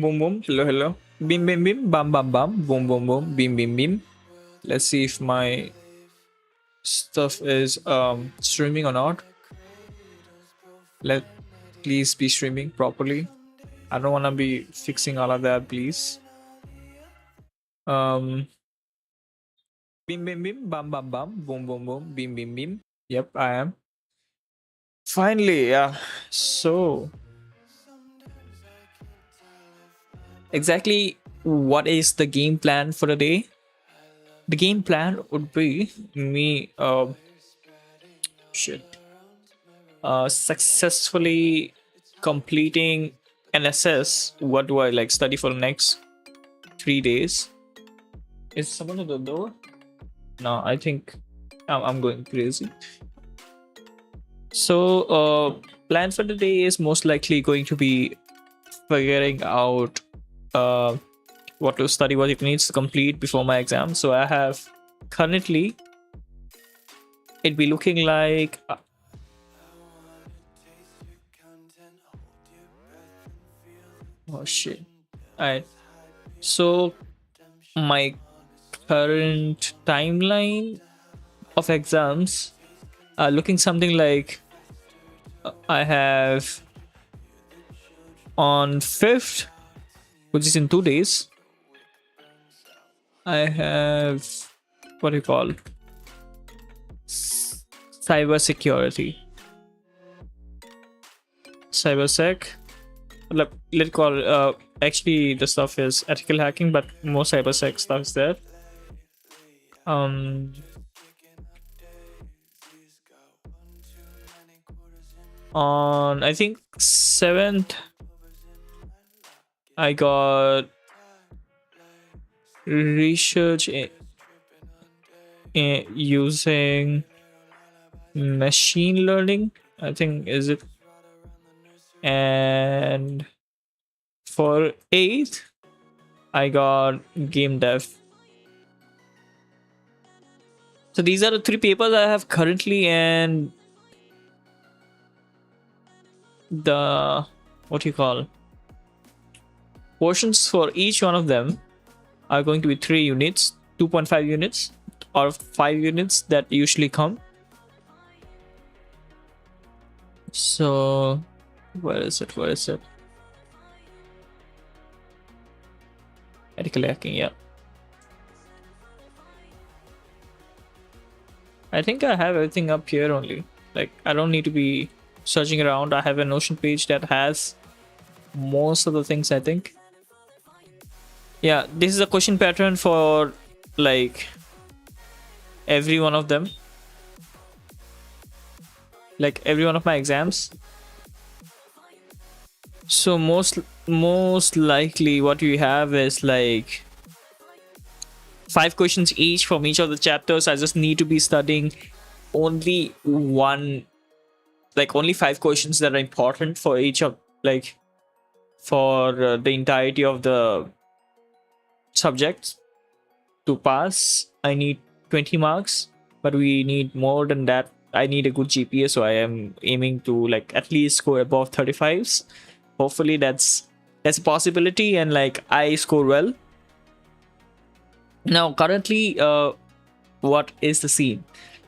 Boom boom. Hello hello. Bim bim bim. Bam bam bam. Boom boom boom. Bim bim bim. Let's see if my stuff is streaming or not. Let please be streaming properly. I don't wanna be fixing all of that, please. Bim bim bim. Bam bam bam. Boom boom boom. Bim bim bim. Yep, I am. Finally, yeah. So exactly what is the game plan for the day? The game plan would be me successfully completing and assess what do I like study for the next 3 days. Is someone at the door? No, I think I'm going crazy. So plan for the day is most likely going to be figuring out what to study, what it needs to complete before my exam. So I have currently it'd be looking like oh shit. Alright. So my current timeline of exams are looking something like I have on 5th, which is in 2 days, I have what do you call cyber security, cybersec. Let's call actually the stuff is ethical hacking, but more cybersec stuff is there. On I think 7th, I got research using machine learning, I think is it. And for 8th, I got game dev. So these are the 3 papers I have currently, and the what do you call portions for each one of them are going to be 3 units, 2.5 units or 5 units that usually come. So where is it ethical hacking? Yeah, I think I have everything up here only. Like I don't need to be searching around. I have a Notion page that has most of the things, I think. Yeah, this is a question pattern for like every one of them, like every one of my exams. So most likely what we have is like 5 questions each from each of the chapters. I just need to be studying only one, like only 5 questions that are important for each of like for the entirety of the subjects to pass. I need 20 marks, but we need more than that. I need a good GPA, so I am aiming to like at least score above 35s. Hopefully that's a possibility, and like I score well. Now currently what is the scene?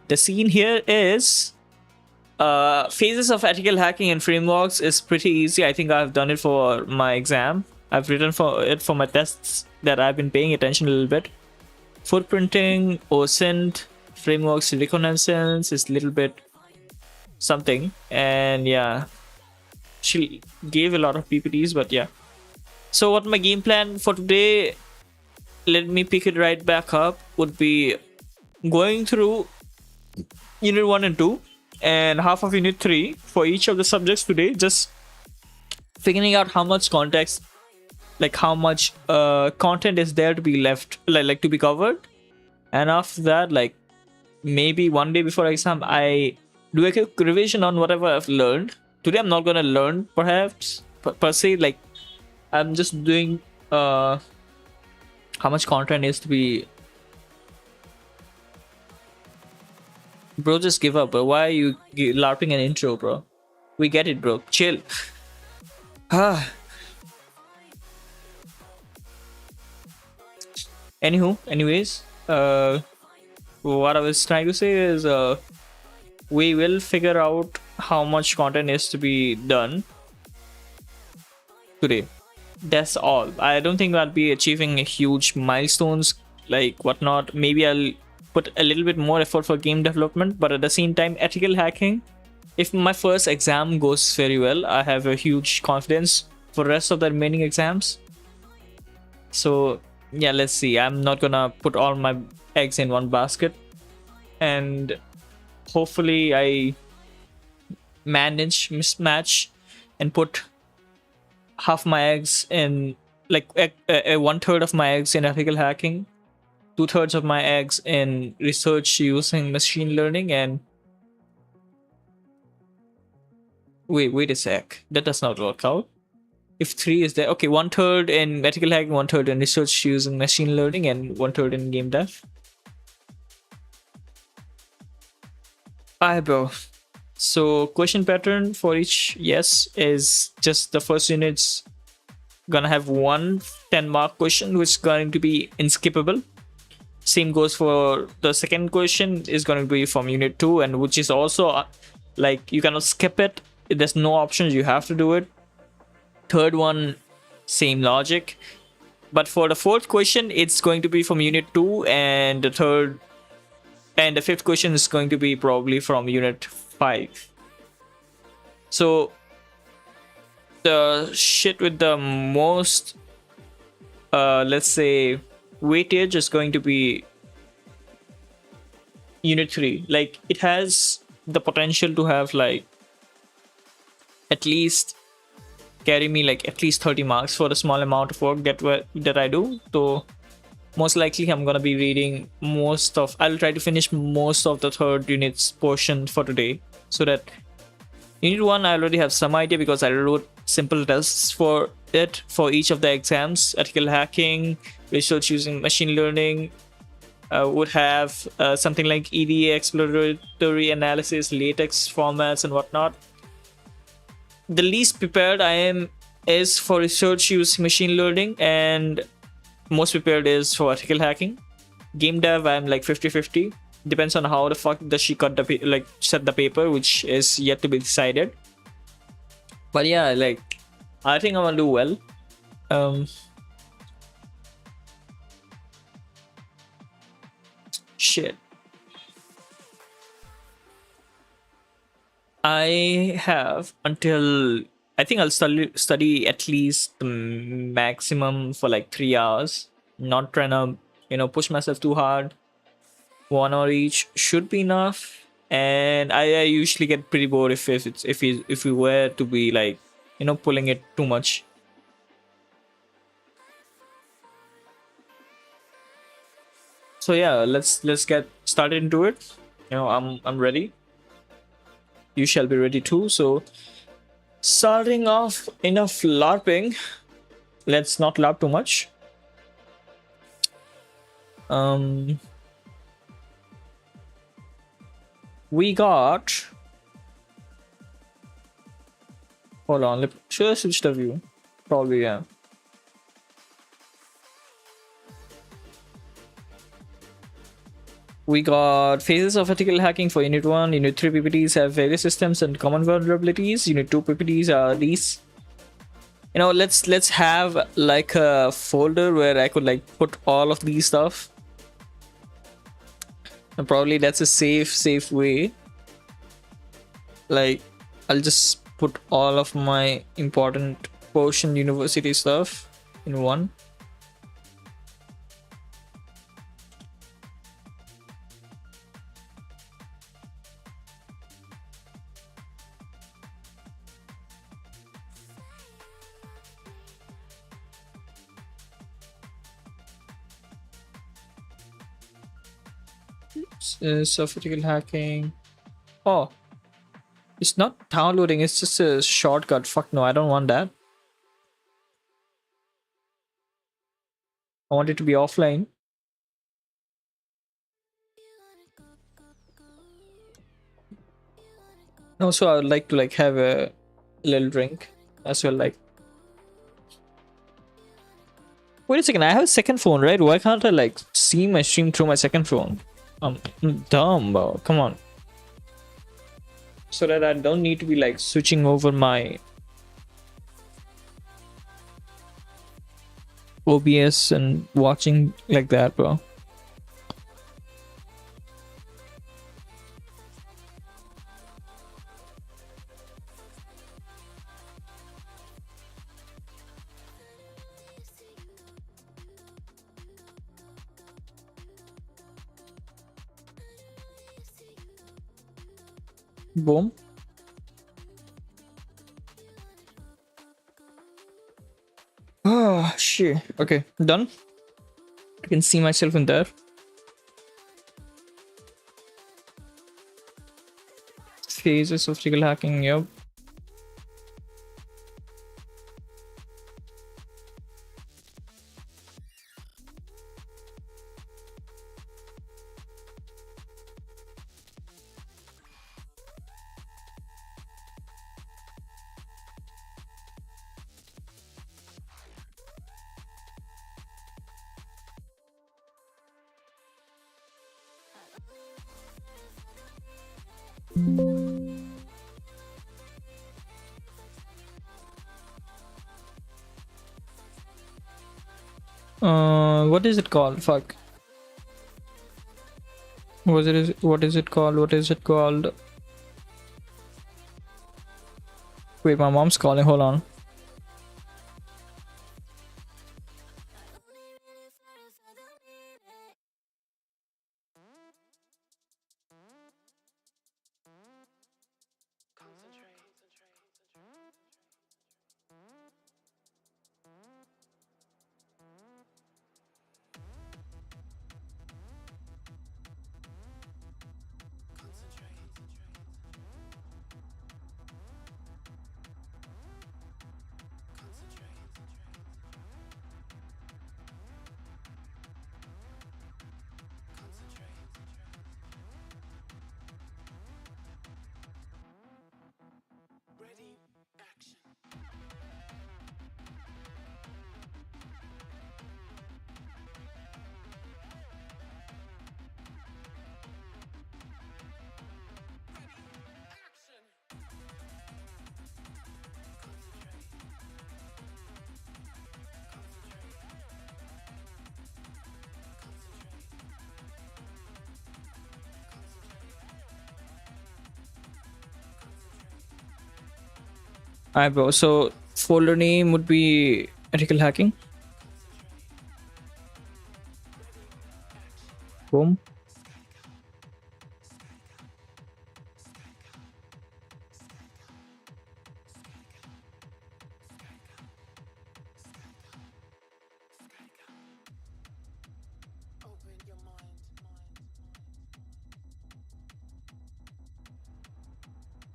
The scene here is phases of ethical hacking and frameworks is pretty easy. I think I've done it for my exam. I've written for it for my tests that I've been paying attention a little bit. Footprinting, OSINT, frameworks, reconnaissance is a little bit something. And yeah, she gave a lot of PPTs, but yeah. So what my game plan for today, let me pick it right back up, would be going through unit 1 and 2 and half of unit 3 for each of the subjects today, just figuring out how much context, like how much content is there to be left, like to be covered. And after that, like maybe one day before exam, I do a quick revision on whatever I've learned. Today I'm not gonna learn perhaps per se, like I'm just doing how much content is to be. Bro, just give up, bro. Why are you LARPing an intro, bro? We get it, bro. Chill. Anyways, what I was trying to say is, we will figure out how much content is to be done today. That's all. I don't think I'll be achieving a huge milestones like whatnot. Maybe I'll put a little bit more effort for game development, but at the same time, ethical hacking. If my first exam goes very well, I have a huge confidence for the rest of the remaining exams. So yeah, let's see. I'm not gonna put all my eggs in one basket, and hopefully I manage mismatch and put half my eggs in, like, 1/3 of my eggs in ethical hacking, 2/3 of my eggs in research using machine learning, and wait a sec, that does not work out. If 3 is there, okay, 1/3 in ethical hacking, 1/3 in research using machine learning, and 1/3 in game dev. Alright, bro. So question pattern for each yes is just the first unit's gonna have one 10-mark question which is going to be inskippable. Same goes for the second question, is going to be from unit 2, and which is also like you cannot skip it. There's no options, you have to do it. Third one, same logic. But for the fourth question, it's going to be from unit 2, and the fifth question is going to be probably from unit 5. So the shit with the most let's say weightage is going to be unit 3. Like, it has the potential to have like at least carry me like at least 30 marks for the small amount of work that I do. So most likely I'm gonna be reading I'll try to finish most of the third unit's portion for today, so that unit 1 I already have some idea because I wrote simple tests for it for each of the exams. Ethical hacking, research using machine learning, would have something like EDA, exploratory analysis, latex formats and whatnot. The least prepared I am is for research using machine learning, and most prepared is for ethical hacking. Game dev, I'm like 50-50. Depends on how the fuck does she set the paper, which is yet to be decided. But yeah, like, I think I'm gonna do well. Shit. I have until, I think I'll study at least the maximum for like 3 hours. Not trying to, push myself too hard. 1 hour each should be enough. And I usually get pretty bored if we were to be like, pulling it too much. So yeah, let's get started into it. I'm ready. You shall be ready too. So starting off, enough LARPing. Let's not LARP too much. We got, hold on, should I switch the view? Probably, yeah. We got phases of ethical hacking for Unit 1. Unit 3 PPTs have various systems and common vulnerabilities. Unit 2 PPTs are these. Let's have like a folder where I could like put all of these stuff. And probably that's a safe way. Like, I'll just put all of my important portion university stuff in one. Ethical hacking. Oh, it's not downloading, it's just a shortcut. Fuck no, I don't want that. I want it to be offline. Also, I would like to like have a little drink as well, like. Wait a second, I have a second phone, right? Why can't I like see my stream through my second phone? I'm dumb, bro. Come on. So that I don't need to be like switching over my OBS and watching like that, bro. Boom. Oh shit. Okay, done. I can see myself in there. Phases of legal hacking, yep. What is it called? Fuck. What is it called? What is it called? Wait, my mom's calling. Hold on. Alright, bro. So folder name would be ethical hacking. Boom.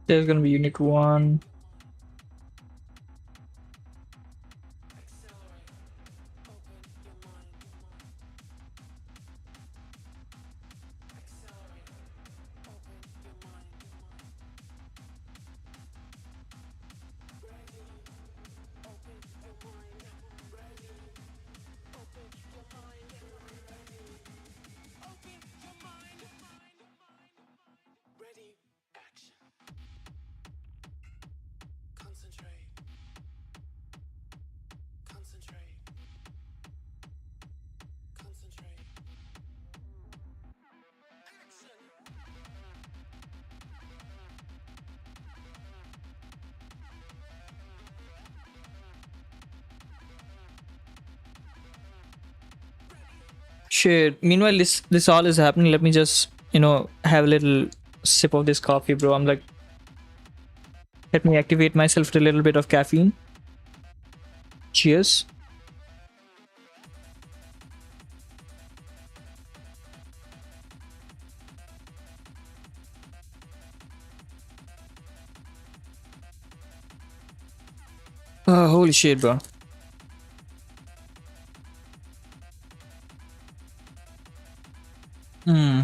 There's gonna be unit 1. Shit. Meanwhile, this all is happening. Let me just have a little sip of this coffee, bro. I'm like, let me activate myself with a little bit of caffeine. Cheers. Oh, holy shit, bro. Hmm.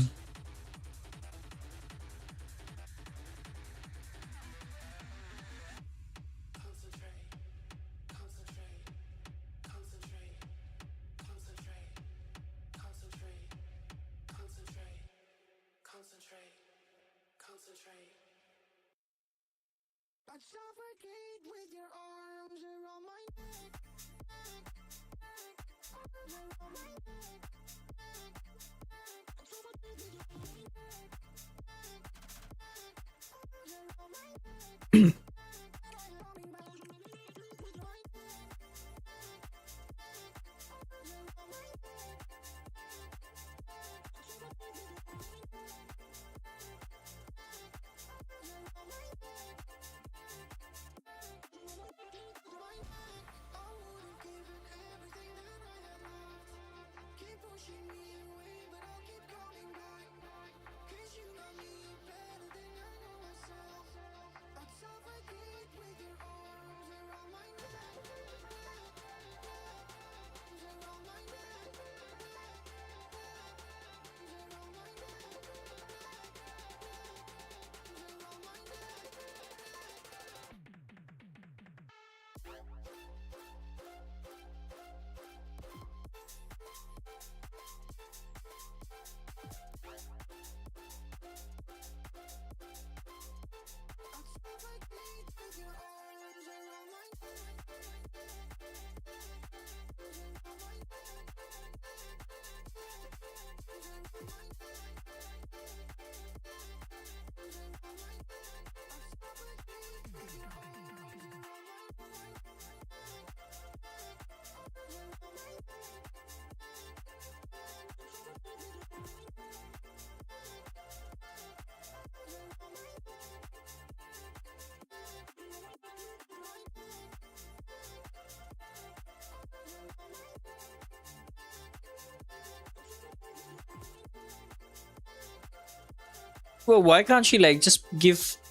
Well, why can't she like just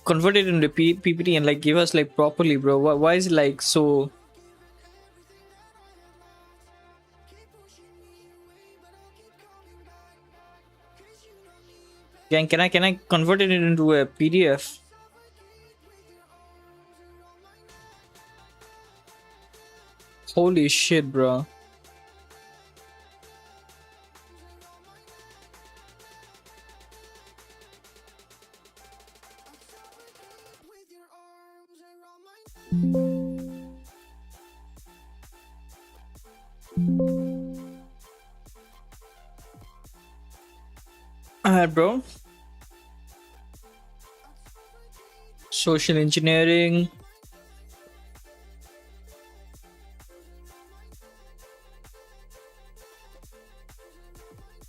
convert it into PPT and like give us like properly, bro? Why is it like so? Can I convert it into a PDF? Holy shit, bro. Bro. Social engineering.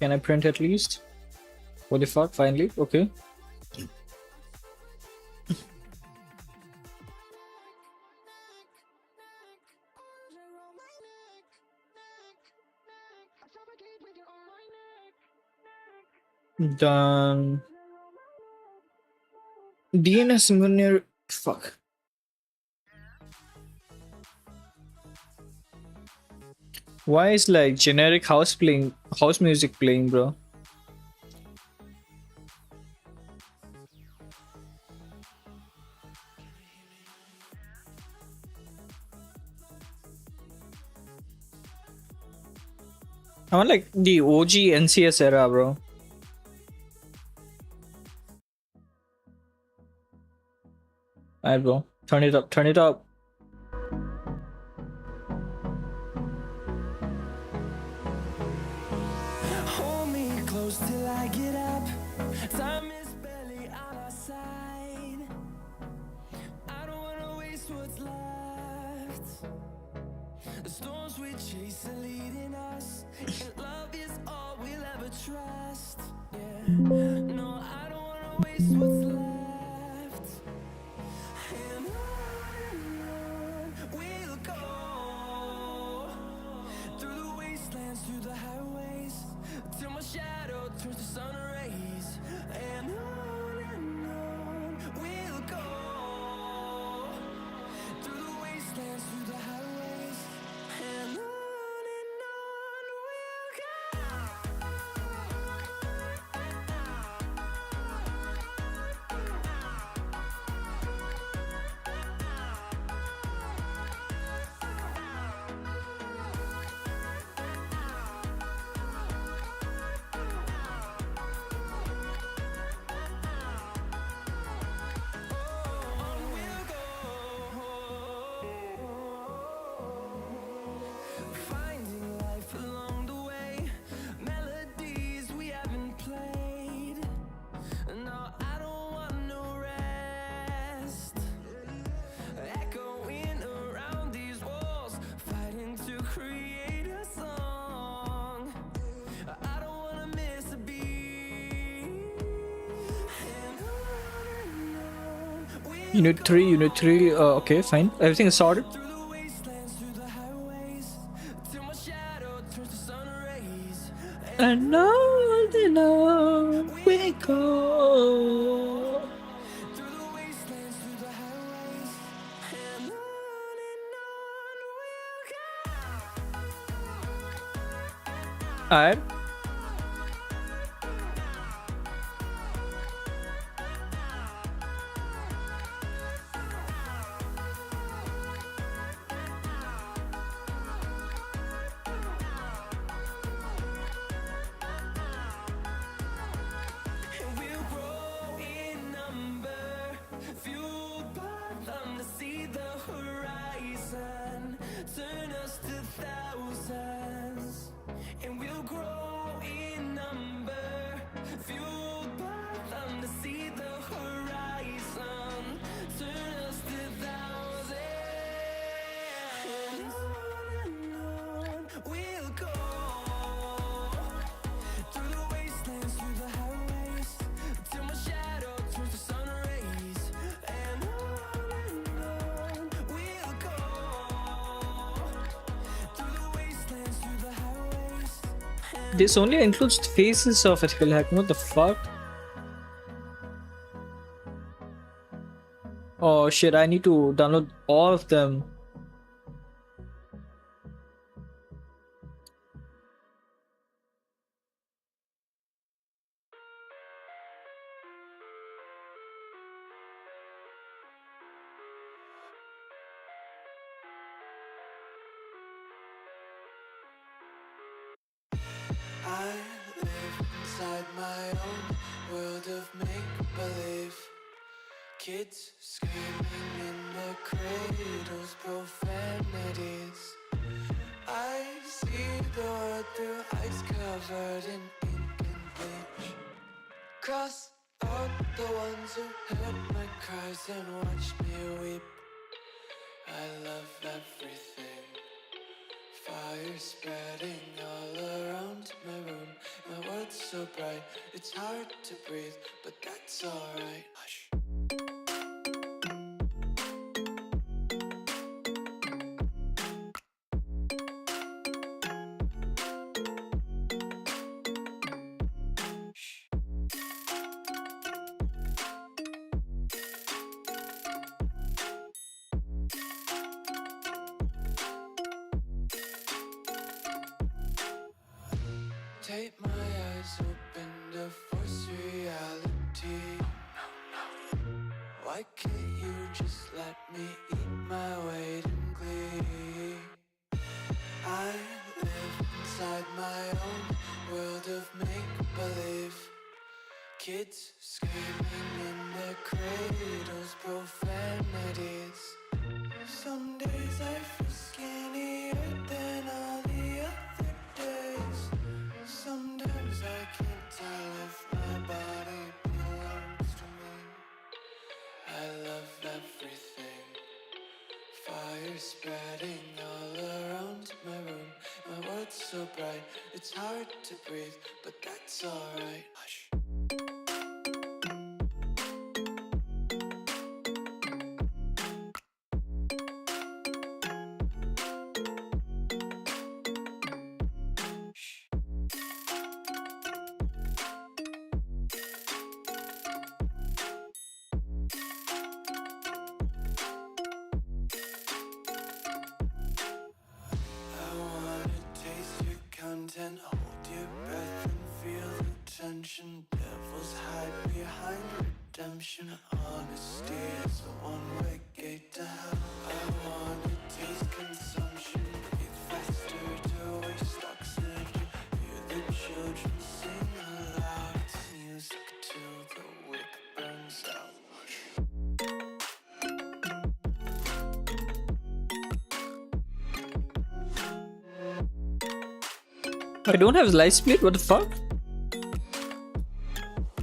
Can I print at least? What the fuck? Finally, okay. Done. DNS engineer. Fuck. Why is like generic house music playing, bro? I want like the OG NCS era, bro. Alright, bro. Turn it up. Turn it up. Hold me close till I get up. Time is barely on our side. I don't wanna waste what's left. The storms we chase are leading us, and love is all we'll ever trust. Yeah. No, I don't wanna waste what's left. And on we'll go, through the wastelands, through the highways, till my shadow turns to sun rays. And on we'll go, through the wastelands, through the highways. And on we'll go. Unit 3, okay, fine. Everything is sorted. Through the wastelands, through the highways, till my shadow turns to sun rays. And on we go. Through the wastelands, through the highways, and on we'll go. Alright. And we'll grow in number, fueled by them to see the horizon, turn us to thousands. And we'll grow in number, fueled by them to see the horizon, turn us to thousands. And on we'll go. Through the wastelands, through the highways, till my shadow turns to sun rays. And on we'll go. Through the wastelands, through the highways. This only includes phases of ethical hacking. What the fuck? Oh shit, I need to download all of them. I live inside my own world of make-believe. Kids screaming in their cradles, profanities. I see the world through ice covered in ink and bleach. Cross out the ones who heard my cries and watched me weep. I love everything. Fire spreading all around my room. My world's so bright, it's hard to breathe, but that's alright. Hush. Take my eyes open to force reality. Why can't you just let me eat my weight in glee? I live inside my own world of make-believe. Kids screaming in their cradles, profanities. Some days I feel skinnier than all the other days. Sometimes I can't tell if my body belongs to me. I love everything. Fire spreading all around my room. My world's so bright, it's hard to breathe, but that's alright. Hush. Content, hold your breath and feel the tension. Devils hide behind redemption. Honesty is a one-way gate to hell. I wanna taste consumption. Breathe faster to waste oxygen. Hear the children sing aloud. It's music till the wick burns out. I don't have light split, what the fuck?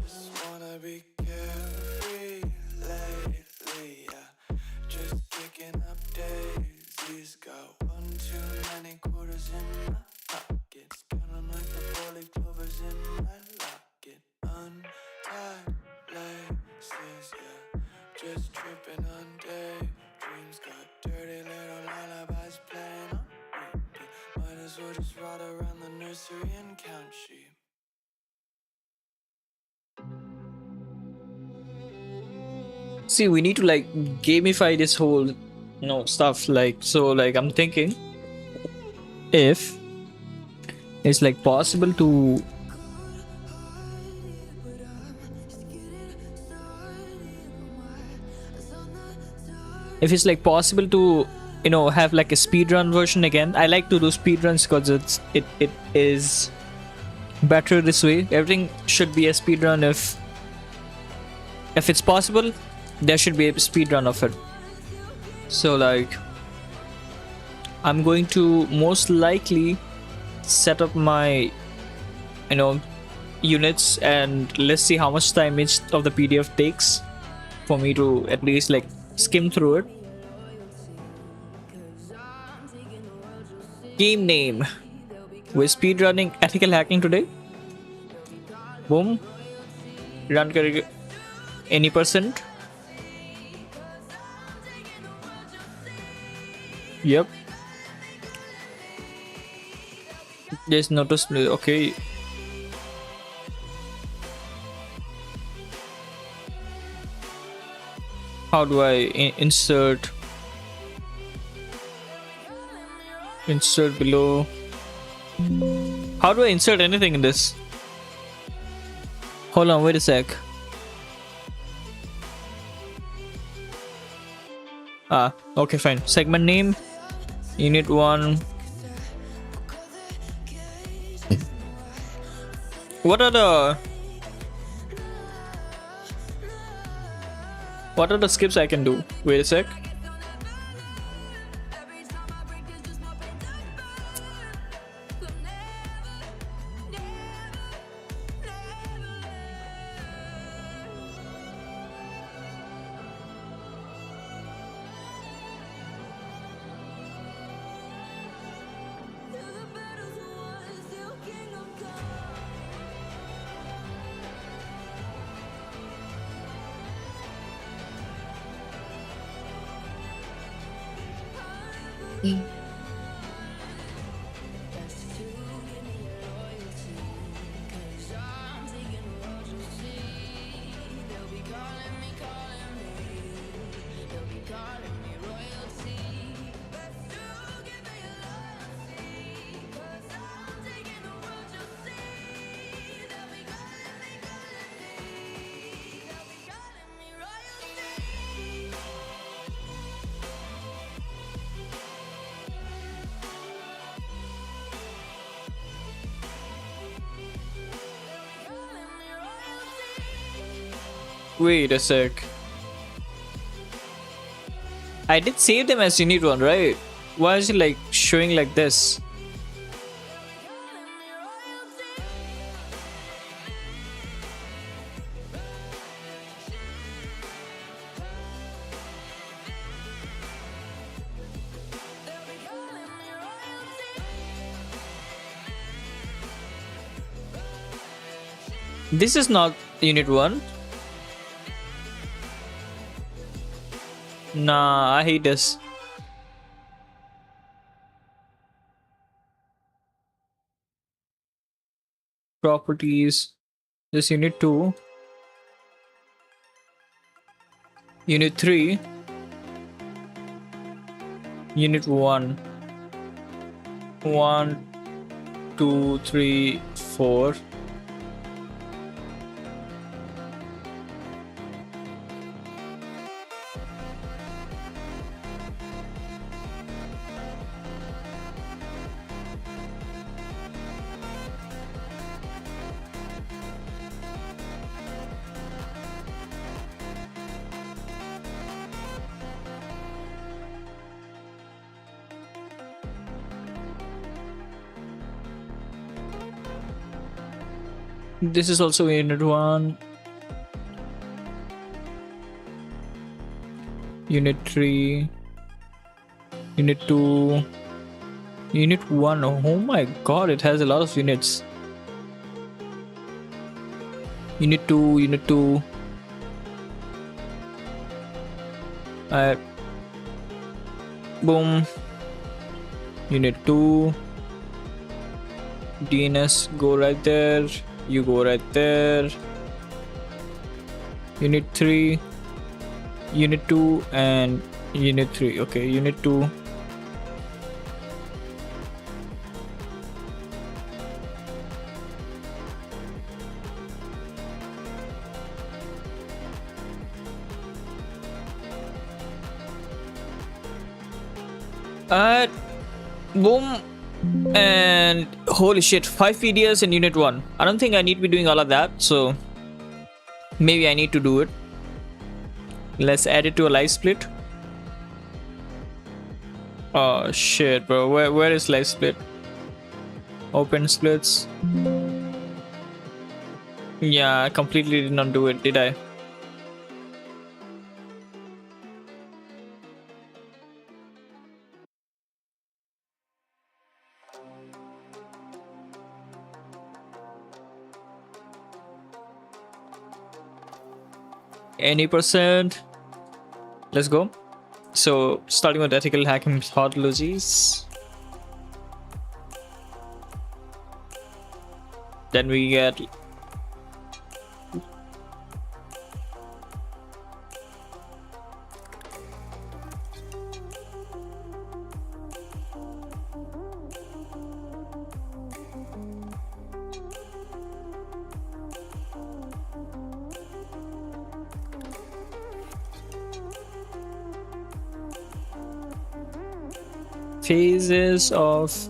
Just wanna be carefree lately, yeah. Just kicking up daisies. Got one too many quarters in my pockets. Counting like the four-leaf clovers in my locket. Untied laces, yeah. Just tripping Might as well just ride around the nursery and count sheep. See, we need to like gamify this whole stuff, like, so like I'm thinking if it's like possible to have like a speedrun version again. I like to do speedruns because it is better this way. Everything should be a speedrun. If it's possible, there should be a speedrun of it. So like I'm going to most likely set up my units, and let's see how much time each of the PDF takes for me to at least like skim through it. Game name. We're speedrunning ethical hacking today. Boom. Run karenge any percent. Yep. Just notice. Okay. How do I insert below? How do I insert anything in this? Hold on, wait a sec. Okay, fine. Segment name, unit 1. What are the skips I can do? Wait a sec. Wait a sec. I did save them as unit 1, right? Why is it like showing like this? This is not unit 1. Nah, I hate this. Properties. This unit 2. Unit 3. Unit 1. 1, 2, 3, 4. This is also unit 1. Unit 3. Unit 2. Unit 1. Oh my god, it has a lot of units. Unit 2. Unit 2. Boom. Unit 2. DNS, go right there. You go right there. Unit 3, Unit 2, and Unit 3. Okay, Unit 2. Boom. And holy shit, 5 PDS in Unit 1. I don't think I need to be doing all of that, so maybe I need to do it. Let's add it to a live split. Oh shit, bro. Where is live split? Open splits. Yeah, I completely did not do it, did I? Any percent. Let's go. So starting with ethical hacking methodologies. Then we get phases of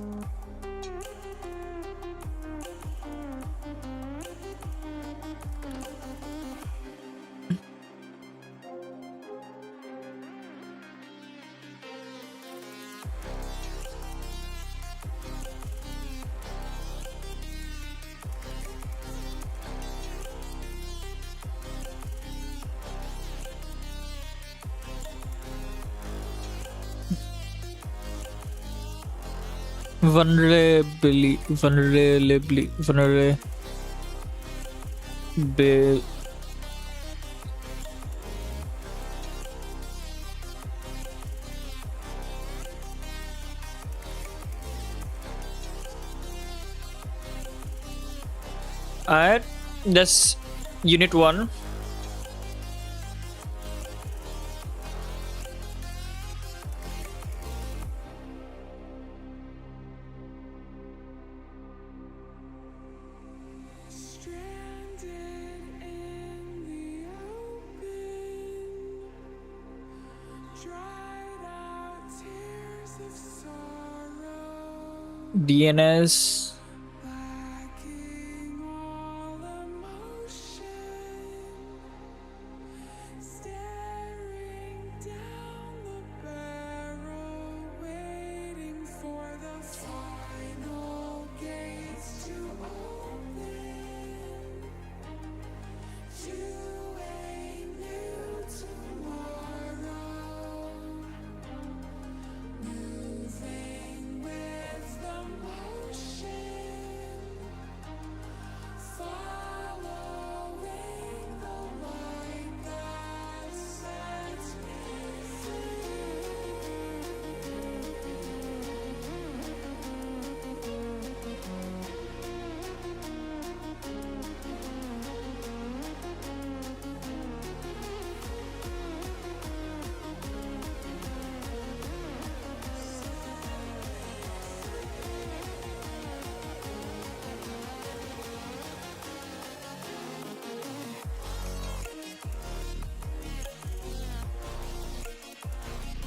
vulnerability. Alright, that's Unit 1. DNS.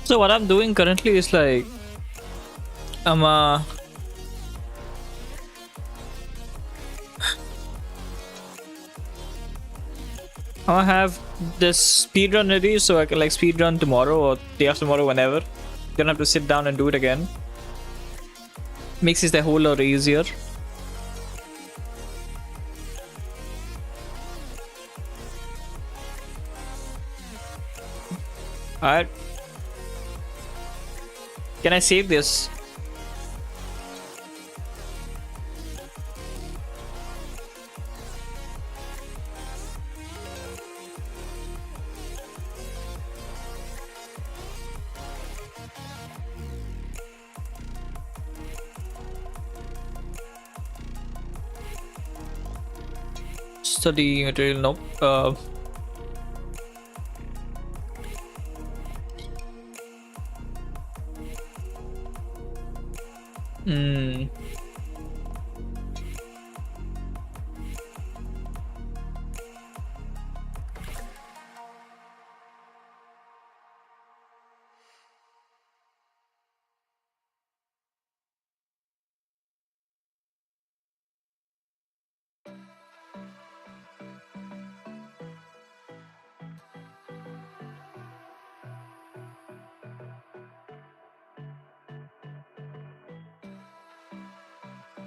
So what I'm doing currently is like I have this speedrun ready so I can like speedrun tomorrow or day after tomorrow, whenever. Don't have to sit down and do it again. Makes it a whole lot easier. Alright. Can I save this? Study material, nope. Hmm.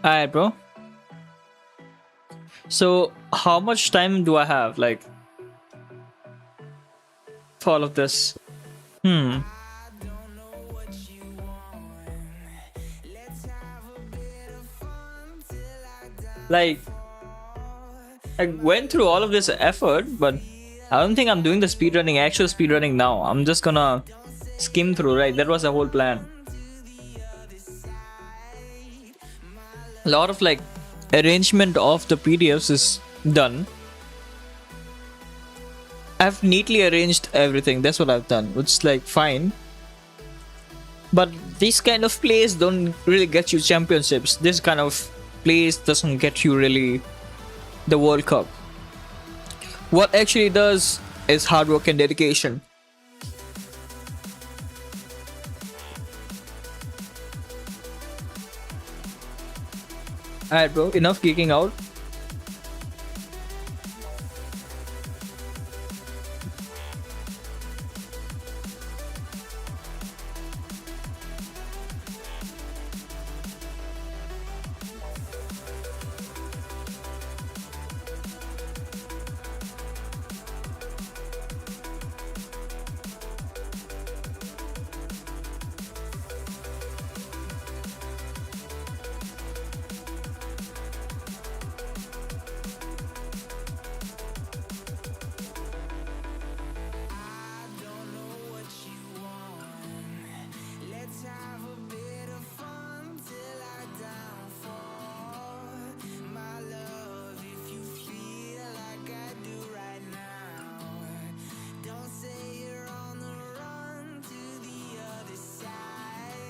Alright, bro. So, how much time do I have, like, for all of this? Hmm. Like, I went through all of this effort, but I don't think I'm doing the speedrunning, actual speedrunning now. I'm just gonna skim through, right? That was the whole plan. A lot of like arrangement of the PDFs is done. I've neatly arranged everything. That's what I've done, which is like fine. But these kind of plays don't really get you championships. This kind of plays doesn't get you really the World Cup. What actually does is hard work and dedication. Alright, bro, enough geeking out.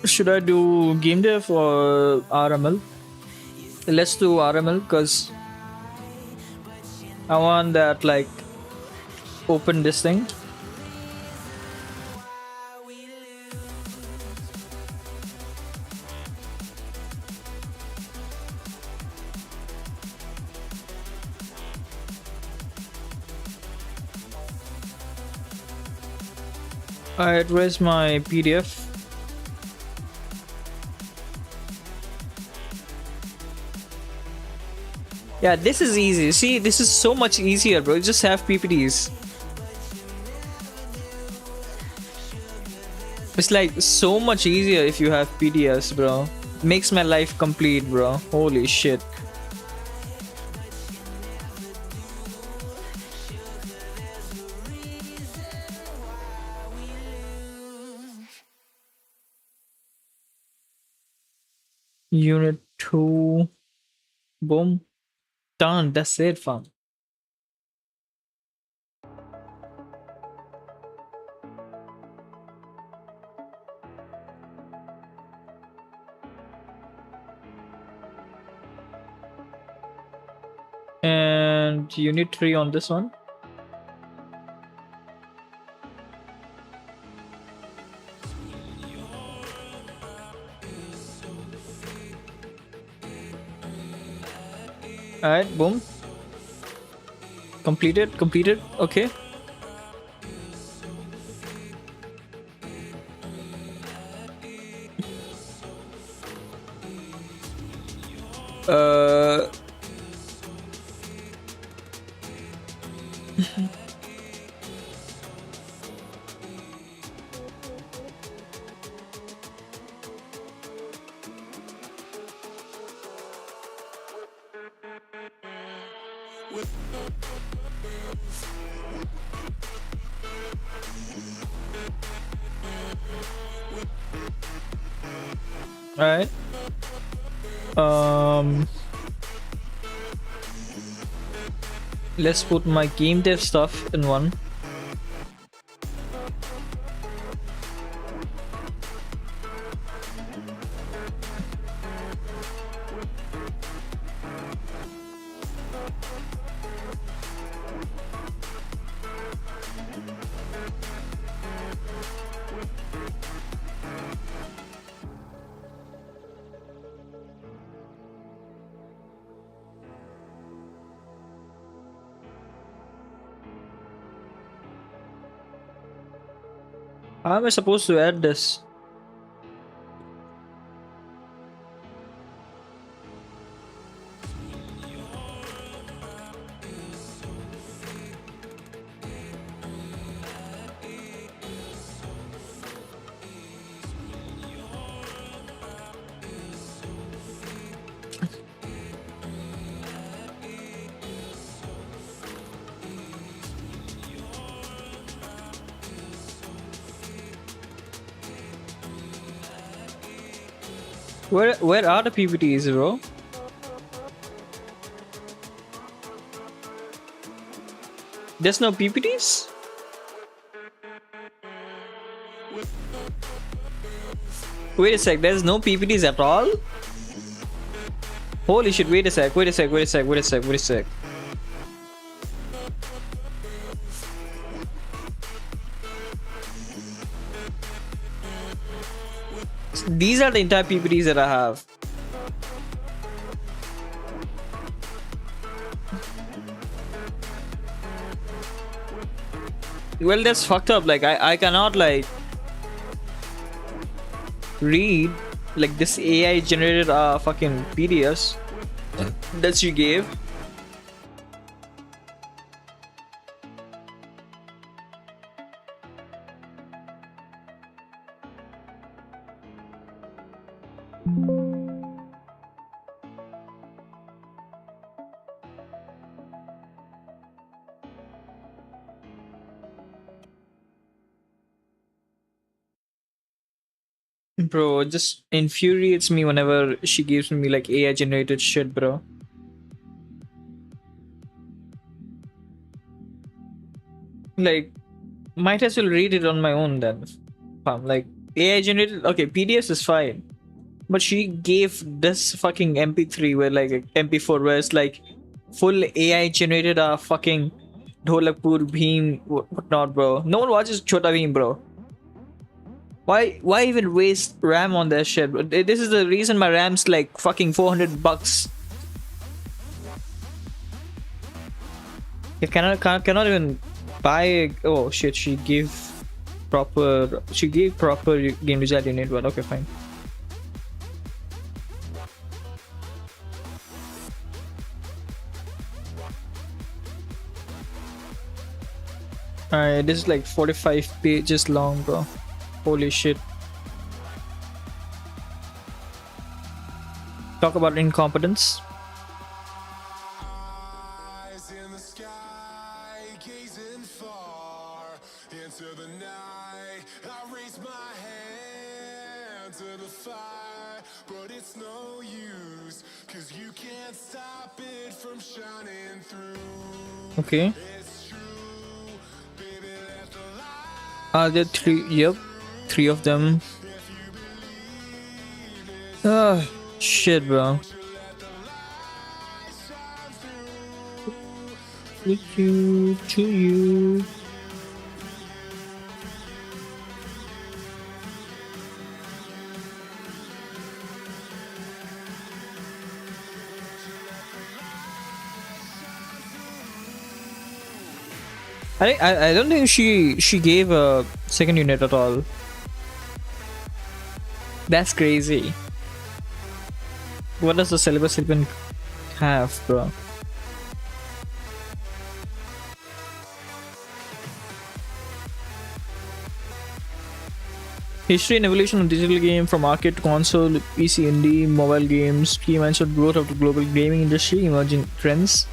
Should I do game dev or RML? Let's do RML because I want that like open this thing. Alright, where's my PDF? Yeah, this is easy. See, this is so much easier, bro. You just have PPTs. It's like so much easier if you have PDFs, bro. Makes my life complete, bro. Holy shit. Unit 2. Boom. Done. That's it, fam. And unit 3 on this one. Alright, boom. Completed. Okay. Alright. let's put my game dev stuff in one. How am I supposed to add this? Where are the PPTs, bro? There's no PPTs? Wait a sec, there's no PPTs at all? Holy shit, wait a sec. These are the entire PPTs that I have. Well, that's fucked up. Like, I cannot, like, read, like, this AI generated fucking PDFs that she gave. Bro, it just infuriates me whenever she gives me like AI generated shit, bro. Like, might as well read it on my own then. Like, AI generated, okay, PDFs is fine. But she gave this fucking MP3 where like MP4 where it's like full AI generated fucking Dholakpur Bheem whatnot, bro. No one watches Chota Bheem, bro. Why even waste RAM on that shit? This is the reason my RAM's like fucking $400. You cannot even buy. Oh shit! She gave proper game result unit. But okay, fine. Alright, this is like 45 pages long, bro. Holy shit. Talk about incompetence. Eyes in the sky, gazing far into the night. I raise my hand to the fire, but it's no use, 'cause you can't stop it from shining through. Okay. It's true, baby, let the light. Are there three? Yep. 3 of them. Ah, shit, bro. With you, to you. I don't think she gave a second unit at all. That's crazy. What does the syllabus even have, bro? History and evolution of digital game from arcade to console, PC, indie, mobile games, key events of growth of the global gaming industry, emerging trends,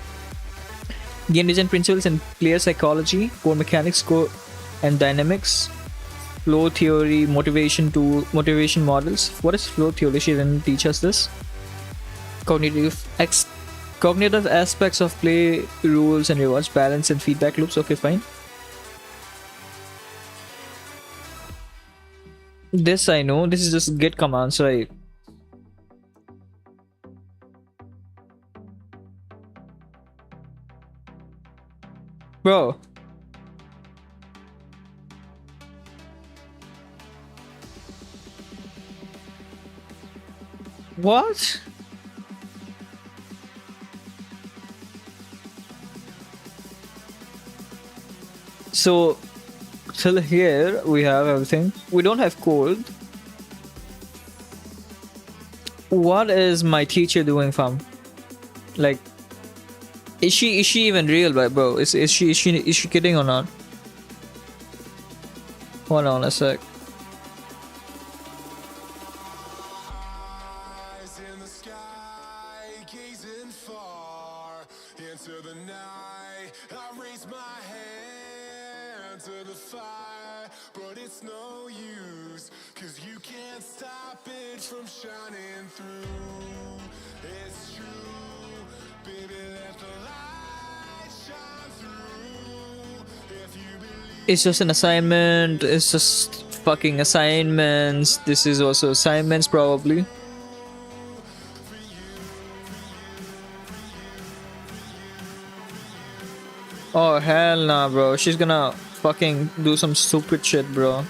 game design principles and player psychology, core mechanics, core and dynamics, flow theory, motivation models. What is flow theory? She didn't teach us this. Cognitive Cognitive aspects of play, rules and rewards, balance and feedback loops. Okay, fine. This I know. This is just git commands, right? Bro. What? So till here we have everything. We don't have code. What is my teacher doing, fam? Like, is she even real, bro? Is she kidding or not? Hold on a sec. Eyes in the sky, gazing far into the night. I raise my hand to the fire, but it's no use, 'cause you can't stop it from shining through. It's true, baby, let the light shine through. If you believe It's just an assignment. It's just fucking assignments. This is also assignments, probably. Oh hell nah, bro. She's gonna fucking do some stupid shit, bro.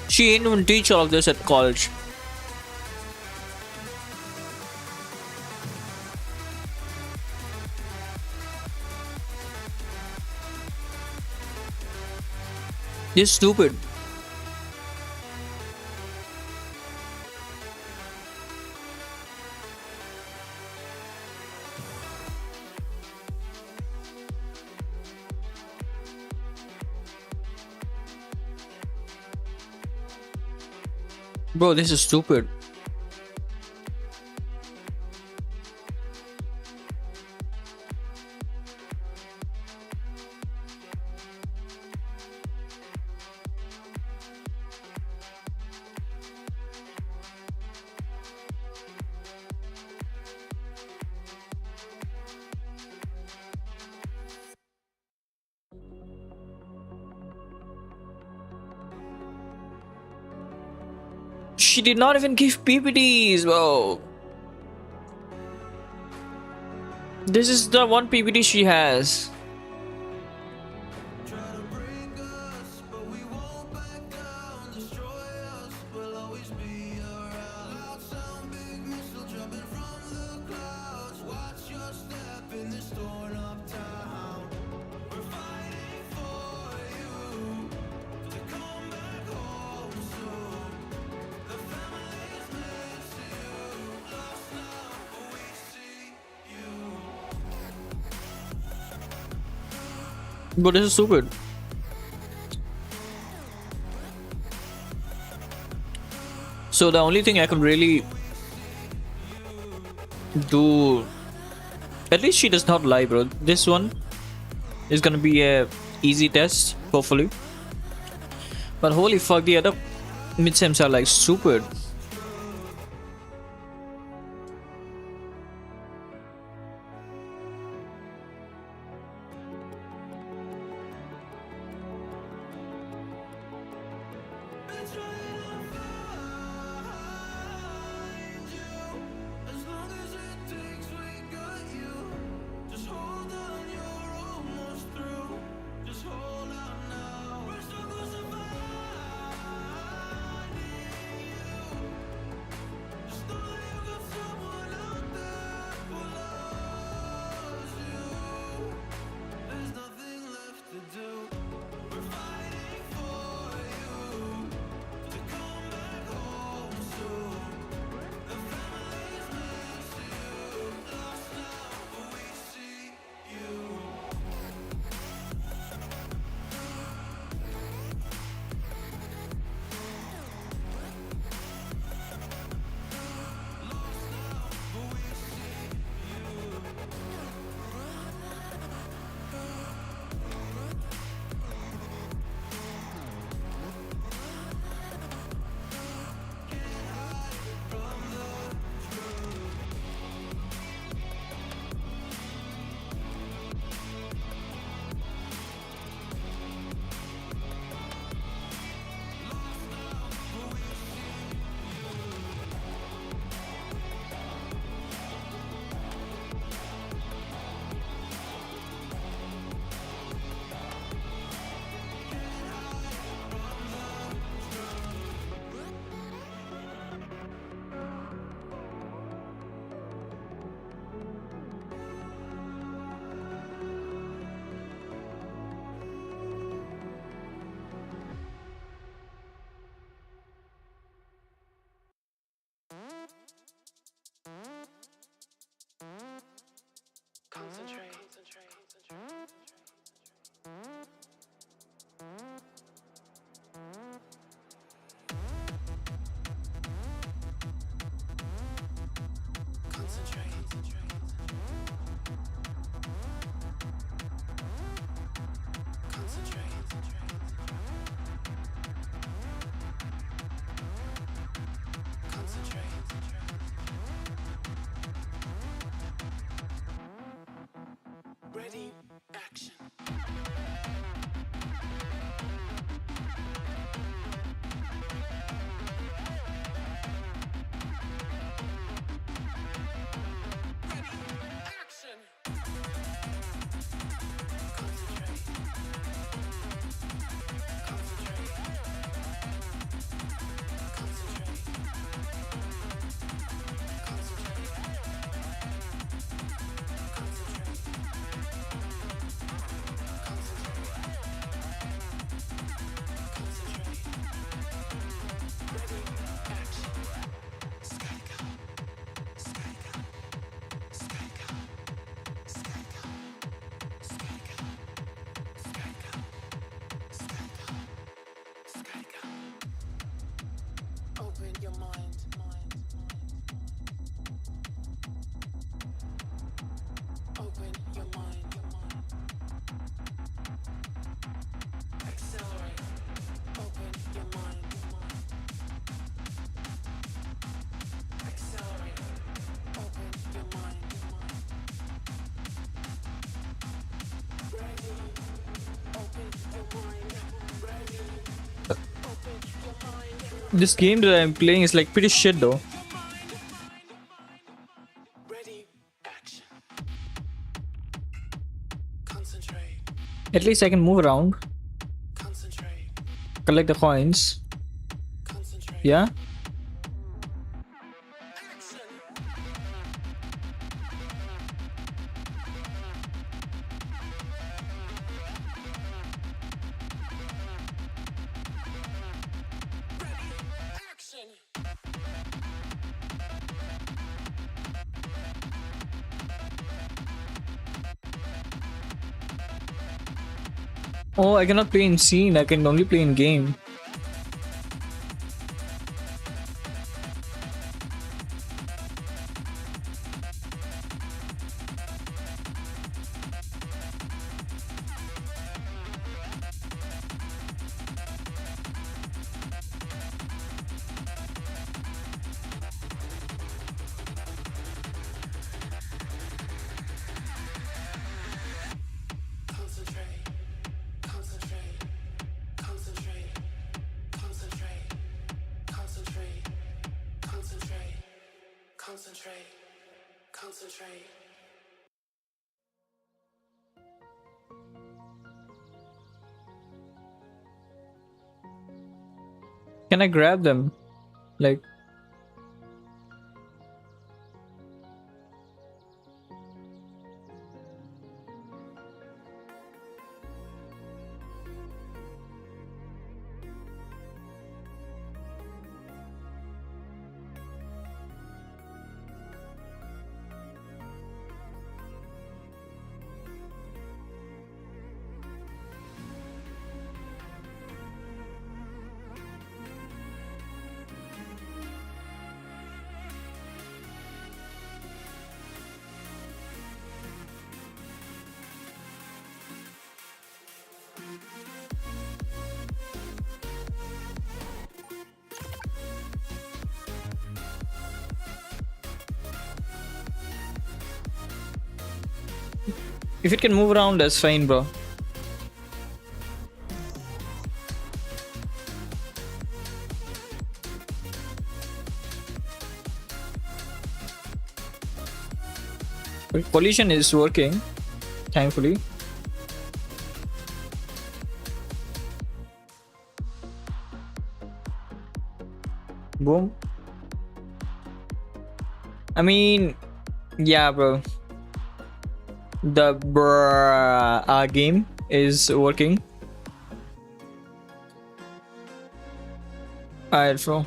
She ain't even teach all of this at college. You're stupid. Bro, this is stupid. She did not even give PPTs, bro. This is the one PPT she has. But this is stupid. So the only thing I could really do, at least she does not lie, bro. This one is gonna be a easy test, hopefully. But holy fuck, the other midsems are like stupid. This game that I'm playing is like pretty shit though. Ready, action. Concentrate, At least I can move around, concentrate, collect the coins. concentrate. Yeah. Action. Ready, action. Oh, I cannot play in scene. I can only play in game. Concentrate, concentrate, concentrate, concentrate, concentrate, concentrate, concentrate, concentrate. Can I grab them? Like, if it can move around, that's fine, bro. Collision is working, thankfully. Boom. I mean, yeah, bro. The game is working. Alright, bro.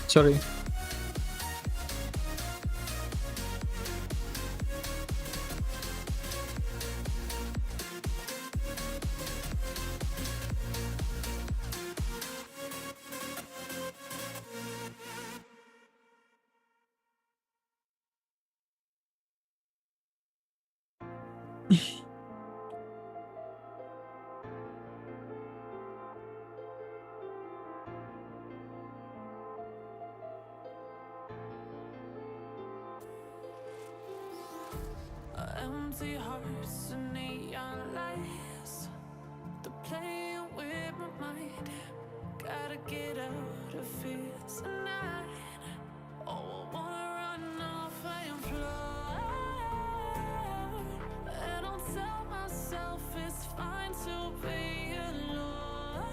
Sorry. Empty hearts and neon lights. They're playing with my mind. Gotta get out of here tonight. Oh, I wanna run off and fly. And I'll tell myself it's fine to be alone.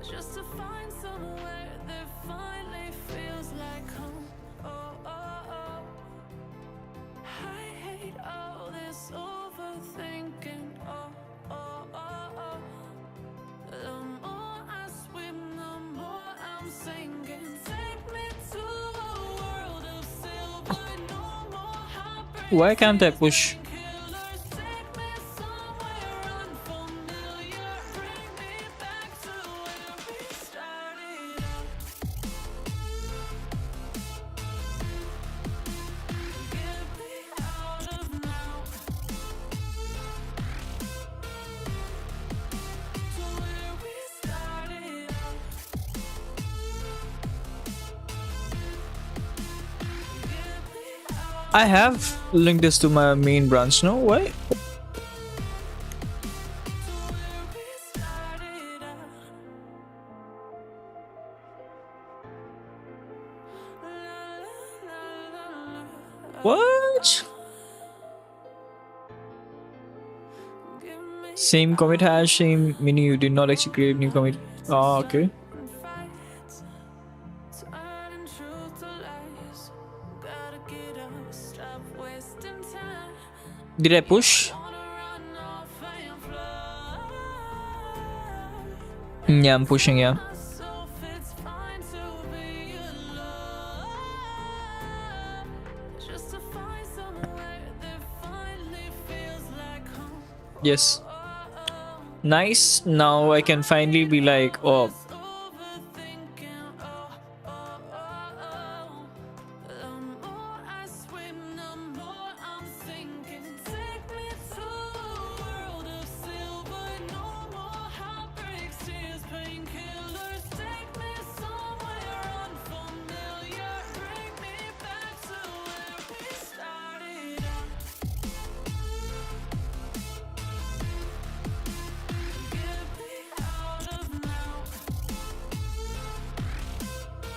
Just to find somewhere that finally feels like home. Oh, oh, oh. I hate all this overthinking. Oh, oh, oh, oh. The more I swim, the more I'm sinking. Take me to a world of silver. No more heartbreak. Why can't I push? Killers I have linked this to my main branch. No way. What? Same commit hash, same meaning you did not actually create new commit. Oh, okay. Did I push? Yeah, I'm pushing, yeah. Yes. Nice. Now I can finally be like, oh.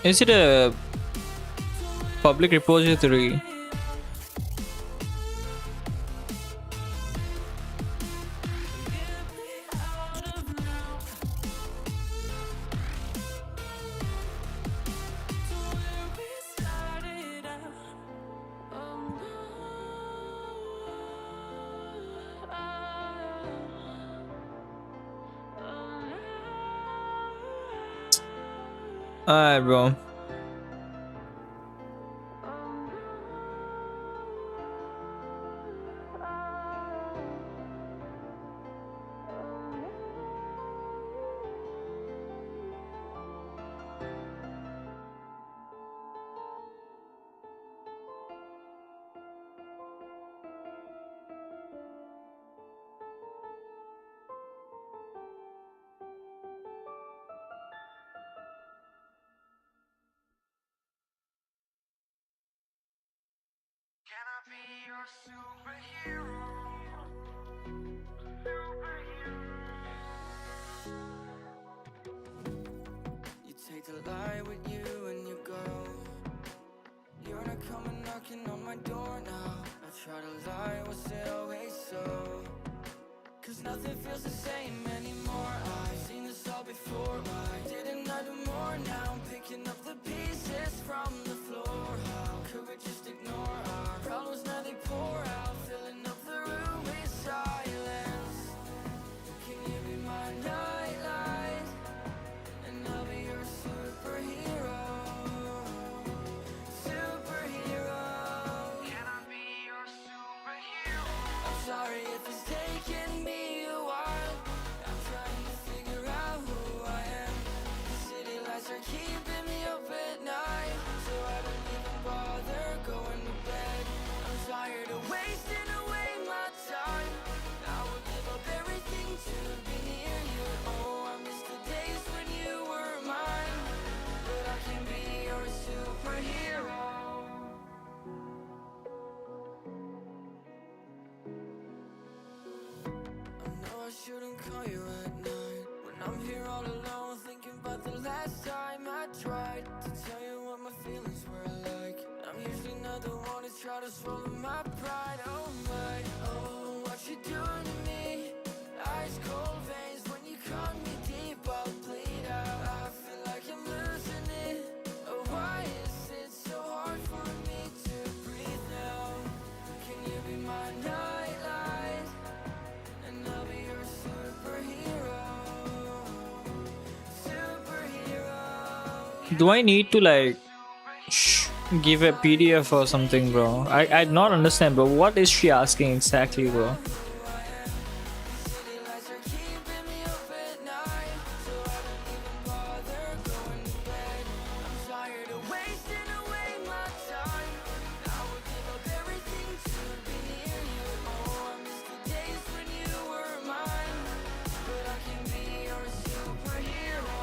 Is it a public repository? Alright, bro. You take the lie with you and you go. You're not coming knocking on my door now. I try to lie, was it always so? Cause nothing feels the same anymore. I've seen this all before. Why didn't I do more? Now I'm picking up the pieces from the floor. How could we just ignore our problems? Now they pour out, filling up the room with silence. Can you be my nightlight? And I'll be your superhero. Superhero. Can I be your superhero? I'm sorry if it's taking me a while. I'm trying to figure out who I am. The city lights are keeping me up at night, so I don't even bother going to bed. I'm tired of wasting away my time. I would give up everything to be near you. Oh, I miss the days when you were mine, but I can be your superhero. I know I shouldn't call you at night when I'm here all alone, thinking about the last time I tried to tell you what my feelings were like. I'm usually not the one to try to swallow my pride. Oh my, oh, what you doing to me? Ice cold veins when you cut me deep, I'll bleed out. I feel like I'm losing it. Oh, why is it so hard for me to breathe now? Can you be my nightlight? And I'll be your superhero. Superhero. Do I need to like give a PDF or something, bro? I not understand, bro. What is she asking exactly, bro? City lights are keeping me up at night, so I don't even bother going to bed. I'm tired of wasting away my time. I would give up everything to be near you. Oh, I miss the days when you were mine, but I can be your superhero.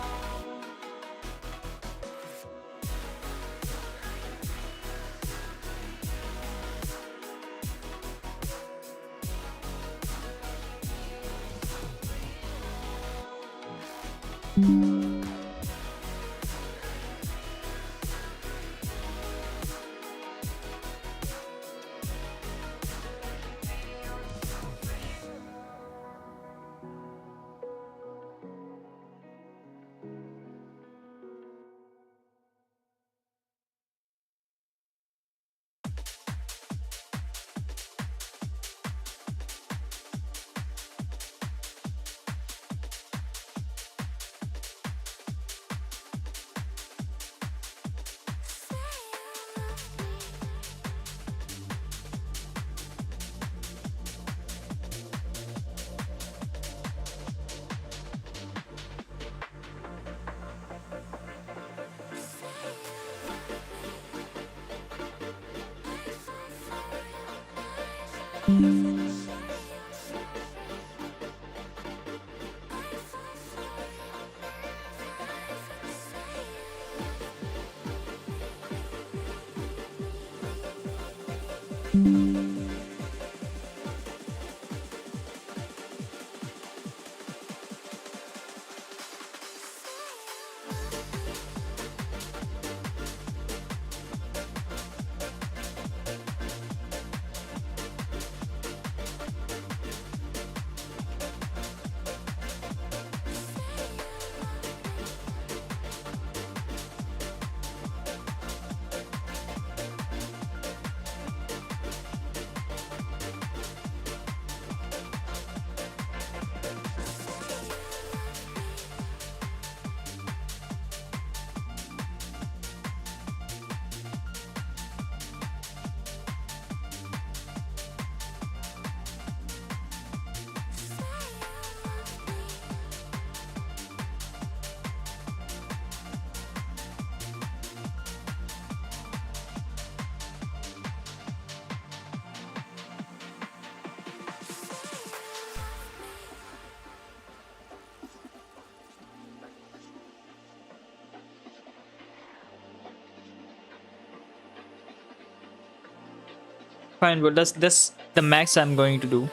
Fine, but that's the max I'm going to do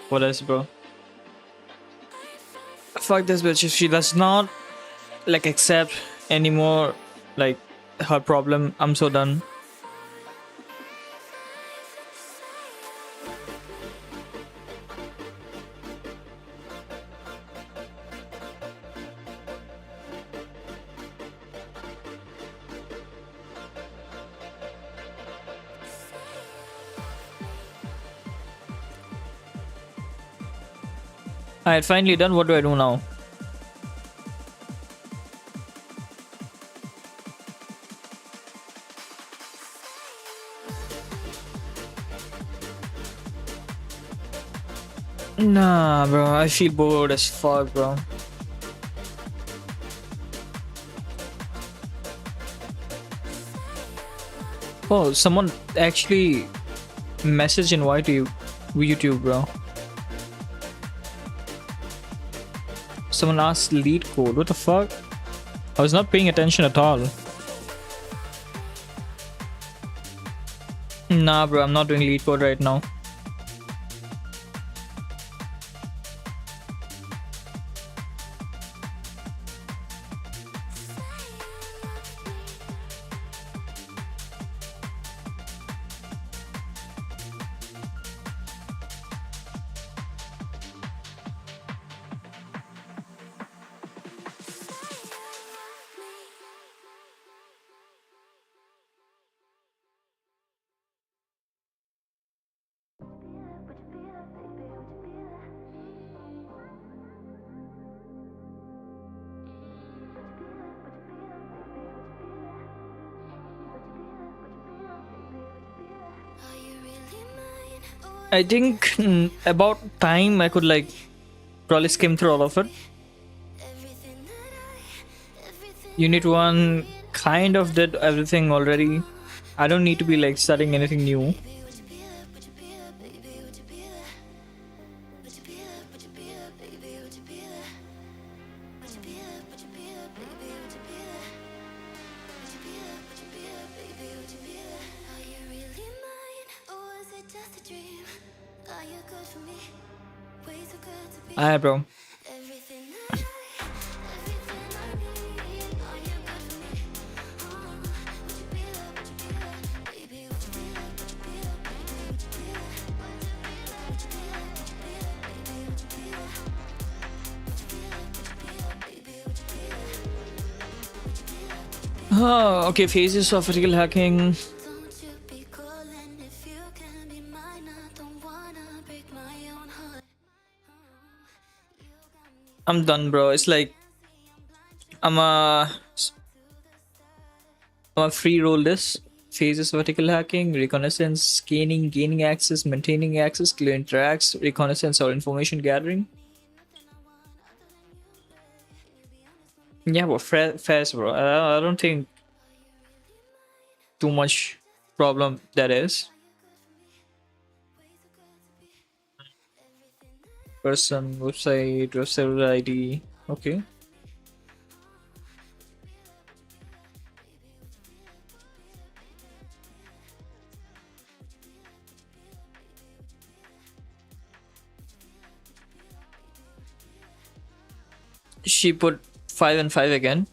for this, bro. Fuck this bitch. If she does not like accept anymore, like her problem, I'm so done. Alright, finally done. What do I do now? Nah, bro. I feel bored as fuck, bro. Oh, someone actually messaged invite to you, YouTube, bro. Someone asked LeetCode. What the fuck? I was not paying attention at all. Nah, bro. I'm not doing LeetCode right now. I think about time I could like probably skim through all of it. Unit 1 kind of did everything already. I don't need to be like studying anything new. Alright, bro. Oh, okay, phases of ethical hacking. Don't you be calling if you can be mine. I don't wanna break my own heart. You got me I'm done, bro. It's like I'm a free roll this. Phases of ethical hacking, reconnaissance, scanning, gaining access, maintaining access, clear interacts, reconnaissance or information gathering. Yeah, but fast, bro. I don't think too much problem that is. Person, website, web server ID. Okay. She put 5 and 5 again.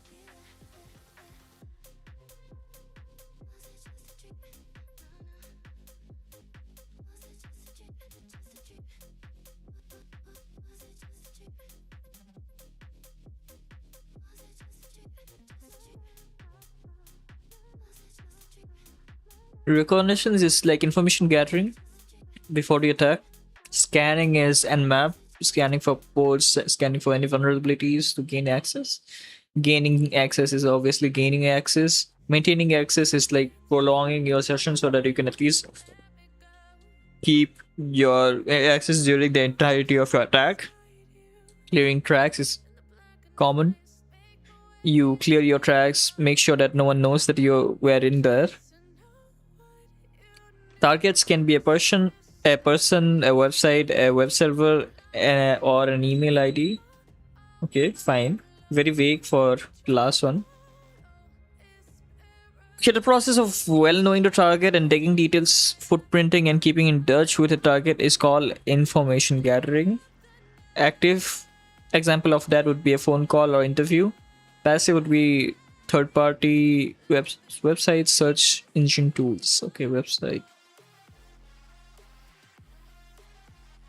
Reconnaissance is like information gathering before the attack. Scanning is nmap, scanning for ports, scanning for any vulnerabilities to gain access. Gaining access is obviously gaining access. Maintaining access is like prolonging your session so that you can at least keep your access during the entirety of your attack. Clearing tracks is common. You clear your tracks, make sure that no one knows that you were in there. Targets can be a person, a website, a web server, or an email ID. Okay, fine. Very vague for the last one. Okay, the process of well knowing the target and taking details, footprinting, and keeping in touch with the target is called information gathering. Active example of that would be a phone call or interview. Passive would be third party websites, search engine tools. Okay, website.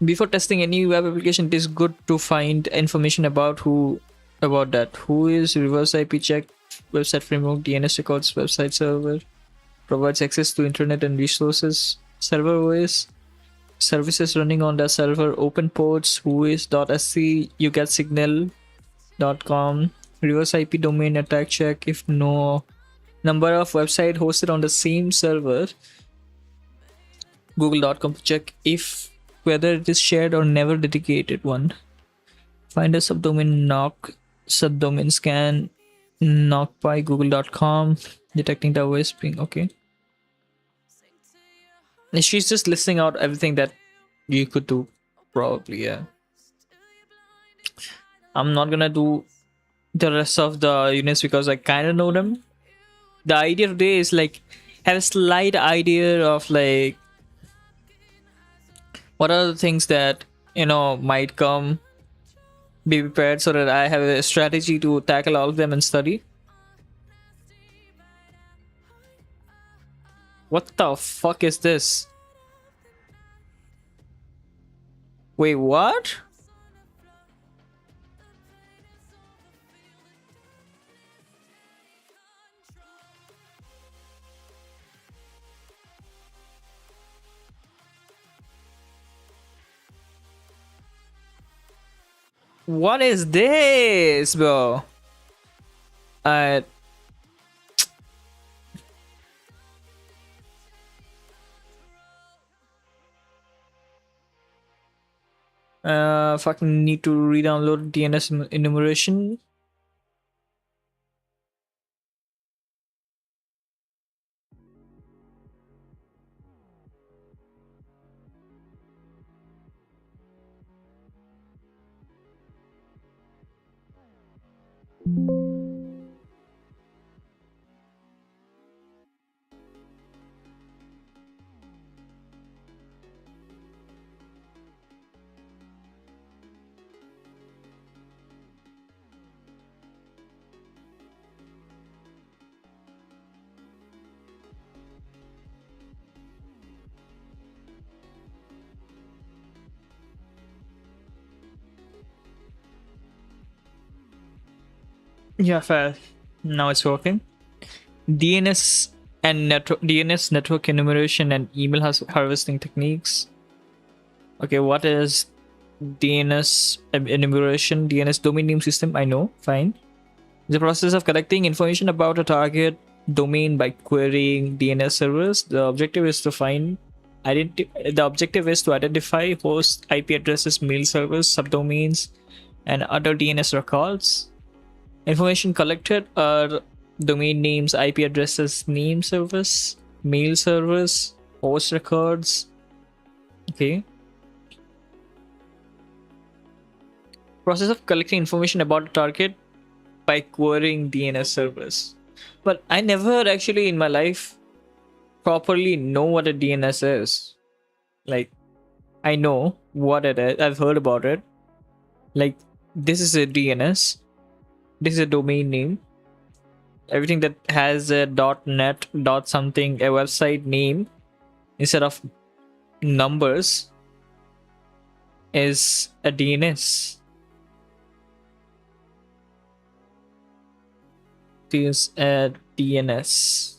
Before testing any web application, it is good to find information about that. Who is reverse IP check, website framework, DNS records, website server, provides access to internet and resources, server OS, services running on the server, open ports, whois.sc, you get signal.com, reverse IP domain attack check if no number of website hosted on the same server, google.com to check if whether it is shared or never dedicated one. Find a subdomain knock, subdomain scan, knock by google.com, detecting the OS ping. Okay. And she's just listing out everything that you could do, probably. Yeah. I'm not gonna do the rest of the units because I kind of know them. The idea today is like have a slight idea of like what are the things that might come, be prepared so that I have a strategy to tackle all of them and study. What the fuck is this? Wait, what? What is this, bro? Fucking need to re-download DNS enumeration. Yeah, fair. Now it's working. DNS and DNS network enumeration and email harvesting techniques. Okay, what is DNS enumeration? DNS domain name system, I know, fine. The process of collecting information about a target domain by querying DNS servers. The objective is to identify host IP addresses, mail servers, subdomains, and other DNS records. Information collected are domain names, IP addresses, name servers, mail servers, host records. Okay. Process of collecting information about a target by querying DNS servers. But I never actually in my life properly know what a DNS is. Like, I know what it is. I've heard about it. Like, this is a DNS. This is a domain name. Everything that has a .net, .something, a website name instead of numbers is a DNS. Is a DNS.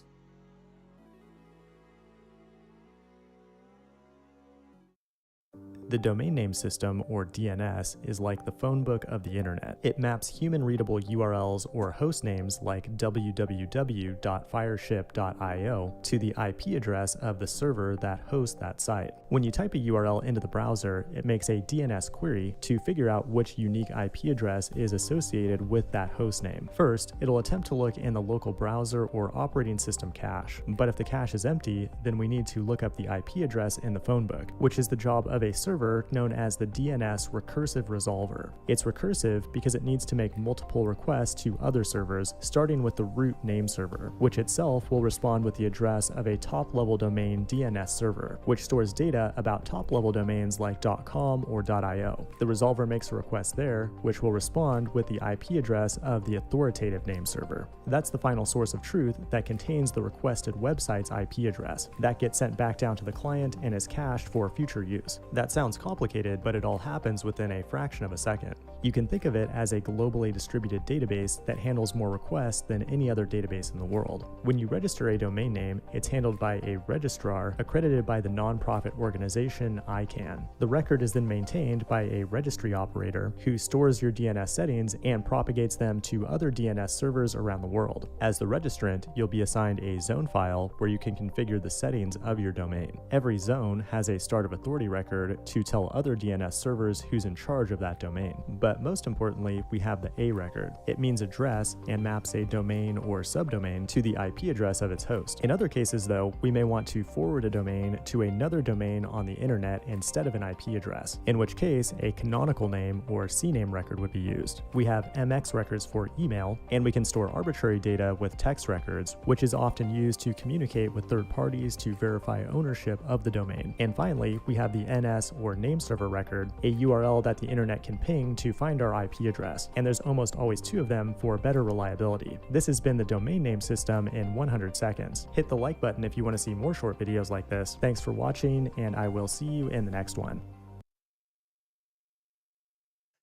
The domain name system, or DNS, is like the phone book of the internet. It maps human-readable URLs or host names like www.fireship.io to the IP address of the server that hosts that site. When you type a URL into the browser, it makes a DNS query to figure out which unique IP address is associated with that host name. First, it'll attempt to look in the local browser or operating system cache, but if the cache is empty, then we need to look up the IP address in the phone book, which is the job of a server known as the DNS recursive resolver. It's recursive because it needs to make multiple requests to other servers, starting with the root name server, which itself will respond with the address of a top-level domain DNS server, which stores data about top-level domains like .com or .io. The resolver makes a request there, which will respond with the IP address of the authoritative name server. That's the final source of truth that contains the requested website's IP address. That gets sent back down to the client and is cached for future use. That sounds complicated, but it all happens within a fraction of a second. You can think of it as a globally distributed database that handles more requests than any other database in the world. When you register a domain name, it's handled by a registrar accredited by the nonprofit organization ICANN. The record is then maintained by a registry operator who stores your DNS settings and propagates them to other DNS servers around the world. As the registrant, you'll be assigned a zone file where you can configure the settings of your domain. Every zone has a start of authority record to tell other DNS servers who's in charge of that domain. But most importantly, we have the A record. It means address and maps a domain or subdomain to the IP address of its host. In other cases though, we may want to forward a domain to another domain on the internet instead of an IP address, in which case a canonical name or CNAME record would be used. We have MX records for email, and we can store arbitrary data with text records, which is often used to communicate with third parties to verify ownership of the domain. And finally, we have the NS or name server record, a URL that the internet can ping to find our IP address, and there's almost always two of them for better reliability. This has been the domain name system in 100 seconds. Hit the like button if you want to see more short videos like this. Thanks for watching, and I will see you in the next one.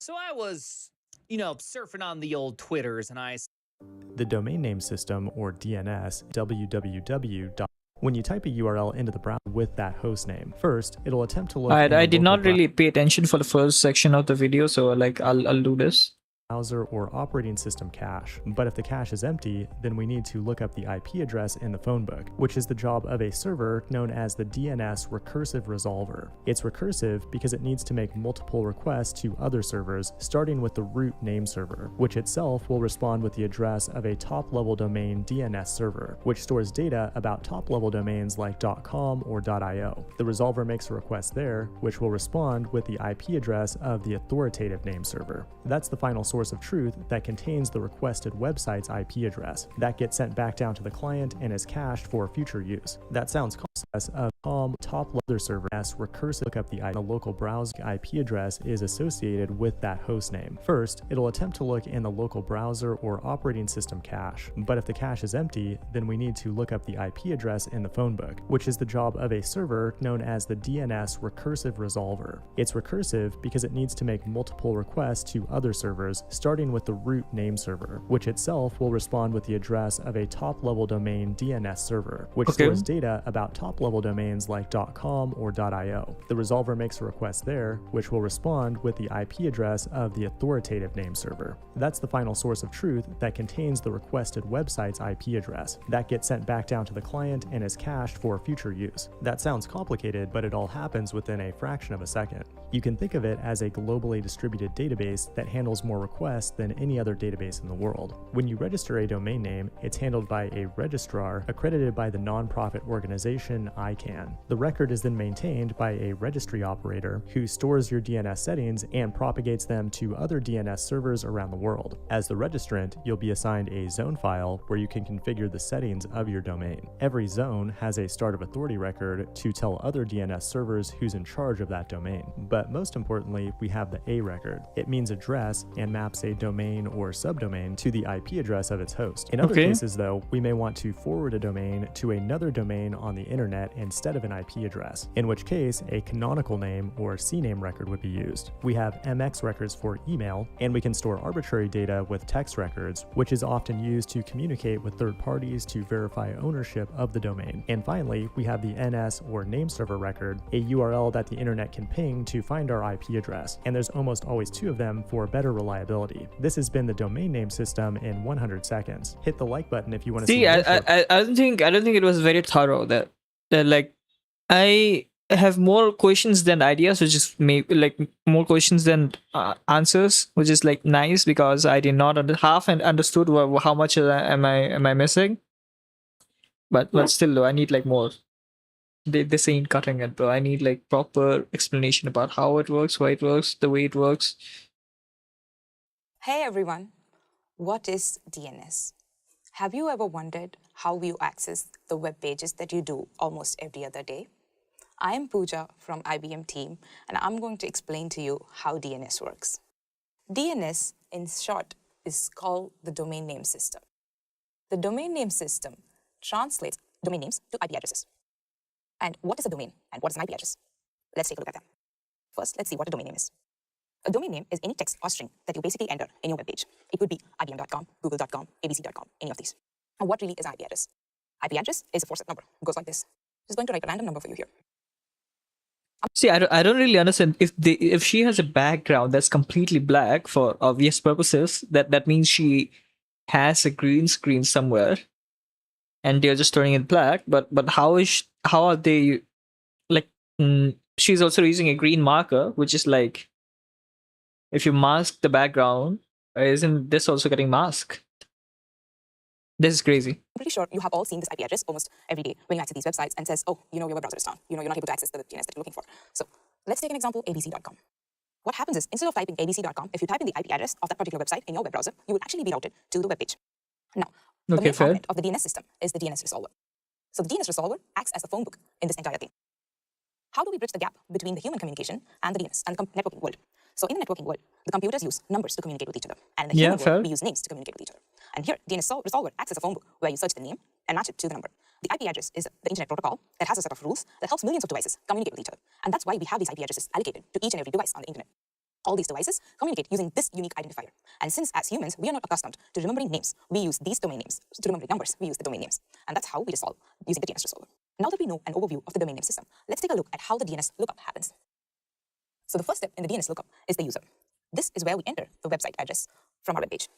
So I was, surfing on the old Twitters, and The domain name system, or DNS, www. When you type a URL into the browser with that host name, first, it'll attempt to look in the I did local not really pay attention for the first section of the video, so I'll do this. browser or operating system cache. But if the cache is empty, then we need to look up the IP address in the phone book, which is the job of a server known as the DNS recursive resolver. It's recursive because it needs to make multiple requests to other servers, starting with the root name server, which itself will respond with the address of a top-level domain DNS server, which stores data about top-level domains like .com or .io. The resolver makes a request there, which will respond with the IP address of the authoritative name server. That's the final source of truth that contains the requested website's IP address. That gets sent back down to the client and is cached for future use. That sounds CompSci. of top level server s recursive look up the local browser IP address is associated with that host name. First, it'll attempt to look in the local browser or operating system cache, but if the cache is empty, then we need to look up the IP address in the phone book, which is the job of a server known as the DNS recursive resolver. It's recursive because it needs to make multiple requests to other servers, starting with the root name server, which itself will respond with the address of a top-level domain DNS server, which stores data about top-level domains like .com or .io. The resolver makes a request there, which will respond with the IP address of the authoritative name server. That's the final source of truth that contains the requested website's IP address. That gets sent back down to the client and is cached for future use. That sounds complicated, but it all happens within a fraction of a second. You can think of it as a globally distributed database that handles more requests than any other database in the world. When you register a domain name, it's handled by a registrar accredited by the nonprofit organization ICANN. The record is then maintained by a registry operator who stores your DNS settings and propagates them to other DNS servers around the world. As the registrant, you'll be assigned a zone file where you can configure the settings of your domain. Every zone has a start of authority record to tell other DNS servers who's in charge of that domain. But most importantly, we have the A record. It means address and maps a domain or subdomain to the IP address of its host. In other cases, though, we may want to forward a domain to another domain on the internet instead of an IP address, in which case a canonical name or CNAME record would be used. We have MX records for email, and we can store arbitrary data with text records, which is often used to communicate with third parties to verify ownership of the domain. And finally, we have the NS or name server record, a URL that the internet can ping to find our IP address, and there's almost always two of them for better reliability. This has been the domain name system in 100 seconds. Hit the like button if you want to see. I don't think it was very thorough. That like I have more questions than ideas, which is maybe like more questions than answers, which is like nice because I did not half and understood how much am I missing. But still though, I need like more. This ain't cutting it, bro. I need like proper explanation about how it works, why it works, the way it works. Hey everyone, what is DNS? Have you ever wondered how you access the web pages that you do almost every other day? I am Pooja from IBM team, and I'm going to explain to you how DNS works. DNS, in short, is called the domain name system. The domain name system translates domain names to IP addresses. And what is a domain and what is an IP address? Let's take a look at them. First, let's see what a domain name is. A domain name is any text or string that you basically enter in your web page. It could be ibm.com, google.com, abc.com, any of these. And what really is an IP address? IP address is a 4-set number. It goes like this. Just going to write a random number for you here. See, I don't really understand if she has a background that's completely black for obvious purposes. That means she has a green screen somewhere, and they're just turning it black. But how are they like? She's also using a green marker, which is like if you mask the background, isn't this also getting masked? This is crazy. I'm pretty sure you have all seen this IP address almost every day when you access these websites and says, oh, your web browser is down. You're not able to access the DNS that you're looking for. So let's take an example, abc.com. What happens is, instead of typing abc.com, if you type in the IP address of that particular website in your web browser, you will actually be routed to the web page. Now, the main component of the DNS system is the DNS resolver. So the DNS resolver acts as the phone book in this entire thing. How do we bridge the gap between the human communication and the DNS and the networking world? So in the networking world, the computers use numbers to communicate with each other. And in the human world, we use names to communicate with each other. And here, DNS resolver acts as a phone book where you search the name and match it to the number. The IP address is the internet protocol that has a set of rules that helps millions of devices communicate with each other. And that's why we have these IP addresses allocated to each and every device on the internet. All these devices communicate using this unique identifier. And since as humans, we are not accustomed to remembering names, we use these domain names. To remember numbers, we use the domain names. And that's how we resolve using the DNS resolver. Now that we know an overview of the domain name system, let's take a look at how the DNS lookup happens. So the first step in the DNS lookup is the user. This is where we enter the website address from our web page.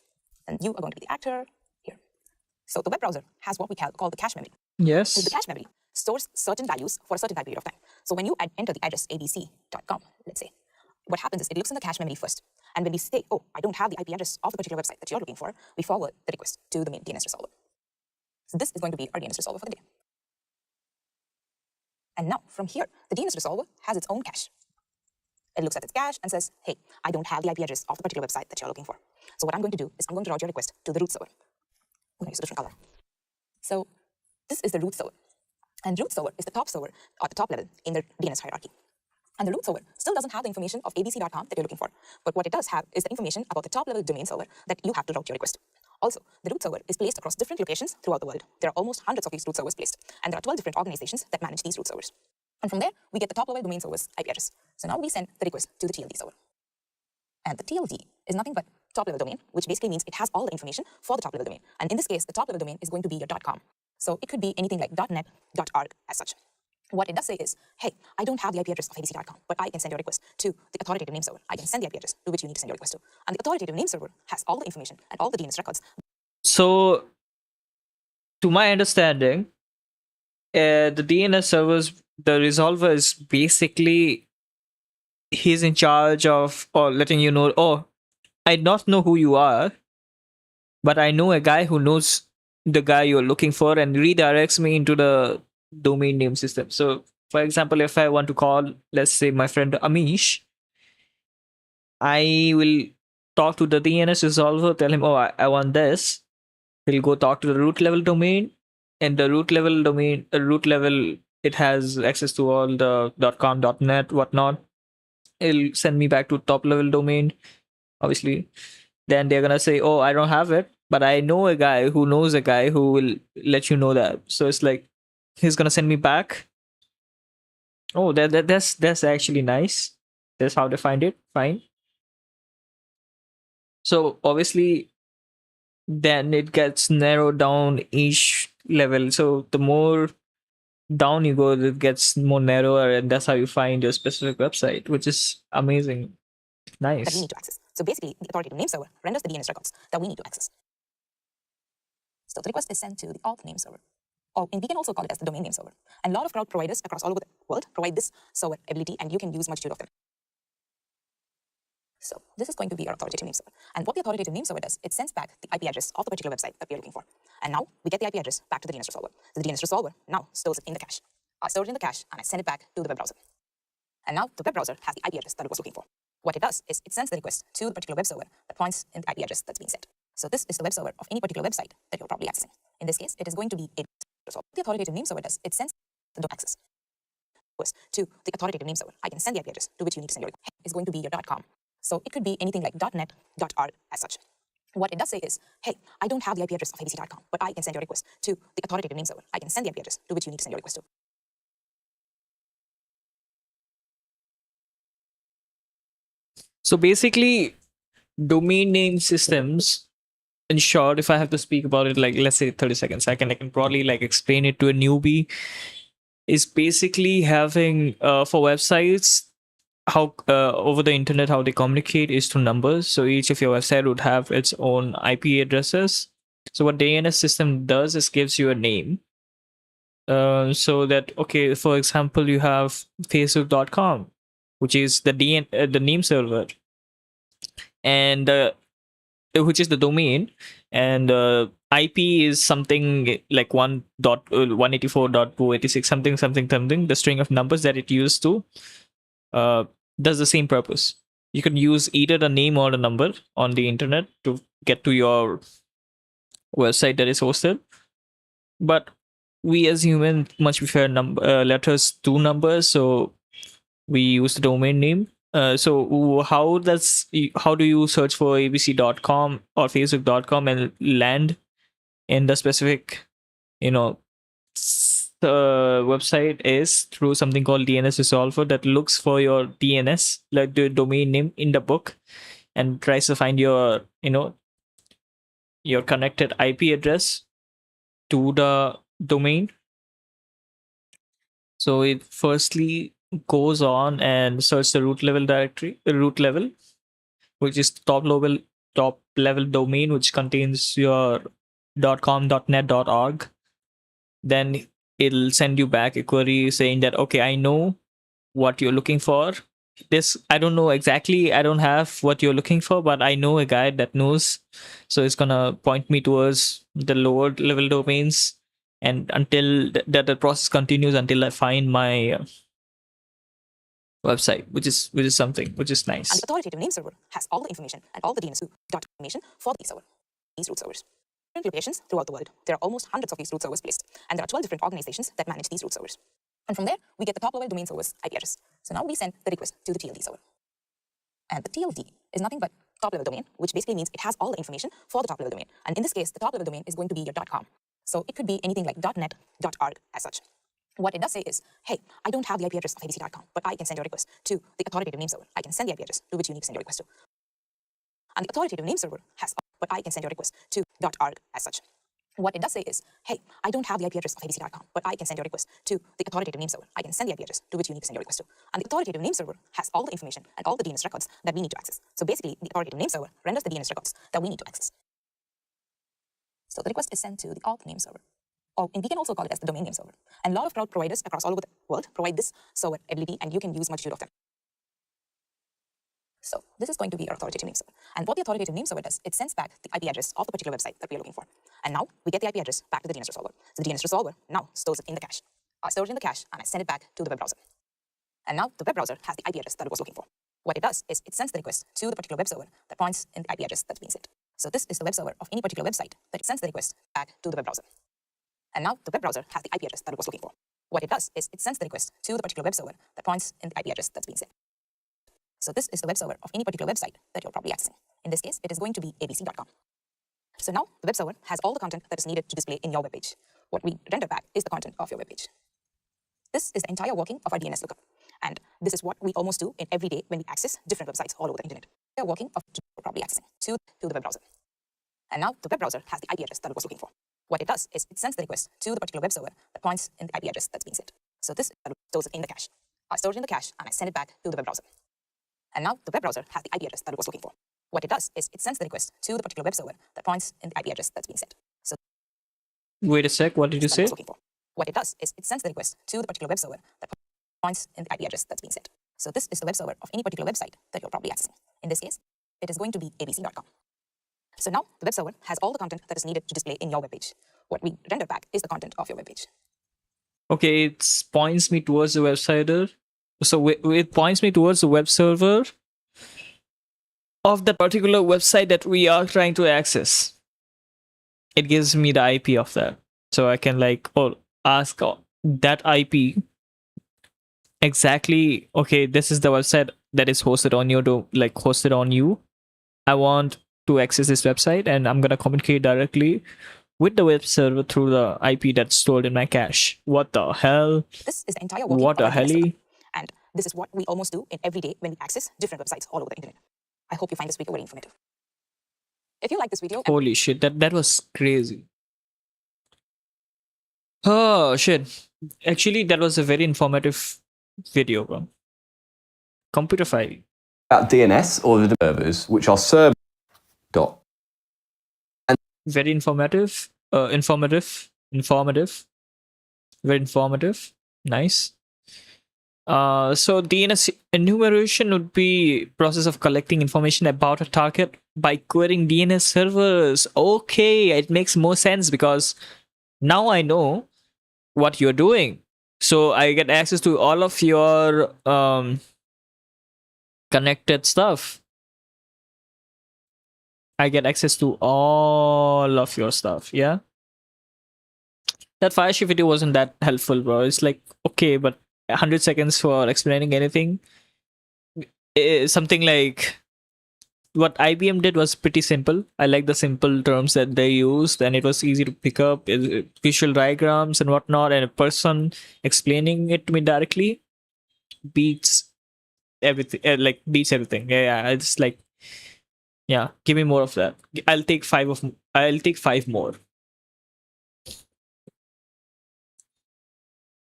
And you are going to be the actor here. So the web browser has what we call the cache memory. Yes. So the cache memory stores certain values for a certain time period of time. So when you enter the address abc.com, let's say, what happens is it looks in the cache memory first. And when we say, oh, I don't have the IP address of the particular website that you're looking for, we forward the request to the main DNS resolver. So this is going to be our DNS resolver for the day. And now from here, the DNS resolver has its own cache. It looks at its cache and says, hey, I don't have the IP address of the particular website that you're looking for. So what I'm going to do is I'm going to route your request to the root server. I'm going to use a different color. So this is the root server. And root server is the top server or the top level in the DNS hierarchy. And the root server still doesn't have the information of abc.com that you're looking for. But what it does have is the information about the top level domain server that you have to route your request. Also, the root server is placed across different locations throughout the world. There are almost hundreds of these root servers placed, and there are 12 different organizations that manage these root servers. And from there, we get the top level domain server's IP address. So now we send the request to the TLD server. And the TLD is nothing but top level domain, which basically means it has all the information for the top level domain. And in this case, the top level domain is going to be your .com. So it could be anything like .net, .org as such. What it does say is, hey, I don't have the IP address of abc.com, but I can send your request to the authoritative name server. I can send the IP address to which you need to send your request to. And the authoritative name server has all the information and all the DNS records. So, to my understanding, the DNS servers, the resolver is basically he's in charge of or letting you know, oh, I don't know who you are, but I know a guy who knows the guy you're looking for and redirects me into the domain name system. So, for example, if I want to call, let's say, my friend Amish, I will talk to the DNS resolver, tell him, oh, I want this. He'll go talk to the root level domain, and the root level domain, root level, it has access to all the .com, .net, whatnot. It'll send me back to top level domain, obviously. Then they're gonna say, oh, I don't have it, but I know a guy who knows a guy who will let you know that. So it's like he's gonna send me back. Oh, that's actually nice. That's how they find it. Fine. So obviously, then it gets narrowed down each level. So the more down you go, it gets more narrower, and that's how you find your specific website, which is amazing. That we Nice. need to access. So basically, the authoritative name server renders the DNS records that we need to access. So the request is sent to the auth name server. And we can also call it as the domain name server. And a lot of cloud providers across all over the world provide this server ability, and you can use multitude of them. So this is going to be our authoritative name server. And what the authoritative name server does, it sends back the IP address of the particular website that we are looking for. And now we get the IP address back to the DNS resolver. So the DNS resolver now stores it in the cache. I store it in the cache, and I send it back to the web browser. And now the web browser has the IP address that it was looking for. What it does is it sends the request to the particular web server that points in the IP address that's being sent. So this is the web server of any particular website that you're probably accessing. In this case, it is going to be a resolver. The authoritative name server does, it sends the access to the authoritative name server. I can send the IP address to which you need to send your request. Is going to be your .com. So it could be anything like .net, .org as such. What it does say is, hey, I don't have the IP address of abc.com, but I can send your request to the authoritative name server. I can send the IP address to which you need to send your request to. So basically, domain name systems, in short, if I have to speak about it, like let's say 30 seconds, I can probably like explain it to a newbie. Is basically having for websites, how over the internet how they communicate is through numbers. So each of your website would have its own IP addresses. So what DNS system does is gives you a name. So that, okay, for example, you have facebook.com, which is the the name server, and which is the domain, and IP is something like 1.184.286 something, the string of numbers that it used to does the same purpose. You can use either the name or the number on the internet to get to your website that is hosted. But we as humans much prefer letters to numbers, so we use the domain name. So how do you search for abc.com or facebook.com and land in the specific, website is through something called DNS resolver that looks for your DNS, like the domain name in the book, and tries to find your, your connected IP address to the domain. So it firstly goes on and search the root level directory, which is top level domain, which contains your .com, .net, .org. Then it'll send you back a query saying that, okay, I know what you're looking for. I don't know exactly, I don't have what you're looking for, but I know a guy that knows. So it's gonna point me towards the lower level domains, and until the process continues until I find my website, which is something which is nice. And the authoritative name server has all the information and all the DNS information for the server, these root servers. different locations throughout the world. There are almost hundreds of these root servers placed, and there are 12 different organizations that manage these root servers. And from there, we get the top-level domain server's IP address. So now we send the request to the TLD server. And the TLD is nothing but top-level domain, which basically means it has all the information for the top-level domain. And in this case, the top-level domain is going to be your .com. So it could be anything like .net, .org as such. What it does say is, hey, I don't have the IP address of abc.com, but I can send your request to the authoritative name server. I can send the IP address to which you need to send your request to. And the authoritative name server has, but I can send your request to .org as such. What it does say is, hey, I don't have the IP address of abc.com, but I can send your request to the authoritative name server. I can send the IP address to which you need to send your request to. And the authoritative name server has all the information and all the DNS records that we need to access. So basically, the authoritative name server renders the DNS records that we need to access. So the request is sent to the auth name server. Or we can also call it as the domain name server. And a lot of cloud providers across all over the world provide this server ability, and you can use multitude of them. So this is going to be our authoritative name server. And what the authoritative name server does, it sends back the IP address of the particular website that we are looking for. And now we get the IP address back to the DNS resolver. So the DNS resolver now stores it in the cache. I store it in the cache and I send it back to the web browser. And now the web browser has the IP address that it was looking for. What it does is it sends the request to the particular web server that points in the IP address that's being sent. So this is the web server of any particular website that it sends the request back to the web browser. And now the web browser has the IP address that it was looking for. What it does is it sends the request to the particular web server that points in the IP address that's being sent. So this is the web server of any particular website that you're probably accessing. In this case, it is going to be abc.com. So now the web server has all the content that is needed to display in your web page. What we render back is the content of your web page. This is the entire working of our DNS lookup. And this is what we almost do in every day when we access different websites all over the internet. We are working of you're probably accessing to the web browser. And now the web browser has the IP address that it was looking for. What it does is it sends the request to the particular web server that points in the IP address that's being sent. So this stores it in the cache. I store it in the cache and I send it back to the web browser. And now the web browser has the IP address that it was looking for. What it does is it sends the request to the particular web server that points in the IP address that's being sent. So Wait a sec, what did you say? What it does is it sends the request to the particular web server that points in the IP address that's being sent. So this is the web server of any particular website that you're probably accessing. In this case, it is going to be abc.com. So now the web server has all the content that is needed to display in your web page. What we render back is the content of your web page. Okay, it points me towards the website. So it points me towards the web server of the particular website that we are trying to access. It gives me the IP of that. So I can ask that IP exactly, okay, this is the website that is hosted on hosted on you. I want to access this website and I'm going to communicate directly with the web server through the IP that's stored in my cache. What the hell? This is the entire working what the hell? And this is what we almost do in every day when we access different websites all over the internet. I hope you find this video very informative. If you like this video... Holy shit, that was crazy. Oh shit. Actually, that was a very informative video, bro. Computer file. About DNS or the servers, which are server dot. Very informative. Informative. Very informative. Nice. So DNS enumeration would be process of collecting information about a target by querying DNS servers. Okay, it makes more sense because now I know what you're doing. So I get access to all of your connected stuff. I get access to all of your stuff, yeah? That Fireshift video wasn't that helpful, bro. It's like, okay, but 100 seconds for explaining anything. Something like what IBM did was pretty simple. I like the simple terms that they used, and it was easy to pick up, visual diagrams and whatnot, and a person explaining it to me directly beats everything. Beats everything. Yeah, it's like, yeah, give me more of that. I'll take 5 more.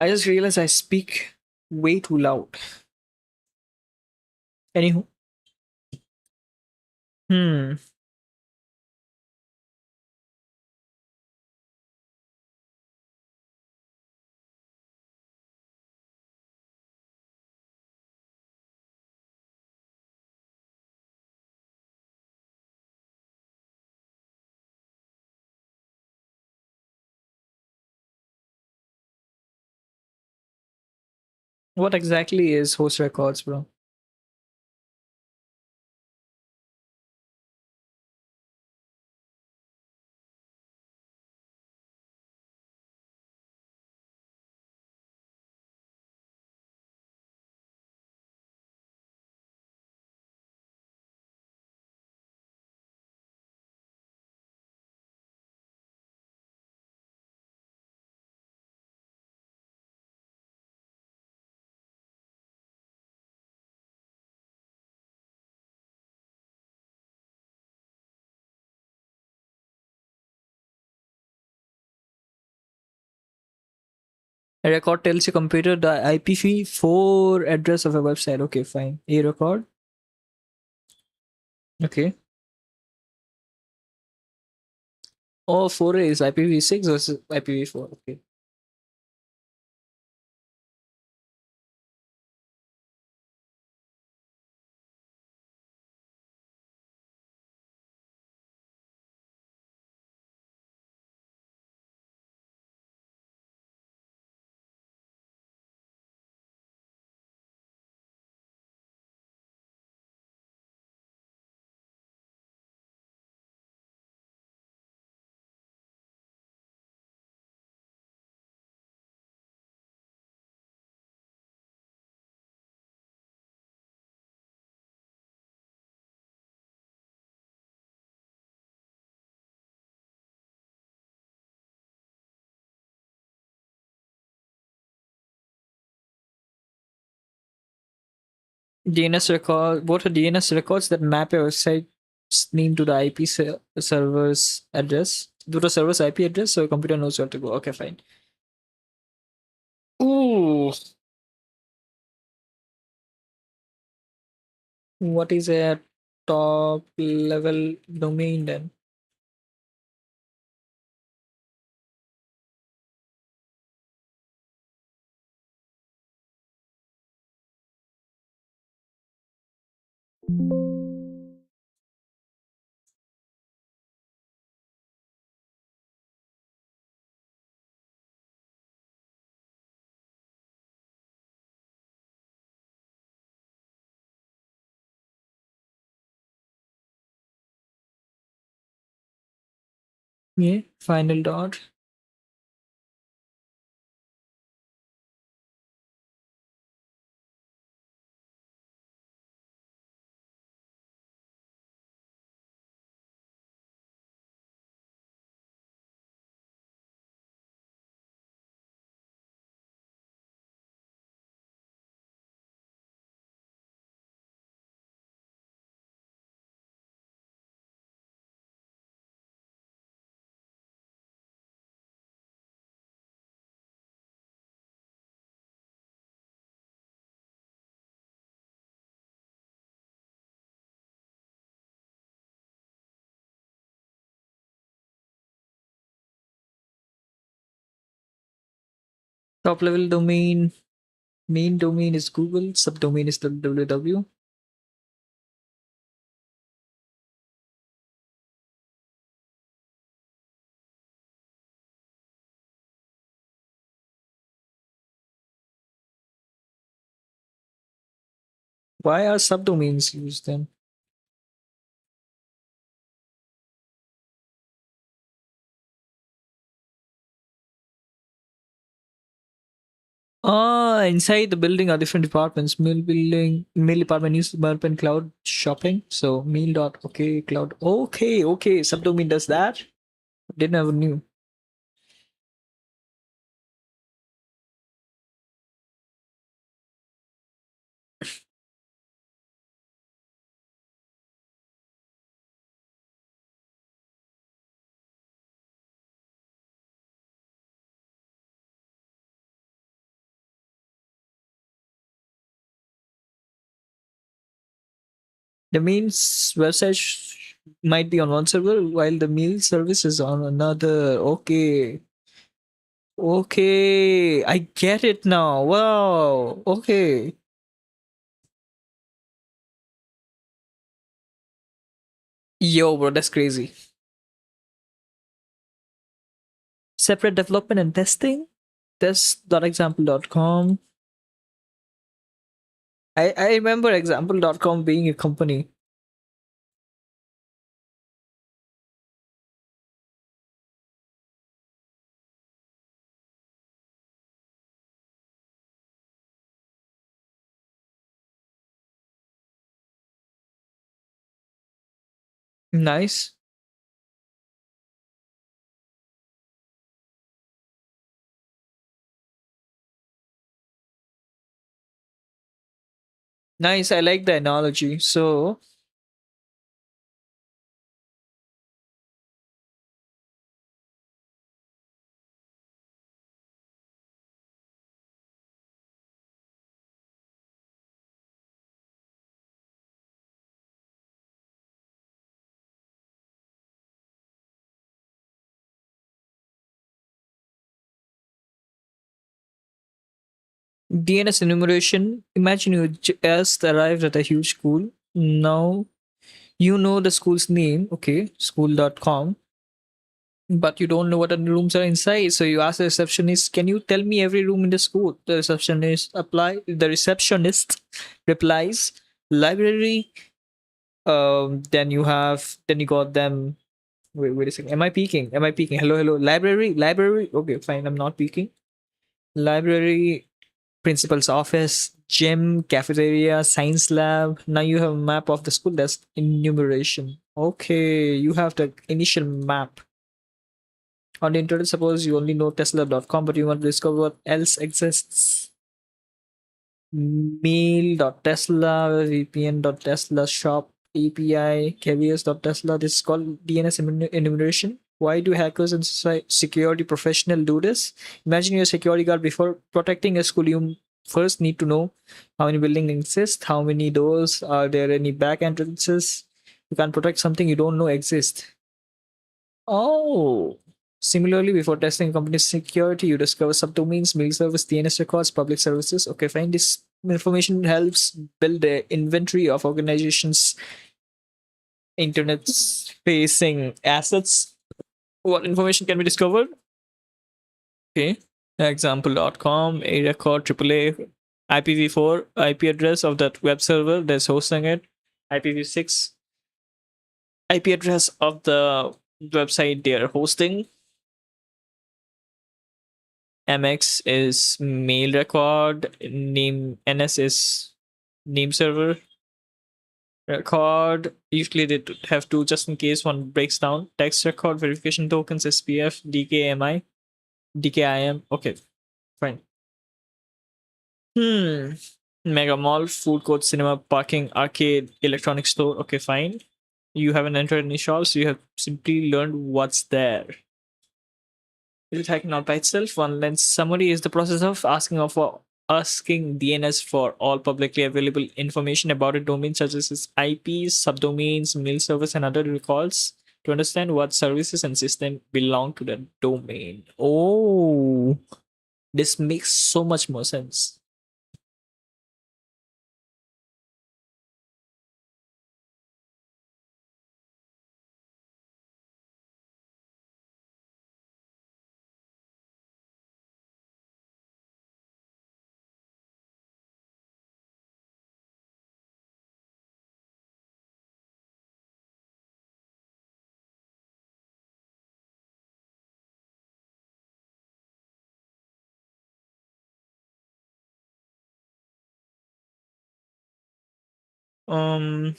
I just realized I speak way too loud. Anywho. What exactly is host records, bro? A record tells your computer the IPv4 address of a website. Okay, fine. A record. Okay. Oh, 4A is IPv6 versus IPv4. Okay. DNS record. What are DNS records that map a website's name to the server's address? To the server's IP address, so a computer knows where to go. Okay, fine. Ooh. What is a top level domain then? Yeah, final dot. Top level domain. Main domain is Google. Subdomain is www. Why are subdomains used then? Ah, inside the building are different departments. Mail department uses MERP and cloud shopping. So mail dot okay cloud. Okay. Subdomain does that. Didn't ever knew. The mail's website might be on one server while the mail service is on another. Okay, I get it now. Wow. Okay. Yo, bro, that's crazy. Separate development and testing. Test.example.com. I remember example.com being a company. Nice. Nice. I like the analogy. So, DNS enumeration. Imagine you just arrived at a huge school. Now you know the school's name, okay, school.com, but you don't know what other rooms are inside. So you ask the receptionist, "Can you tell me every room in the school?" The receptionist replies, "Library." Then you got them. Wait a second. Am I peeking? Am I peeking? Hello, hello. Library. Okay, fine. I'm not peeking. Library, principal's office, gym, cafeteria, science lab. Now you have a map of the school. That's enumeration. Okay, you have the initial map. On the internet, suppose you only know tesla.com, but you want to discover what else exists. Mail.tesla, vpn.tesla, shop, API, carriers.tesla. This is called DNS enumeration. Why do hackers and security professional do this? Imagine you're a security guard. Before protecting a school, you first need to know how many buildings exist, how many doors, are there any back entrances. You can't protect something you don't know exists. Oh, similarly, before testing a company's security, you discover subdomains, mail service, DNS records, public services. Okay, fine. This information helps build an inventory of organizations' internet facing assets. What information can be discovered? Okay, example.com, a record, AAA, IPv4, IP address of that web server that's hosting it, IPv6, IP address of the website they are hosting. MX is mail record, name NS is name server record. Usually they have two just in case one breaks down. Text record, verification tokens, SPF, DKMI, DKIM. Okay, fine. Mega mall, food court, cinema, parking, arcade, electronic store. Okay, fine. You haven't entered any shops, so you have simply learned what's there. Is it hacking out by itself? One line summary is the process of asking DNS for all publicly available information about a domain, such as its IPs, subdomains, mail service, and other records, to understand what services and system belong to the domain. Oh, this makes so much more sense. Um,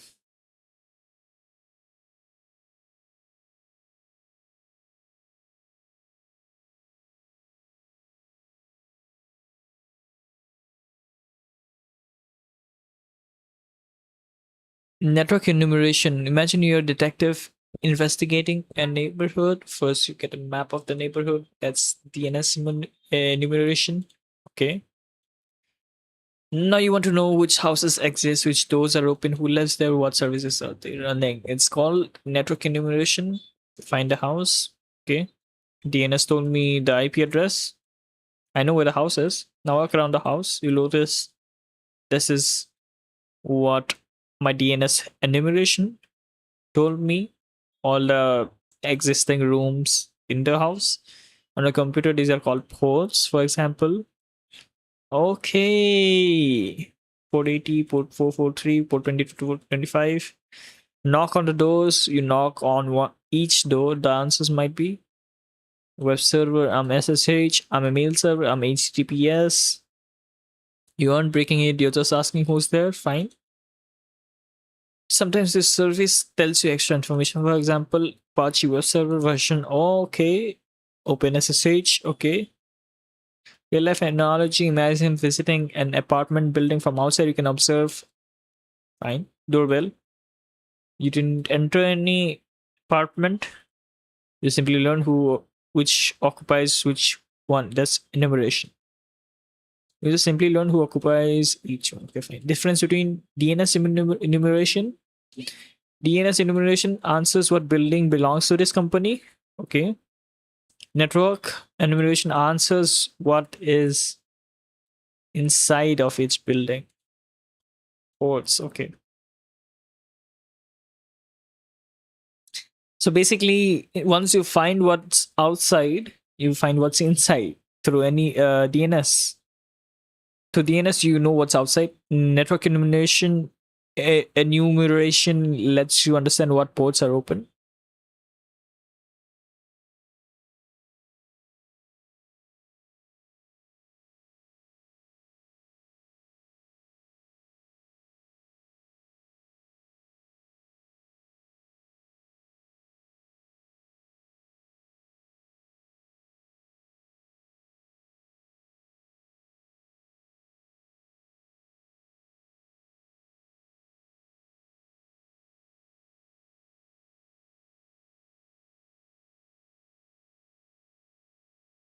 Network enumeration. Imagine you're a detective investigating a neighborhood. First, you get a map of the neighborhood. That's DNS enumeration. Okay. Now you want to know which houses exist, which doors are open, who lives there, what services are they running. It's called network enumeration. Find a house. Okay. DNS told me the IP address. I know where the house is. Now walk around the house. You notice this is what my DNS enumeration told me. All the existing rooms in the house. On a computer, these are called ports, for example. Okay. Port 80, port 443, port 22, port 25. Knock on the doors. You knock on each door. The answers might be web server, I'm SSH, I'm a mail server, I'm HTTPS. You aren't breaking it, you're just asking who's there. Fine. Sometimes this service tells you extra information. For example, Apache web server version. Okay. OpenSSH. Okay. Real life analogy, imagine visiting an apartment building from outside. You can observe. Fine. Doorbell. You didn't enter any apartment. You simply learn which occupies which one. That's enumeration. You just simply learn who occupies each one. Okay, fine. Difference between DNS enumeration. DNS enumeration answers what building belongs to this company. Okay. Network enumeration answers what is inside of each building. Ports, okay. So basically, once you find what's outside, you find what's inside through any DNS. To DNS, you know what's outside. Network enumeration, enumeration lets you understand what ports are open.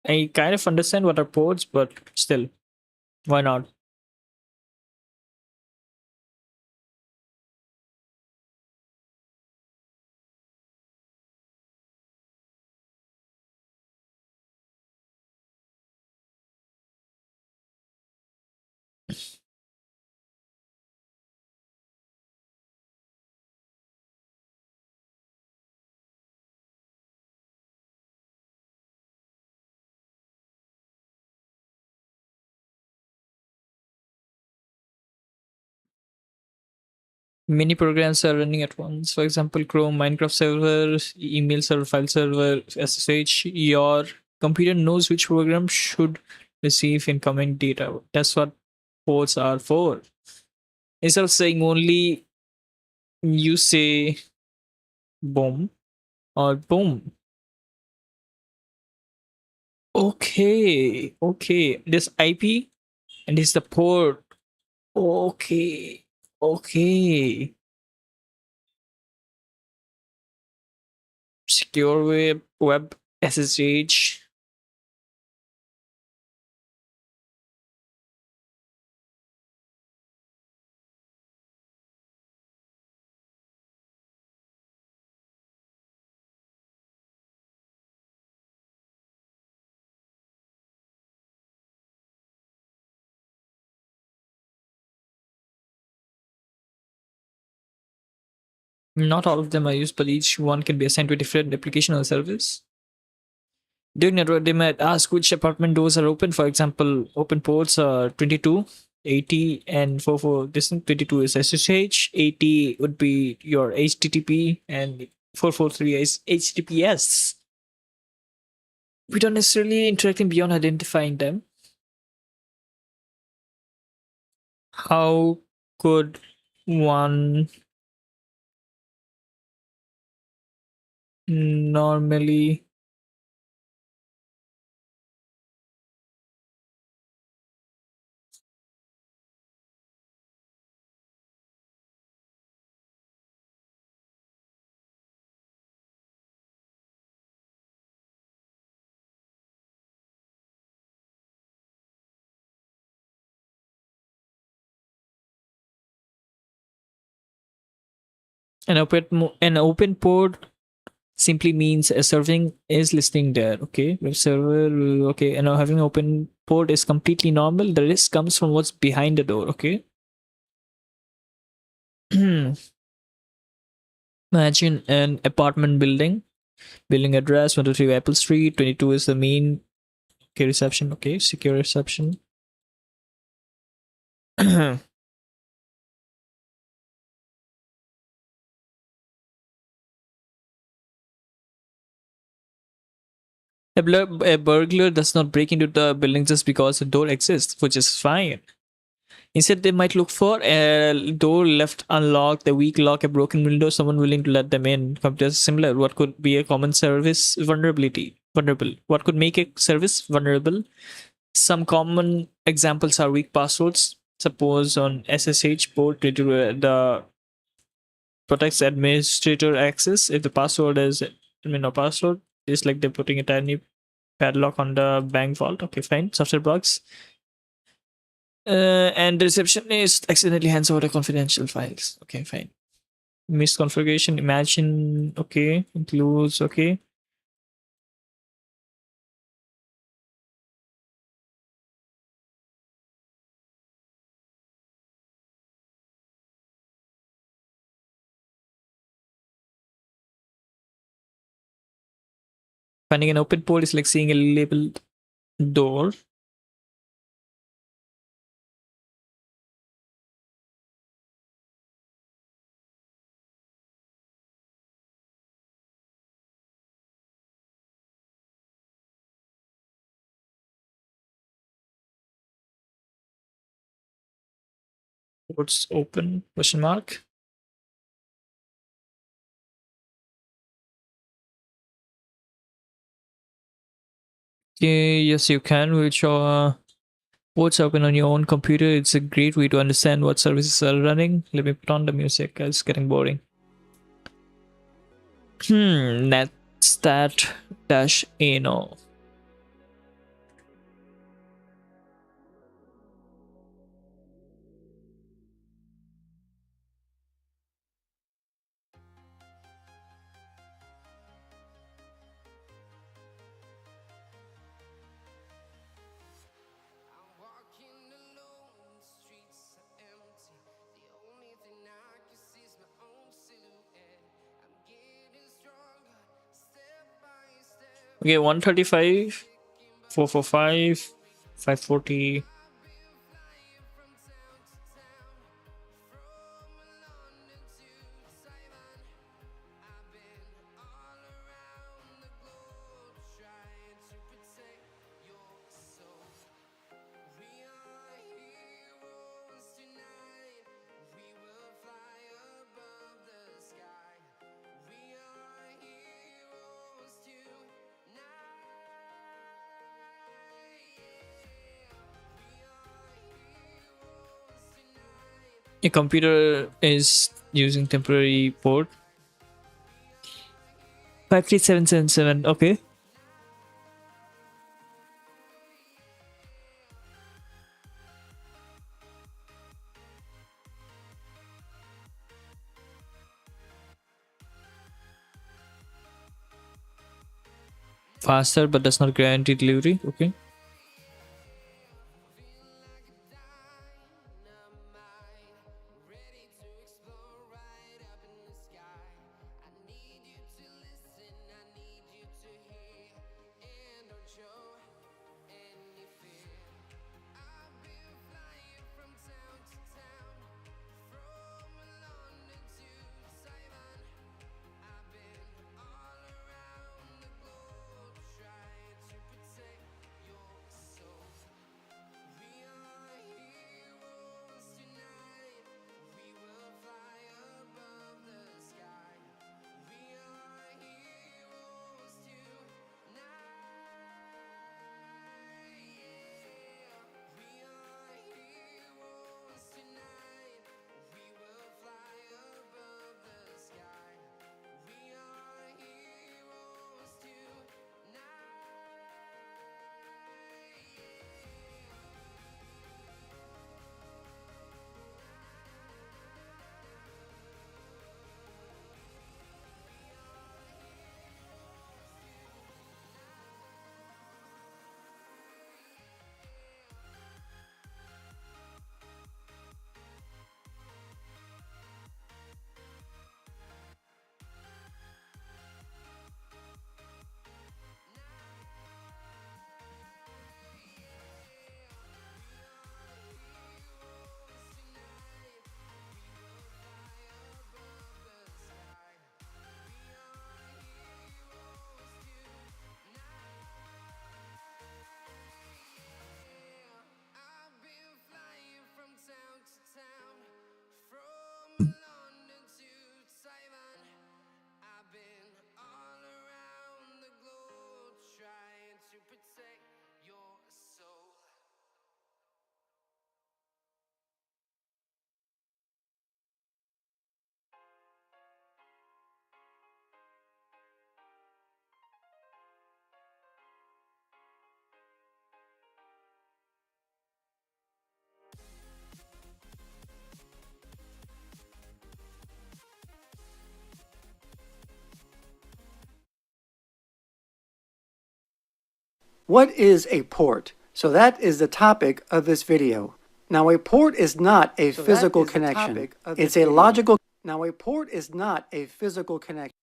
I kind of understand what are ports, but still, why not? Many programs are running at once. For example, Chrome, Minecraft server, email server, file server, SSH. Your computer knows which program should receive incoming data. That's what ports are for. Instead of saying only, you say boom or boom. Okay, okay. This IP and this is the port. Okay, okay. Secure web SSH. Not all of them are used, but each one can be assigned to a different application or service. During network, they might ask which apartment doors are open. For example, open ports are 22, 80, and 44. This 22 is SSH, 80 would be your HTTP, and 443 is HTTPS. We don't necessarily interacting beyond identifying them. How could one normally an open port simply means a serving is listening there. Okay, web server. Okay, and now having an open port is completely normal. The risk comes from what's behind the door. Okay. Imagine an apartment building. Building address 123 Apple Street. 22 is the main. Okay, reception. Okay, secure reception. A burglar does not break into the building just because the door exists, which is fine. Instead, they might look for a door left unlocked, a weak lock, a broken window, someone willing to let them in. Computers similar. What could be a common service vulnerability? Vulnerable. What could make a service vulnerable? Some common examples are weak passwords. Suppose on SSH port, the protects administrator access. If the password is no password, it's like they're putting a tiny padlock on the bank vault. Okay, fine. Software bugs. And the receptionist accidentally hands over the confidential files. Okay, fine. Misconfiguration. Imagine. Okay, includes. Okay. Finding an open port is like seeing a labeled door. Ports open, question mark. Okay, yes, you can. Which are ports open on your own computer. It's a great way to understand what services are running. Let me put on the music. It's getting boring. Netstat dash ANO. Okay, 135, 445, 540. Your computer is using temporary port 53777. Okay. Faster, but does not guarantee delivery. Okay. What is a port? So that is the topic of this video. Now a port is not a physical connection. It's a logical. Now a port is not a physical connection.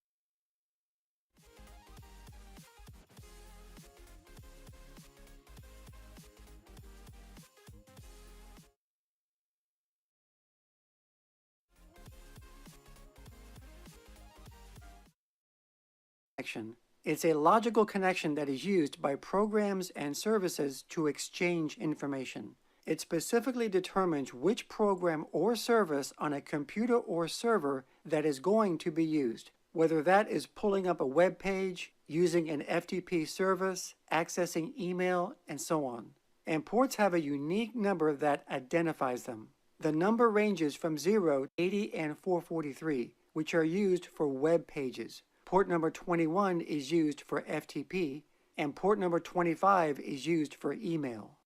connection. It's a logical connection that is used by programs and services to exchange information. It specifically determines which program or service on a computer or server that is going to be used, whether that is pulling up a web page, using an FTP service, accessing email, and so on. And ports have a unique number that identifies them. The number ranges from 0 to 80 and 443, which are used for web pages. Port number 21 is used for FTP, and port number 25 is used for email.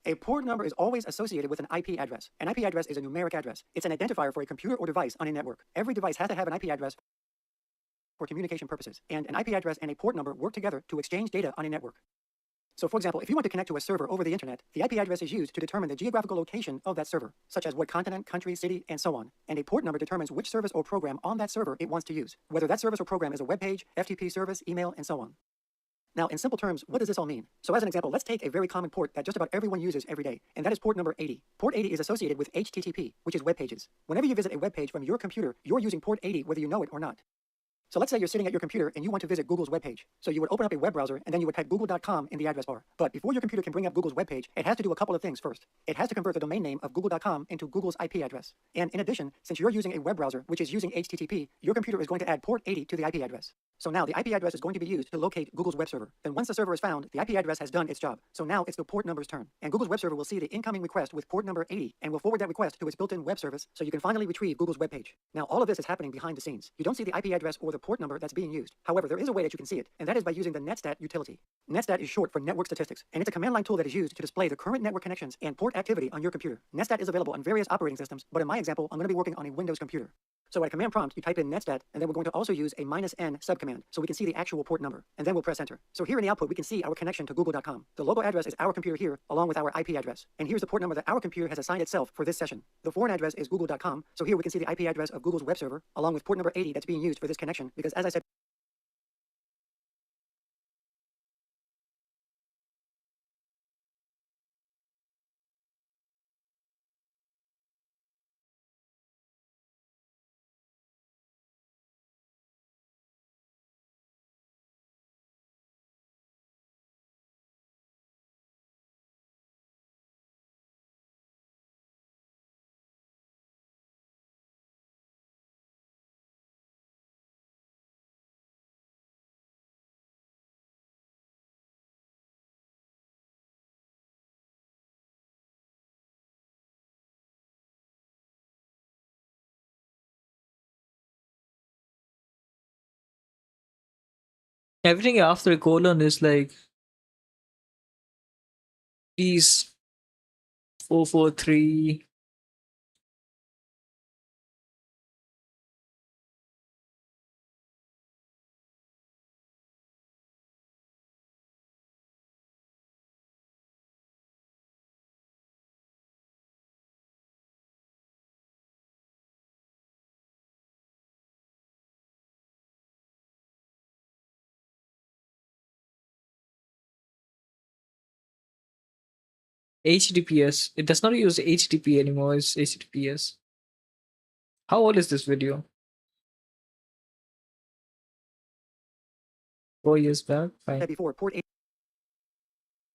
A port number is always associated with an IP address. An IP address is a numeric address. It's an identifier for a computer or device on a network. Every device has to have an IP address for communication purposes, and an IP address and a port number work together to exchange data on a network. So for example, if you want to connect to a server over the internet, the IP address is used to determine the geographical location of that server, such as what continent, country, city, and so on. And a port number determines which service or program on that server it wants to use, whether that service or program is a web page, FTP service, email, and so on. Now, in simple terms, what does this all mean? So as an example, let's take a very common port that just about everyone uses every day, and that is port number 80. Port 80 is associated with HTTP, which is web pages. Whenever you visit a web page from your computer, you're using port 80 whether you know it or not. So let's say you're sitting at your computer and you want to visit Google's webpage. So you would open up a web browser and then you would type google.com in the address bar. But before your computer can bring up Google's webpage, it has to do a couple of things first. It has to convert the domain name of google.com into Google's IP address. And in addition, since you're using a web browser which is using HTTP, your computer is going to add port 80 to the IP address. So now the IP address is going to be used to locate Google's web server. Then once the server is found, the IP address has done its job. So now it's the port number's turn. And Google's web server will see the incoming request with port number 80 and will forward that request to its built-in web service so you can finally retrieve Google's web page. Now all of this is happening behind the scenes. You don't see the IP address or the port number that's being used. However, there is a way that you can see it, and that is by using the netstat utility. Netstat is short for network statistics, and it's a command line tool that is used to display the current network connections and port activity on your computer. Netstat is available on various operating systems, but in my example, I'm going to be working on a Windows computer. So at a command prompt, you type in netstat, and then we're going to also use a -n subcommand so we can see the actual port number, and then we'll press enter. So here in the output, we can see our connection to google.com. The local address is our computer here, along with our IP address. And here's the port number that our computer has assigned itself for this session. The foreign address is google.com, so here we can see the IP address of Google's web server, along with port number 80 that's being used for this connection, because as I said, Everything after a colon is like these 443. HTTPS. It does not use HTTP anymore, it's HTTPS. How old is this video? 4 years back? Fine. before, port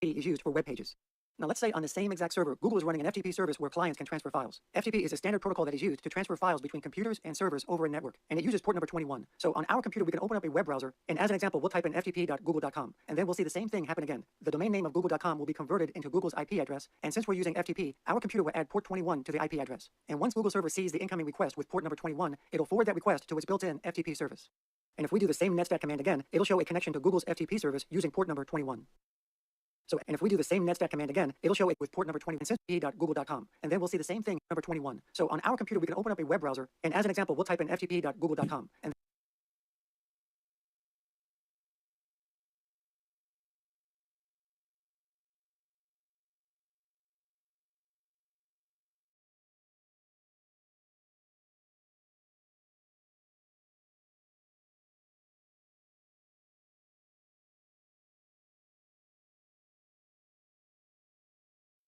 80 is used for web pages. Now let's say on the same exact server, Google is running an FTP service where clients can transfer files. FTP is a standard protocol that is used to transfer files between computers and servers over a network, and it uses port number 21. So on our computer, we can open up a web browser, and as an example, we'll type in ftp.google.com, and then we'll see the same thing happen again. The domain name of google.com will be converted into Google's IP address, and since we're using FTP, our computer will add port 21 to the IP address. And once Google server sees the incoming request with port number 21, it'll forward that request to its built-in FTP service. And if we do the same netstat command again, it'll show a connection to Google's FTP service using port number 21. So, and if we do the same netstat command again, it'll show it with port number 20 and ftp.google.com, and then we'll see the same thing, number 21. So on our computer, we can open up a web browser, and as an example, we'll type in ftp.google.com, and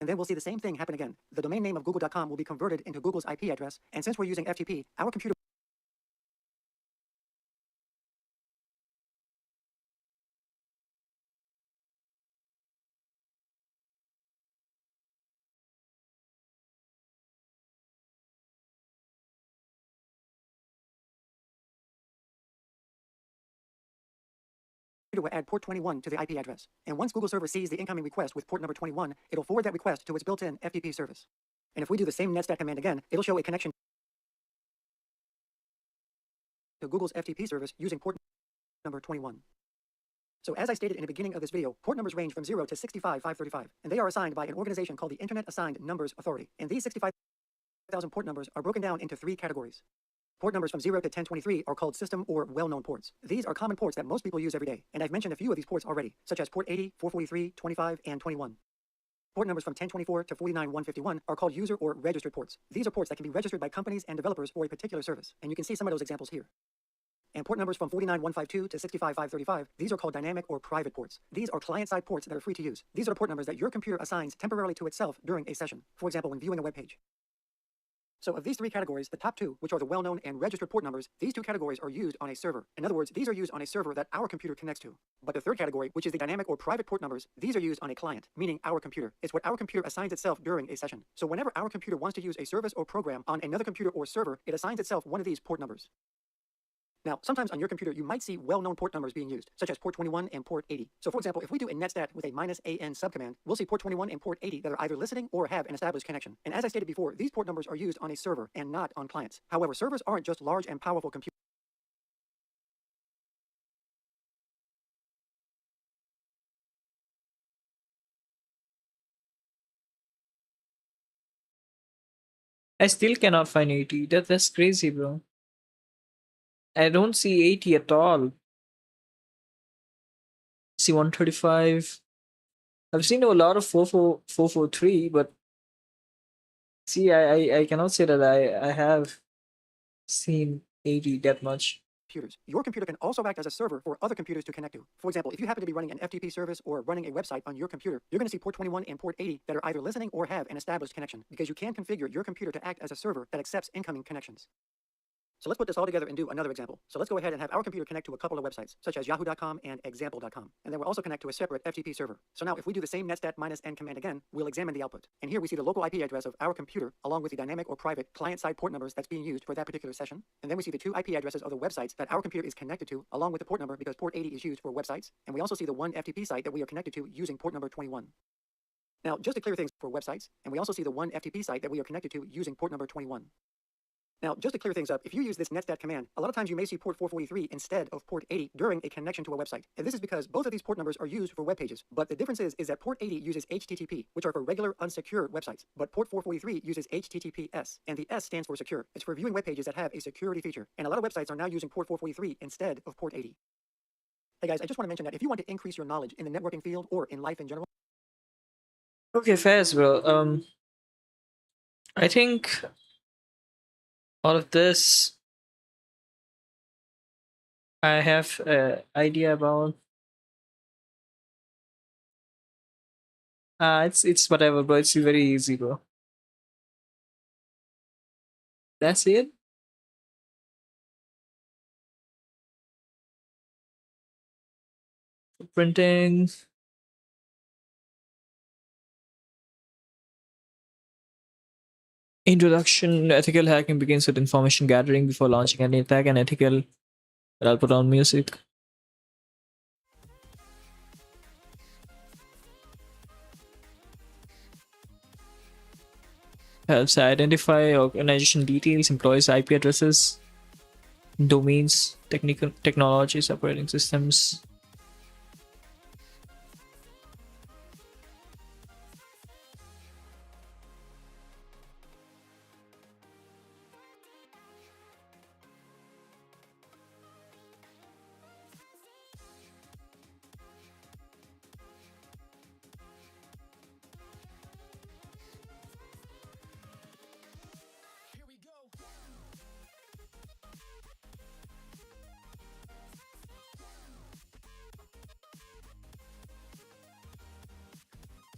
then we'll see the same thing happen again. The domain name of google.com will be converted into Google's IP address, and since we're using FTP, our computer will add port 21 to the IP address. And once Google server sees the incoming request with port number 21, it'll forward that request to its built-in FTP service. And if we do the same netstat command again, it'll show a connection to Google's FTP service using port number 21. So as I stated in the beginning of this video, port numbers range from 0 to 65535, and they are assigned by an organization called the Internet Assigned Numbers Authority. And these 65,000 port numbers are broken down into 3 categories. Port numbers from 0 to 1023 are called system or well-known ports. These are common ports that most people use every day, and I've mentioned a few of these ports already, such as port 80, 443, 25, and 21. Port numbers from 1024 to 49151 are called user or registered ports. These are ports that can be registered by companies and developers for a particular service, and you can see some of those examples here. And port numbers from 49152 to 65535, these are called dynamic or private ports. These are client-side ports that are free to use. These are the port numbers that your computer assigns temporarily to itself during a session, for example, when viewing a web page. So of these 3 categories, the top 2, which are the well-known and registered port numbers, these 2 categories are used on a server. In other words, these are used on a server that our computer connects to. But the 3rd category, which is the dynamic or private port numbers, these are used on a client, meaning our computer. It's what our computer assigns itself during a session. So whenever our computer wants to use a service or program on another computer or server, it assigns itself one of these port numbers. Now, sometimes on your computer, you might see well-known port numbers being used, such as port 21 and port 80. So for example, if we do a netstat with a -an subcommand, we'll see port 21 and port 80 that are either listening or have an established connection. And as I stated before, these port numbers are used on a server and not on clients. However, servers aren't just large and powerful computers. I still cannot find 80. That's crazy, bro. I don't see 80 at all. See 135. I've seen a lot of 443, but see, I cannot say that I have seen 80 that much. Computers. Your computer can also act as a server for other computers to connect to. For example, if you happen to be running an FTP service or running a website on your computer, you're going to see port 21 and port 80 that are either listening or have an established connection, because you can configure your computer to act as a server that accepts incoming connections. So let's put this all together and do another example. So let's go ahead and have our computer connect to a couple of websites, such as yahoo.com and example.com. And then we'll also connect to a separate FTP server. So now if we do the same netstat -n command again, we'll examine the output. And here we see the local IP address of our computer, along with the dynamic or private client-side port numbers that's being used for that particular session. And then we see the 2 IP addresses of the websites that our computer is connected to, along with the port number, because port 80 is used for websites. And we also see the 1 FTP site that we are connected to using port number 21. Now, just to clear things for websites, and we also see the 1 FTP site that we are connected to using port number 21. Now, just to clear things up, if you use this netstat command, a lot of times you may see port 443 instead of port 80 during a connection to a website. And this is because both of these port numbers are used for web pages. But the difference is that port 80 uses HTTP, which are for regular unsecure websites. But port 443 uses HTTPS, and the S stands for secure. It's for viewing web pages that have a security feature. And a lot of websites are now using port 443 instead of port 80. Hey guys, I just want to mention that if you want to increase your knowledge in the networking field or in life in general. Okay, fairs, bro. I think all of this I have an idea about. It's whatever, bro. It's very easy, bro. That's it. Printing. Introduction. Ethical hacking begins with information gathering before launching any attack, and ethical. But I'll put on music. Helps identify organization details, employees' IP addresses, domains, technologies, operating systems.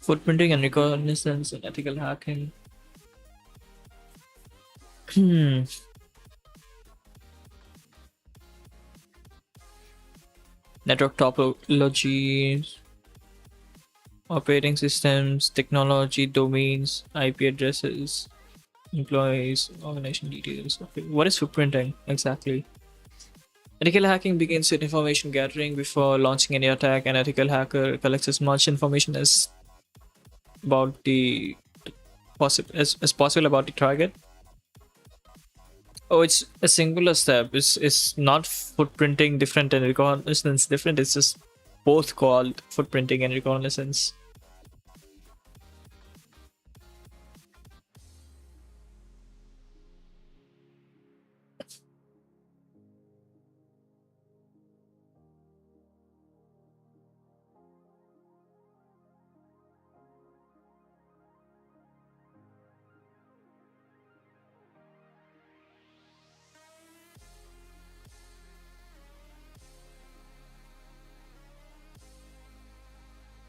Footprinting and reconnaissance and ethical hacking. Network topology, operating systems, technology, domains, IP addresses, employees, organization details. Okay, what is footprinting exactly? Ethical hacking begins with information gathering before launching any attack. An ethical hacker collects as much information as about the as possible about the target. Oh, it's a singular step. It's not footprinting different and reconnaissance different. It's just both called footprinting and reconnaissance.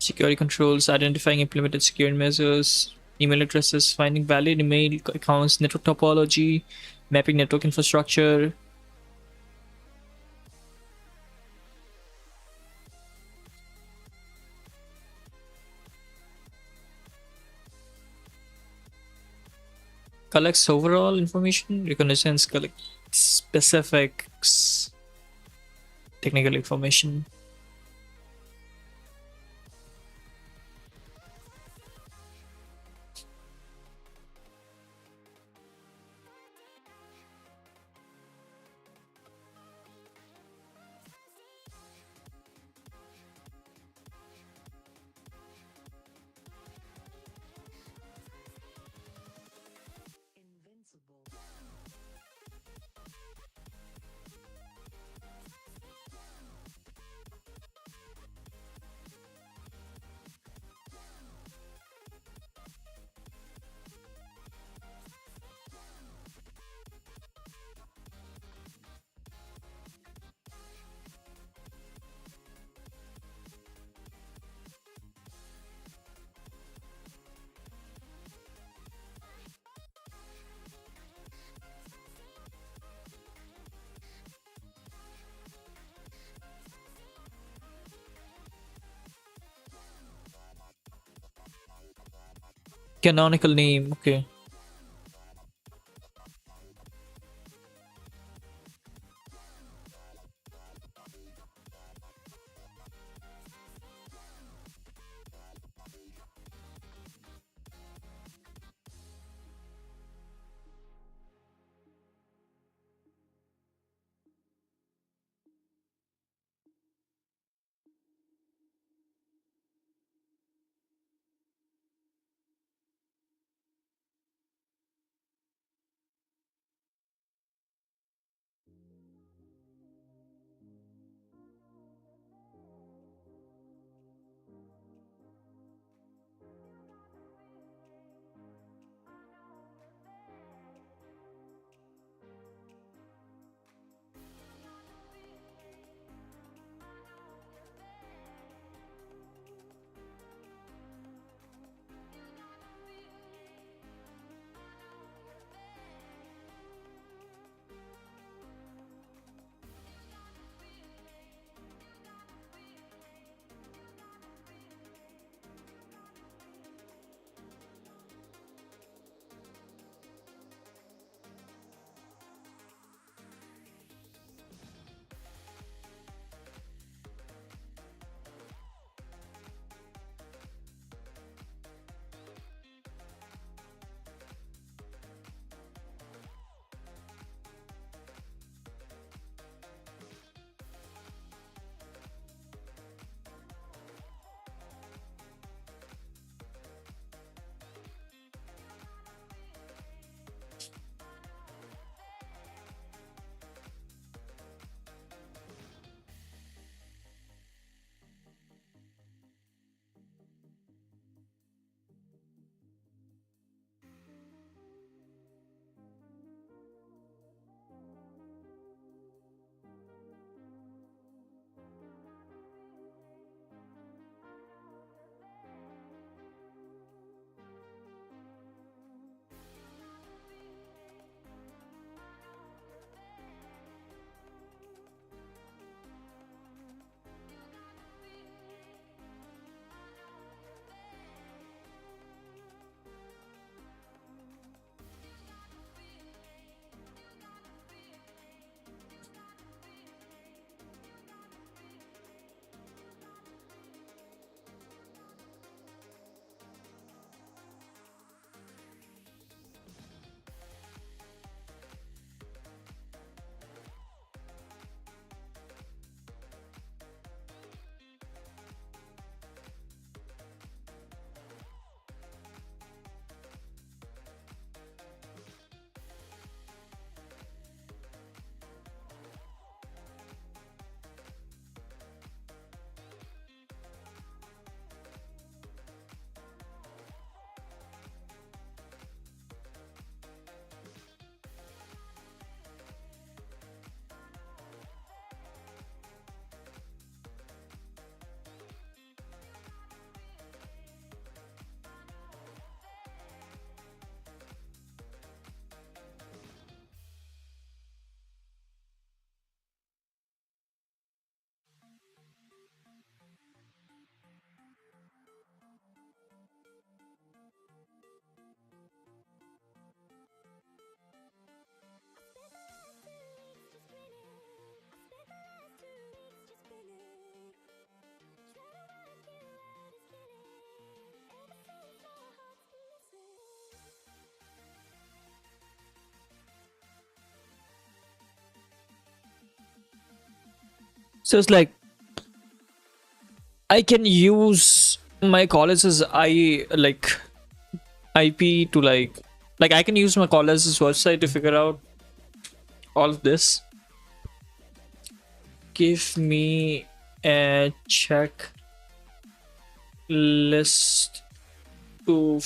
Security controls, identifying implemented security measures, email addresses, finding valid email accounts, network topology, mapping network infrastructure. Collects overall information, reconnaissance collects specifics, technical information. Canonical name, okay. So it's like I can use my college's IP to like I can use my college's website to figure out all of this. Give me a check list to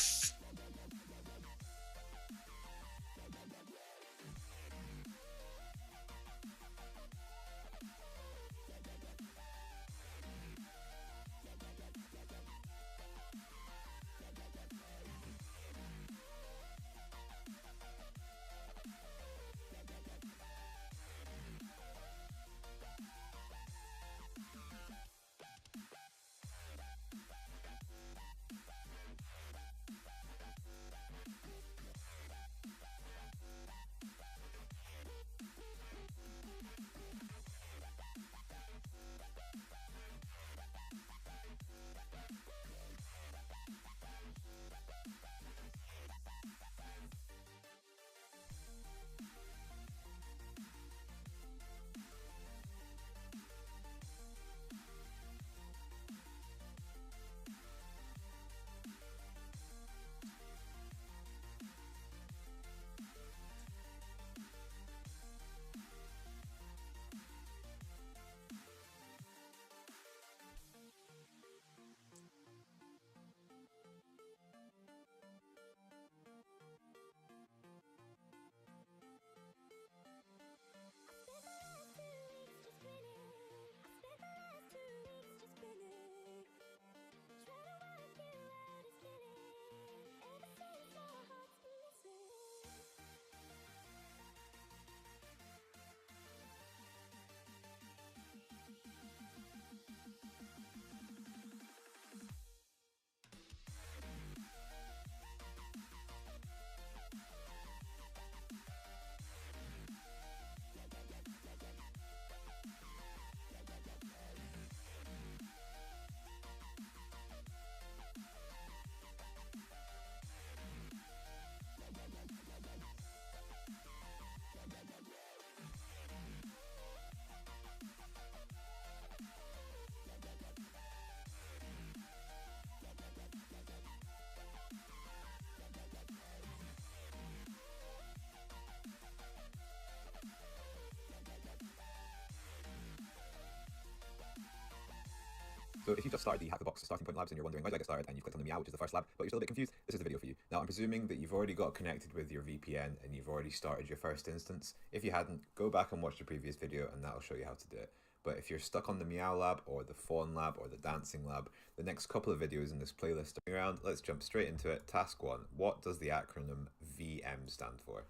So if you just started the Hack the Box starting point labs and you're wondering how did I get started, and you've clicked on the Meow, which is the first lab, but you're still a bit confused, this is the video for you. Now I'm presuming that you've already got connected with your VPN and you've already started your first instance. If you hadn't, go back and watch the previous video and that'll show you how to do it. But if you're stuck on the Meow lab or the Fawn lab or the Dancing lab, the next couple of videos in this playlist are around. Let's jump straight into it. Task 1. What does the acronym VM stand for?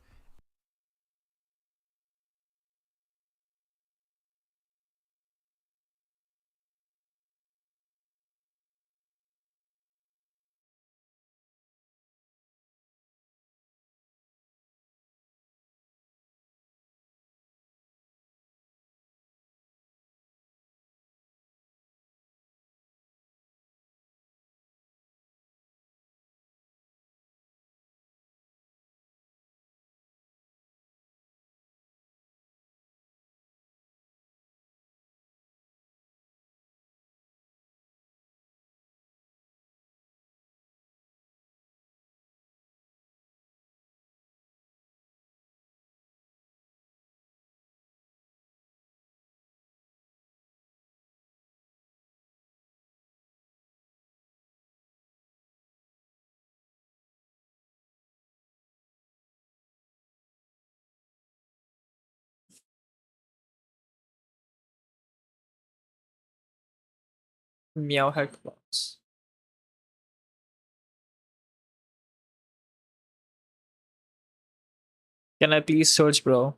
Meow Hack Box. Can I please search, bro?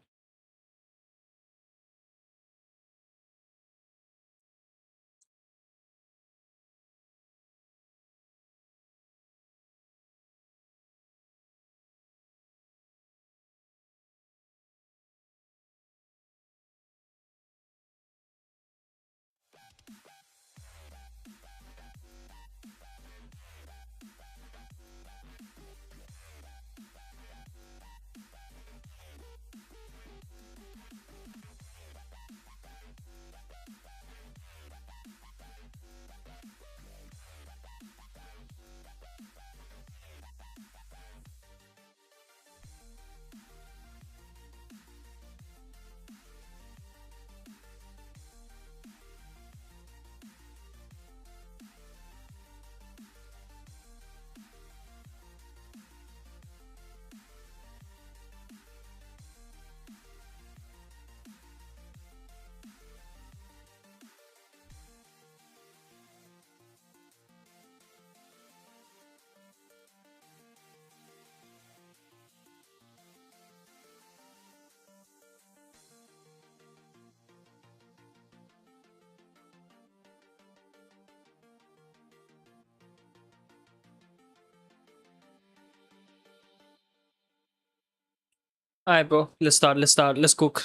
Alright, bro. Let's start. Let's cook.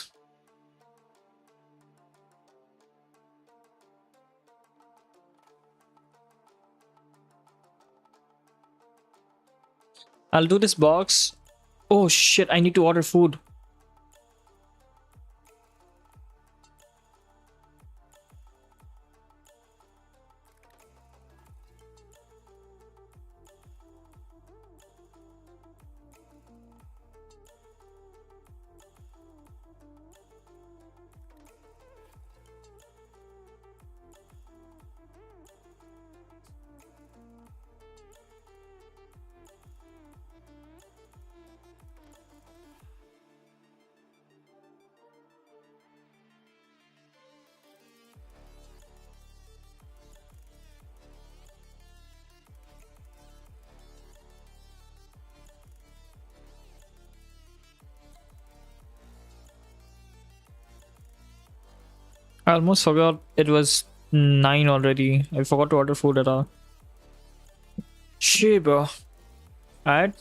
I'll do this box. Oh shit, I need to order food. I almost forgot it was 9 already. I forgot to order food at all. Shit, bro. Alright.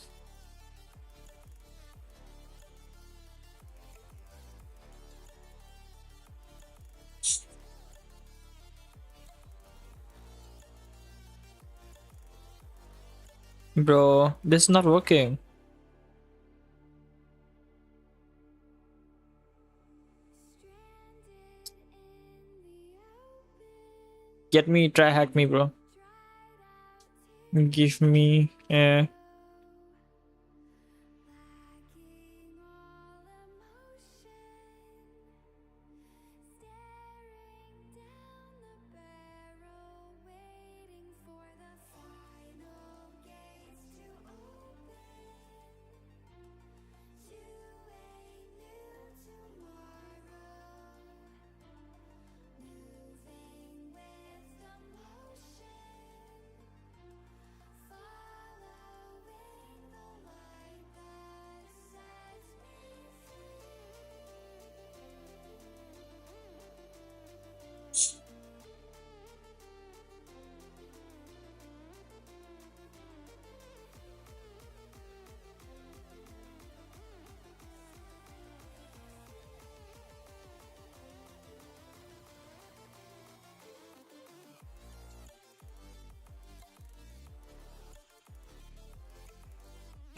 Bro, this is not working. Get me, try hack me, bro. Give me,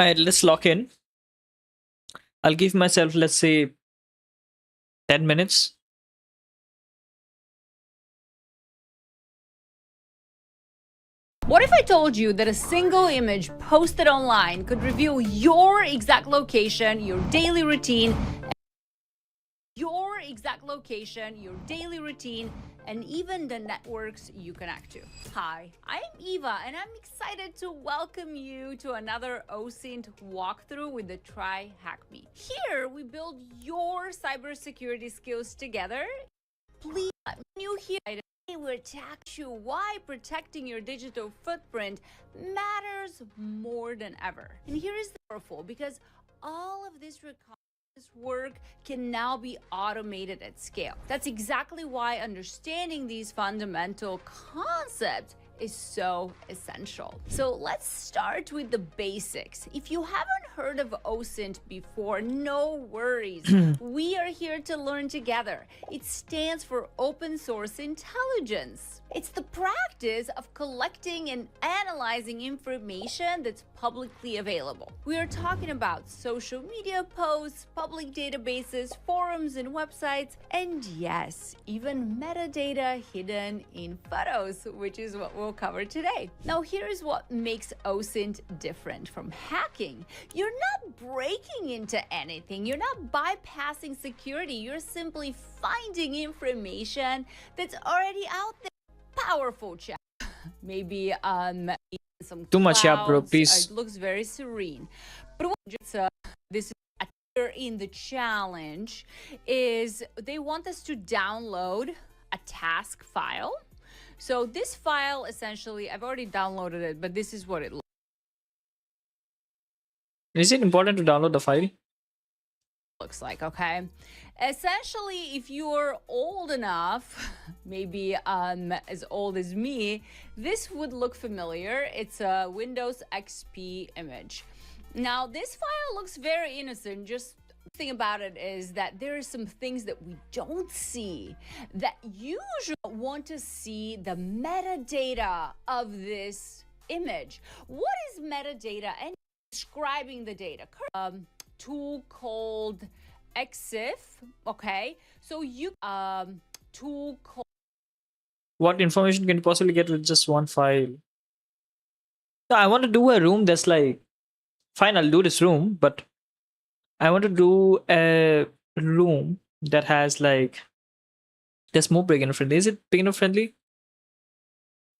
Alright, let's lock in. I'll give myself, let's say, 10 minutes. What if I told you that a single image posted online could reveal your exact location, your daily routine, and even the networks you connect to? Hi, I'm Eva, and I'm excited to welcome you to another OSINT walkthrough with the Try Hack Me. Here, we build your cybersecurity skills together. Please let me know here. Will teach you why protecting your digital footprint matters more than ever. And here is the powerful, because all of this work can now be automated at scale. That's exactly why understanding these fundamental concepts is so essential. So let's start with the basics. If you haven't heard of OSINT before, no worries. We are here to learn together. It stands for Open Source Intelligence. It's the practice of collecting and analyzing information that's publicly available. We are talking about social media posts, public databases, forums and websites, and yes, even metadata hidden in photos, which is what we'll cover today. Now, here's what makes OSINT different from hacking. You're not breaking into anything. You're not bypassing security. You're simply finding information that's already out there. Powerful chat. Maybe some Too much, yeah, bro, clouds. please. It looks very serene. But what this is here in the challenge is they want us to download a task file. So this file, essentially, I've already downloaded it, but this is what it Is it important to download the file? looks like. Okay, essentially, if you're old enough, maybe as old as me, this would look familiar. It's a Windows XP image. Now this file looks very innocent, just thing about it is that there are some things that we don't see that usually want to see the metadata of this image. What is metadata? And describing the data. Tool called EXIF. Okay, so you tool called. What information can you possibly get with just one file? So I want to do a room that's like, fine, I'll do this room, but I want to do a room that has like, that's more beginner friendly. Is it beginner friendly?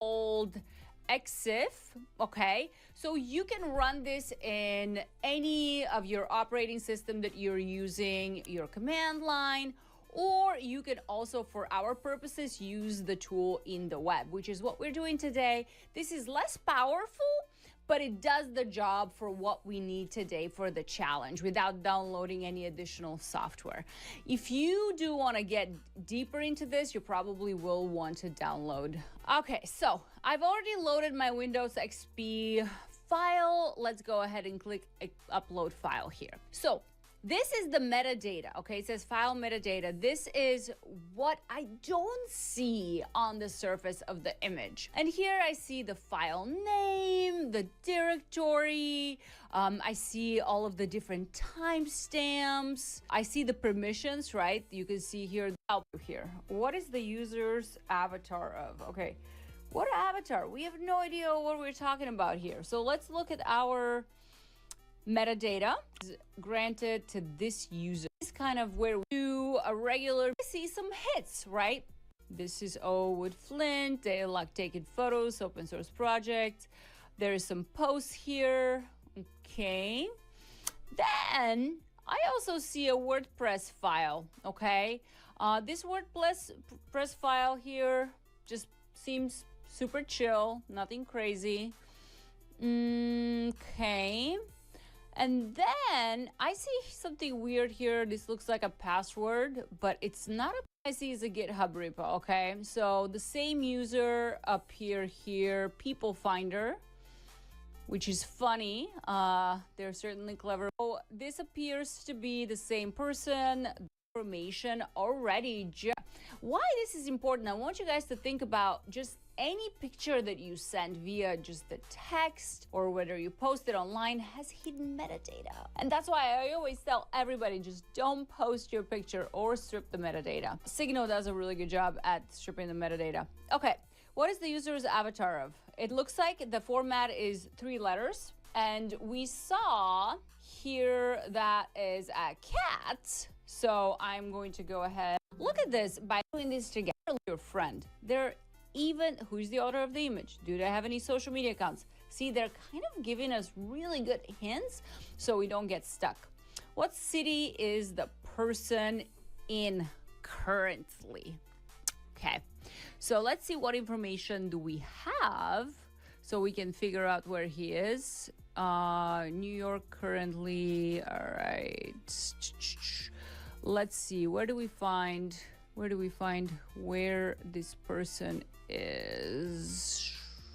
Old EXIF. Okay, so you can run this in any of your operating system that you're using, your command line, or you can also, for our purposes, use the tool in the web, which is what we're doing today. This is less powerful, but it does the job for what we need today for the challenge without downloading any additional software. If you do want to get deeper into this, you probably will want to download. Okay, so I've already loaded my Windows XP file. Let's go ahead and click upload file here. So this is the metadata, okay? It says file metadata. This is what I don't see on the surface of the image. And here I see the file name, the directory. I see all of the different timestamps. I see the permissions, right? You can see here. What is the user's avatar of? Okay, what avatar? We have no idea what we're talking about here. So let's look at our metadata granted to this user. This is kind of where we do a regular, see some hits, right? This is Wood Flint. They like taking photos, open source project. There is some posts here. Okay. Then I also see a WordPress file. Okay. This WordPress file here just seems super chill, nothing crazy. Okay. And then I see something weird here. This looks like a password, but it's not. I see is a GitHub repo. Okay, so the same user appear here, people finder, which is funny. They're certainly clever. So this appears to be the same person. Information already. Why this is important, I want you guys to think about just any picture that you send via just the text or whether you post it online has hidden metadata. And that's why I always tell everybody, just don't post your picture or strip the metadata. Signal does a really good job at stripping the metadata. Okay, what is the user's avatar of? It looks like the format is 3 letters, and we saw here that is a cat. So I'm going to go ahead. Look at this, by doing this together, your friend. They're even, who's the author of the image? Do they have any social media accounts? See, they're kind of giving us really good hints so we don't get stuck. What city is the person in currently? Okay, so let's see what information do we have so we can figure out where he is. New York currently, all right. Let's see, where do we find where this person is?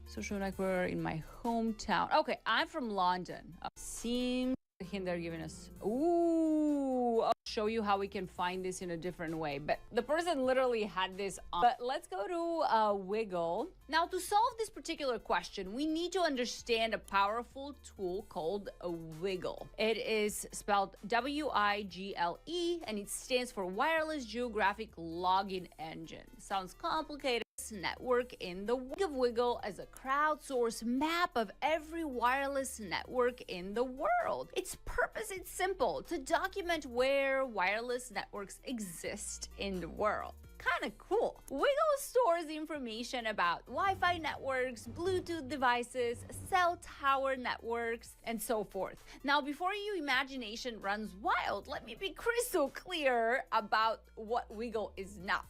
Social network in my hometown. Okay, I'm from London. Seems the hint they're giving us. Ooh, I'll show you how we can find this in a different way. But the person literally had this on. But let's go to Wiggle. Now, to solve this particular question, we need to understand a powerful tool called a Wiggle. It is spelled W-I-G-L-E, and it stands for Wireless Geographic Login Engine. Sounds complicated. Network in the Wiggle as a crowdsourced map of every wireless network in the world. Its purpose is simple: to document where wireless networks exist in the world. Kind of cool. Wiggle stores information about Wi-Fi networks, Bluetooth devices, cell tower networks, and so forth. Now, before your imagination runs wild, let me be crystal clear about what Wiggle is not.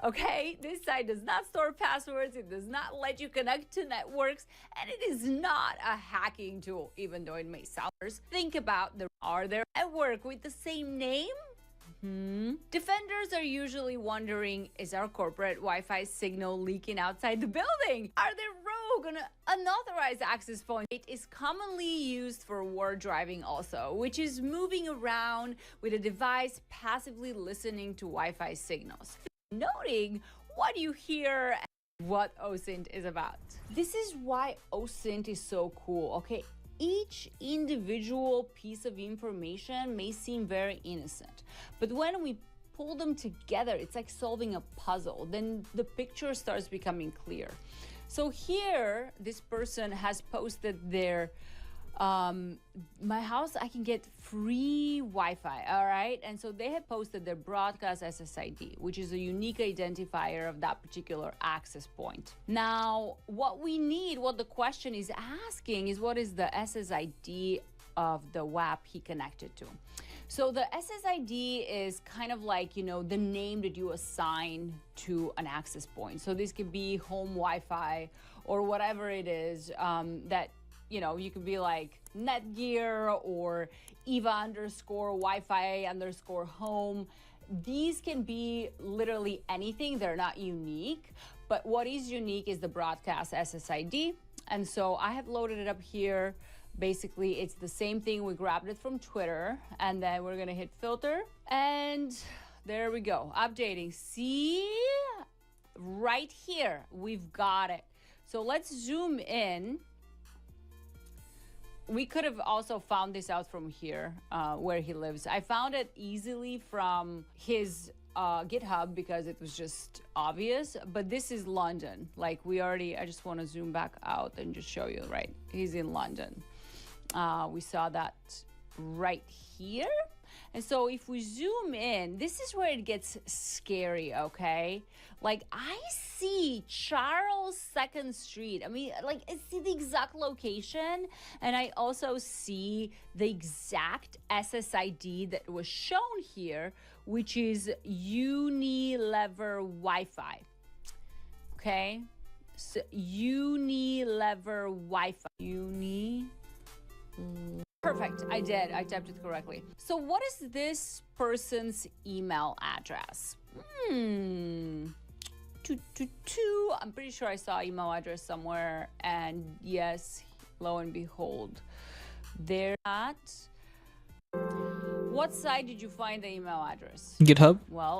Okay, this site does not store passwords, it does not let you connect to networks, and it is not a hacking tool, even though it may sound. Think about are there networks with the same name Defenders are usually wondering, is our corporate Wi-Fi signal leaking outside the building? Are there rogue and unauthorized access points? It is commonly used for ward driving also, which is moving around with a device passively listening to Wi-Fi signals, noting what you hear and what OSINT is about. This is why OSINT is so cool, okay? Each individual piece of information may seem very innocent, but when we pull them together, it's like solving a puzzle. Then the picture starts becoming clear. So here, this person has posted their my house, I can get free Wi-Fi, all right? And so they have posted their broadcast SSID, which is a unique identifier of that particular access point. Now, what we need, what the question is asking is, what is the SSID of the WAP he connected to? So the SSID is kind of like, you know, the name that you assign to an access point. So this could be home Wi-Fi or whatever it is that, you know, you could be like Netgear or Eva_Wi-Fi_home. These can be literally anything. They're not unique, but what is unique is the broadcast SSID. And so I have loaded it up here. Basically, it's the same thing. We grabbed it from Twitter, and then we're gonna hit filter, and there we go, updating. See, right here, we've got it. So let's zoom in. We could have also found this out from here, where he lives. I found it easily from his GitHub because it was just obvious, but this is London. Like I just want to zoom back out and just show you, right? He's in London. We saw that right here. And so if we zoom in, this is where it gets scary, okay? Like I see Charles 2nd Street. I mean, like I see the exact location, and I also see the exact SSID that was shown here, which is Unilever Wi-Fi, okay? So Unilever Wi-Fi, Perfect, I did. I typed it correctly. So what is this person's email address? I'm pretty sure I saw email address somewhere, and yes, lo and behold, they're at. What site did you find the email address? GitHub. Well,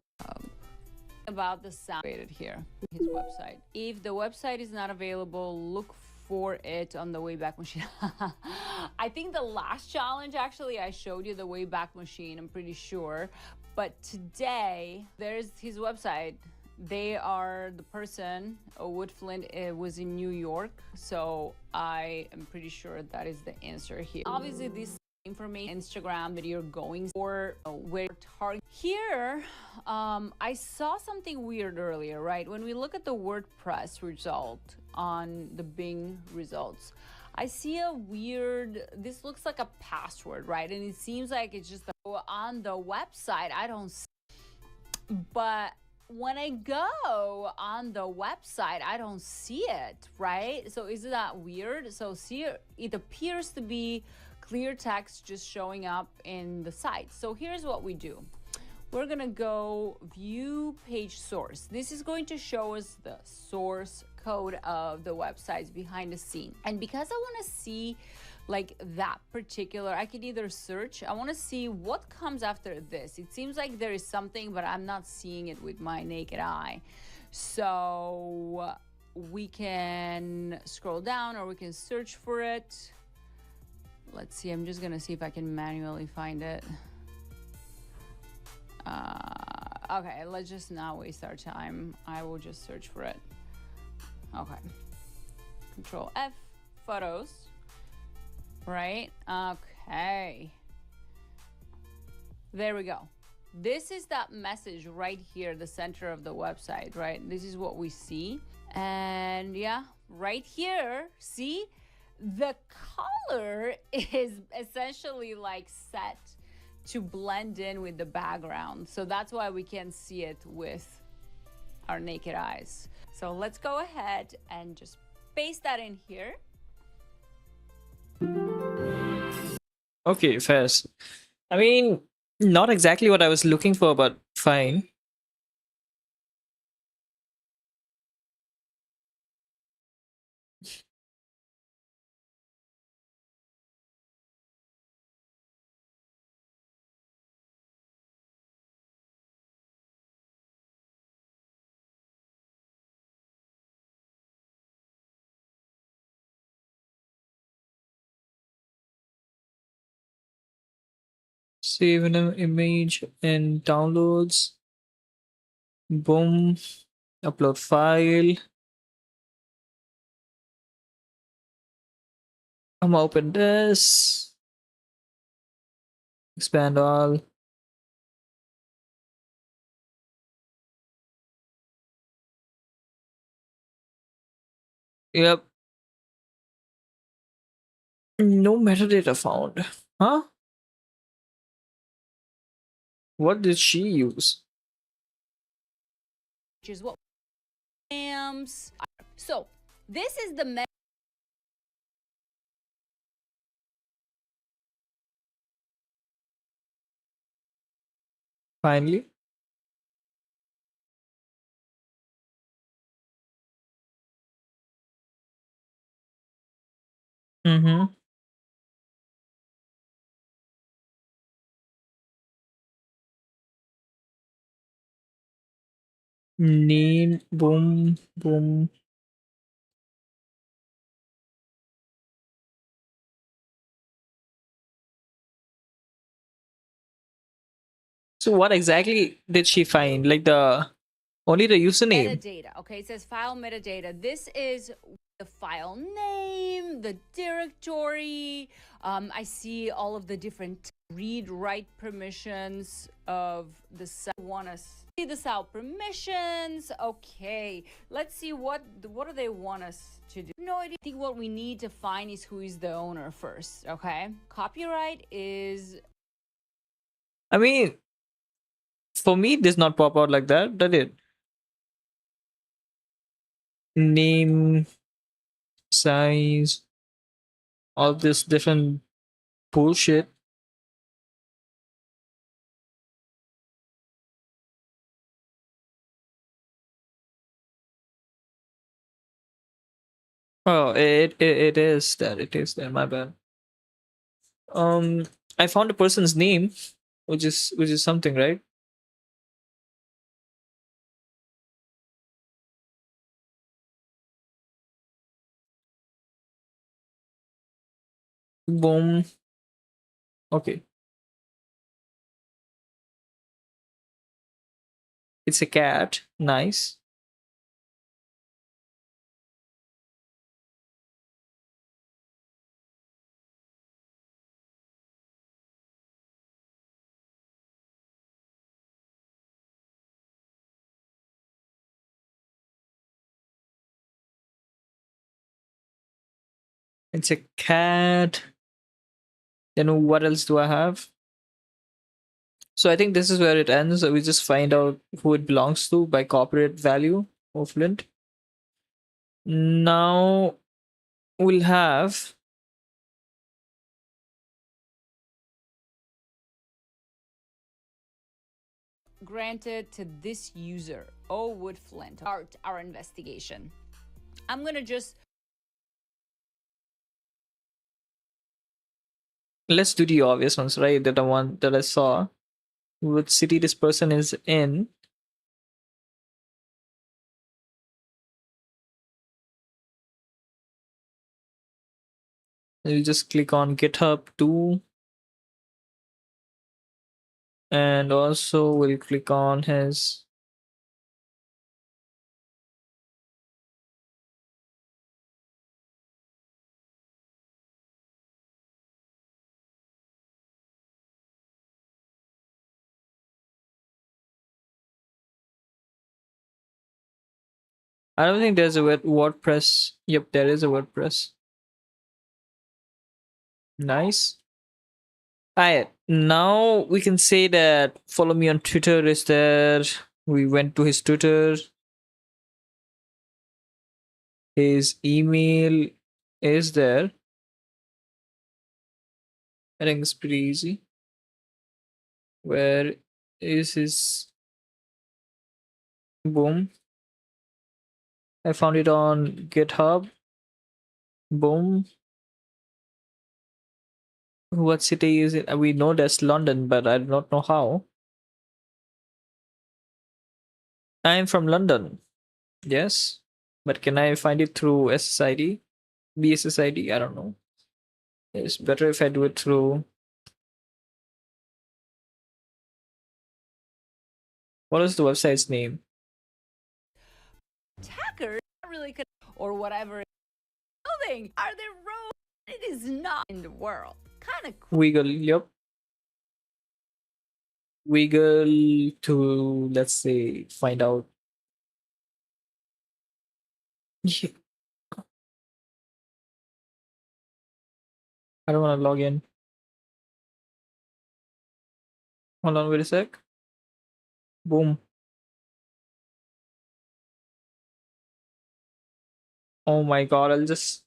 about the sound created here, his website. If the website is not available, look for it on the Wayback Machine. I think the last challenge, actually, I showed you the Wayback Machine, I'm pretty sure. But today, there's his website. They are the person, Wood Flint, was in New York. So I am pretty sure that is the answer here. Obviously, this information, Instagram that you're going for, where target. Here, I saw something weird earlier, right? When we look at the WordPress result on the Bing results, I see a weird, this looks like a password, right? And it seems like it's just on the website, I don't see, but when I go on the website, I don't see it, right? So isn't that weird? So see, it appears to be clear text just showing up in the site. So here's what we do. We're gonna go view page source. This is going to show us the source code of the websites behind the scene. And because I wanna see like that particular, I could either search, I wanna see what comes after this. It seems like there is something, but I'm not seeing it with my naked eye. So we can scroll down or we can search for it. Let's see, I'm just gonna see if I can manually find it. Okay, let's just not waste our time. I will just search for it. Okay. Control F, photos, right? Okay. There we go. This is that message right here, the center of the website, right? This is what we see. And yeah, right here, see? The color is essentially like set to blend in with the background. So that's why we can see it with our naked eyes. So let's go ahead and just paste that in here. Okay, fast. I mean, Not exactly what I was looking for, but fine. Save an image and downloads. Boom. Upload file. I'm gonna open this. Expand all. Yep. No metadata found. Huh? What did she use? Which is what amps. So this is the Finally. Mm-hmm. Name. Boom. Boom. So what exactly did she find? Like only the username. metadata. Okay, it says file metadata. This is the file name, the directory. I see all of the different read-write permissions of the cell. Want to see the cell permissions? Okay, let's see what do they want us to do. No idea. I think what we need to find is who is the owner first. Okay, copyright is. I mean, for me, it does not pop out like that, did it? Name, size, all this different bullshit. Oh, it is that. It is that. My bad. I found a person's name, which is something, right? Boom. Okay. It's a cat. Nice. It's a cat. Then what else do I have? So I think this is where it ends. We just find out who it belongs to by copyright value of Flint. Now we'll have Granted to this user, Wood Flint, our investigation. I'm gonna just let's do the obvious ones, right? That the one that I saw. Which city this person is in. We'll just click on GitHub too. And also we'll click on his I don't think there's a WordPress. Yep, there is a WordPress. Nice. Alright, now we can say that follow me on Twitter is there. We went to his Twitter. His email is there. I think it's pretty easy. Where is his? Boom. I found it on GitHub. Boom. What city is it? We know that's London, but I do not know how. I'm from London. Yes. But can I find it through SSID? BSSID? I don't know. It's better if I do it through. What is the website's name? Attackers really could, or whatever. Building. Are there roads? It is not in the world. Kind of cool. Wiggle. Yep. Wiggle to, let's say, find out. I don't want to log in. Hold on, wait a sec. Boom. Oh my god, I'll just.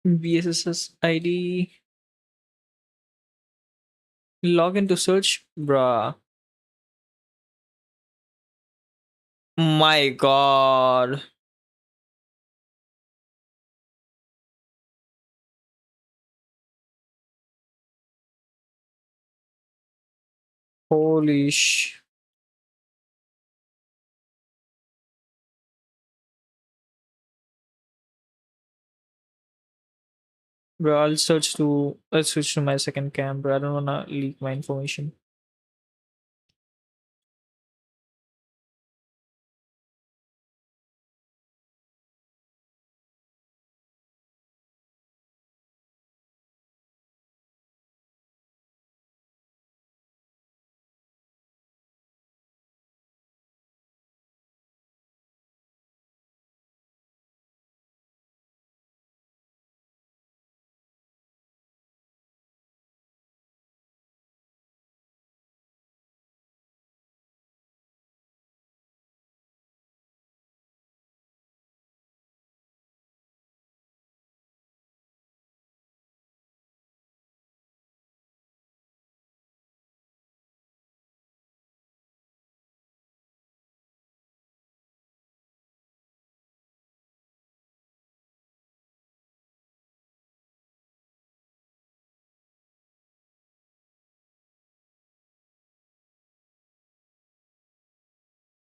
VSSS ID. Log into search. Bruh. My god. Holy sh. Bro, I'll switch to my second cam, bro. I don't wanna leak my information.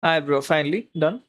Alright, bro, finally done.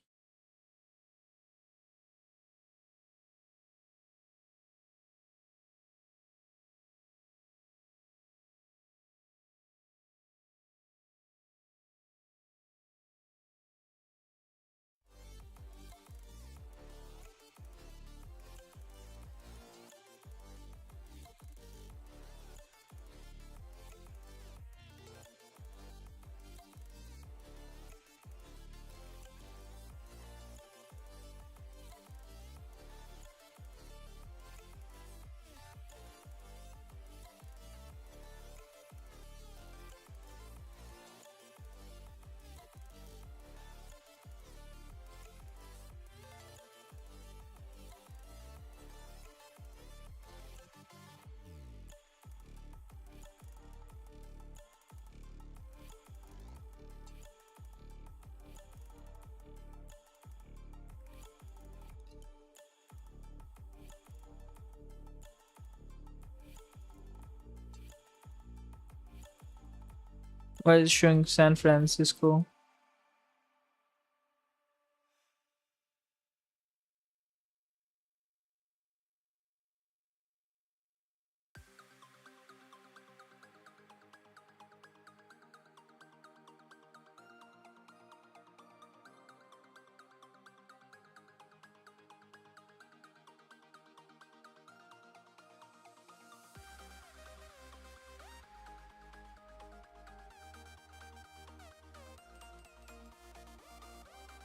Why is it showing San Francisco?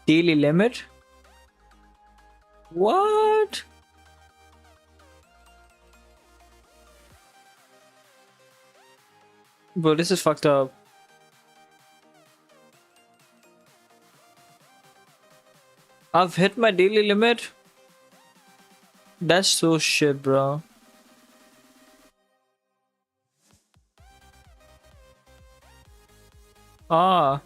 Daily limit? What? Bro, this is fucked up. I've hit my daily limit? That's so shit, bro. Ah.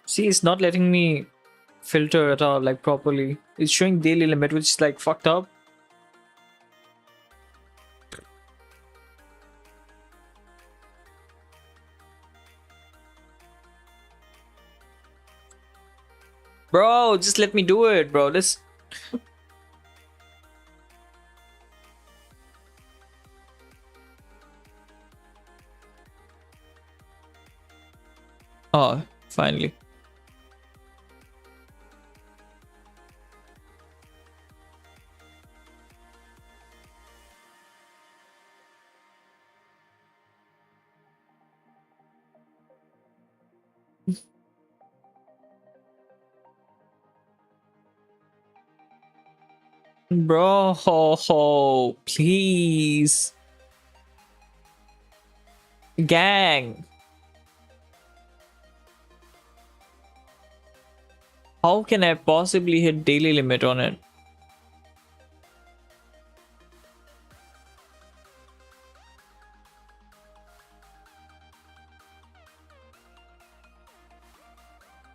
See, it's not letting me filter at all, like properly. It's showing daily limit, which is like fucked up. Bro, just let me do it, bro. This. Oh, finally. Bro, please. Gang. How can I possibly hit daily limit on it?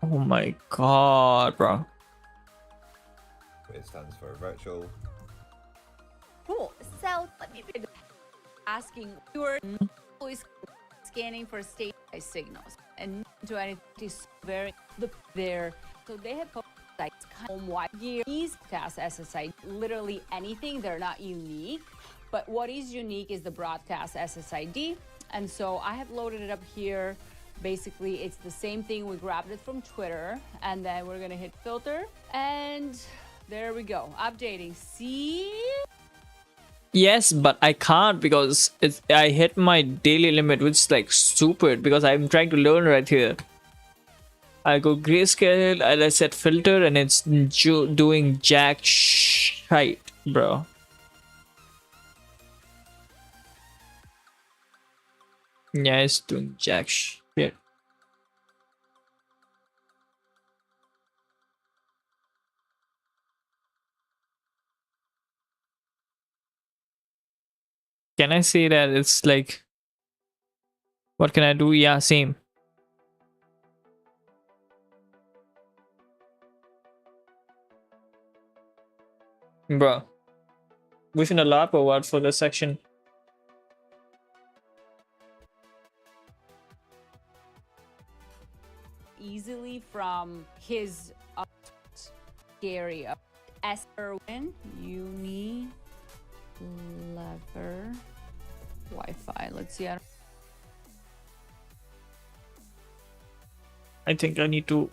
Oh my god, bro. It stands for virtual. Cool. So let me be asking your always scanning for state signals and to anything is very there. So they have sites home wide gear, these broadcast SSID, literally anything, they're not unique. But what is unique is the broadcast SSID. And so I have loaded it up here. Basically, it's the same thing. We grabbed it from Twitter and then we're gonna hit filter and there we go. Updating. See? Yes, but I can't because I hit my daily limit, which is like stupid because I'm trying to learn right here. I go grayscale and I set filter and it's doing jack shite, bro. Yeah, it's doing jack shit. Can I say that it's like, what can I do? Yeah, same. Bro, within a LARP or what for the section? Easily from his scary Erwin Uni Lever Wi-Fi. Let's see. I think I need to.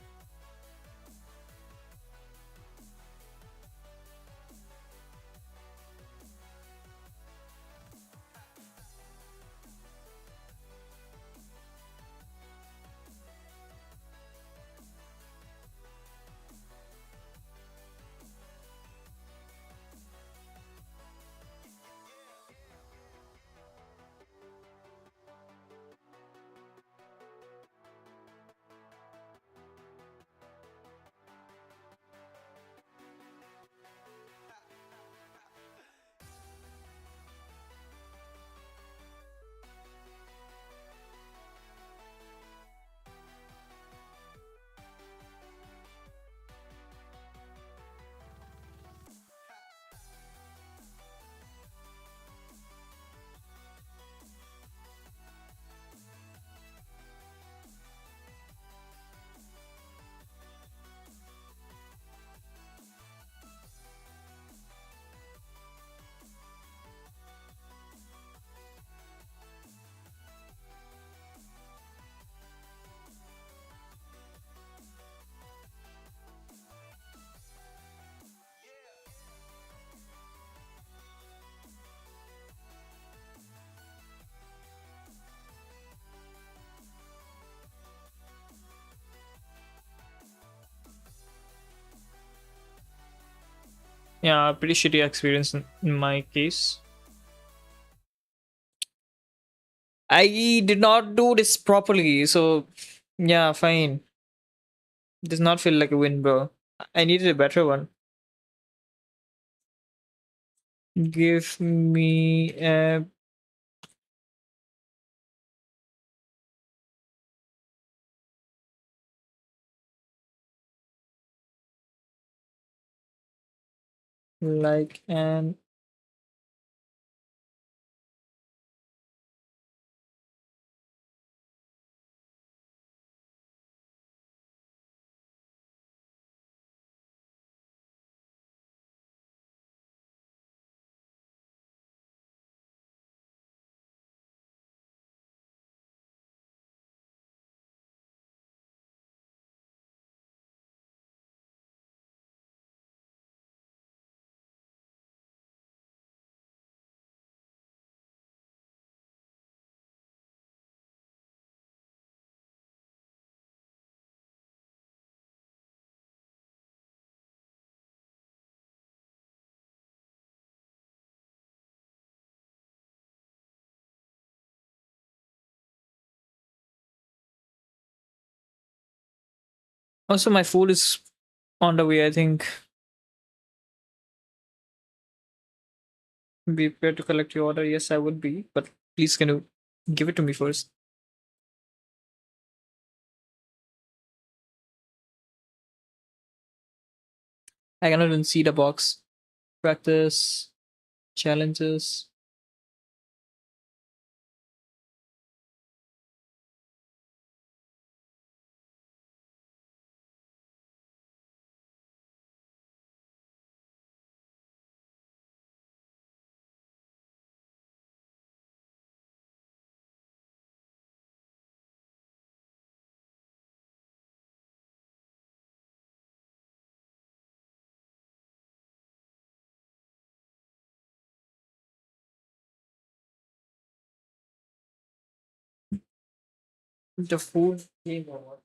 Yeah, pretty shitty experience in my case. I did not do this properly, so yeah, fine. Does not feel like a win, bro. I needed a better one. Give me a like an also my food is on the way, I think. Be prepared to collect your order. Yes, I would be, but please can you give it to me first? I cannot even see the box. Practice challenges. The food came over.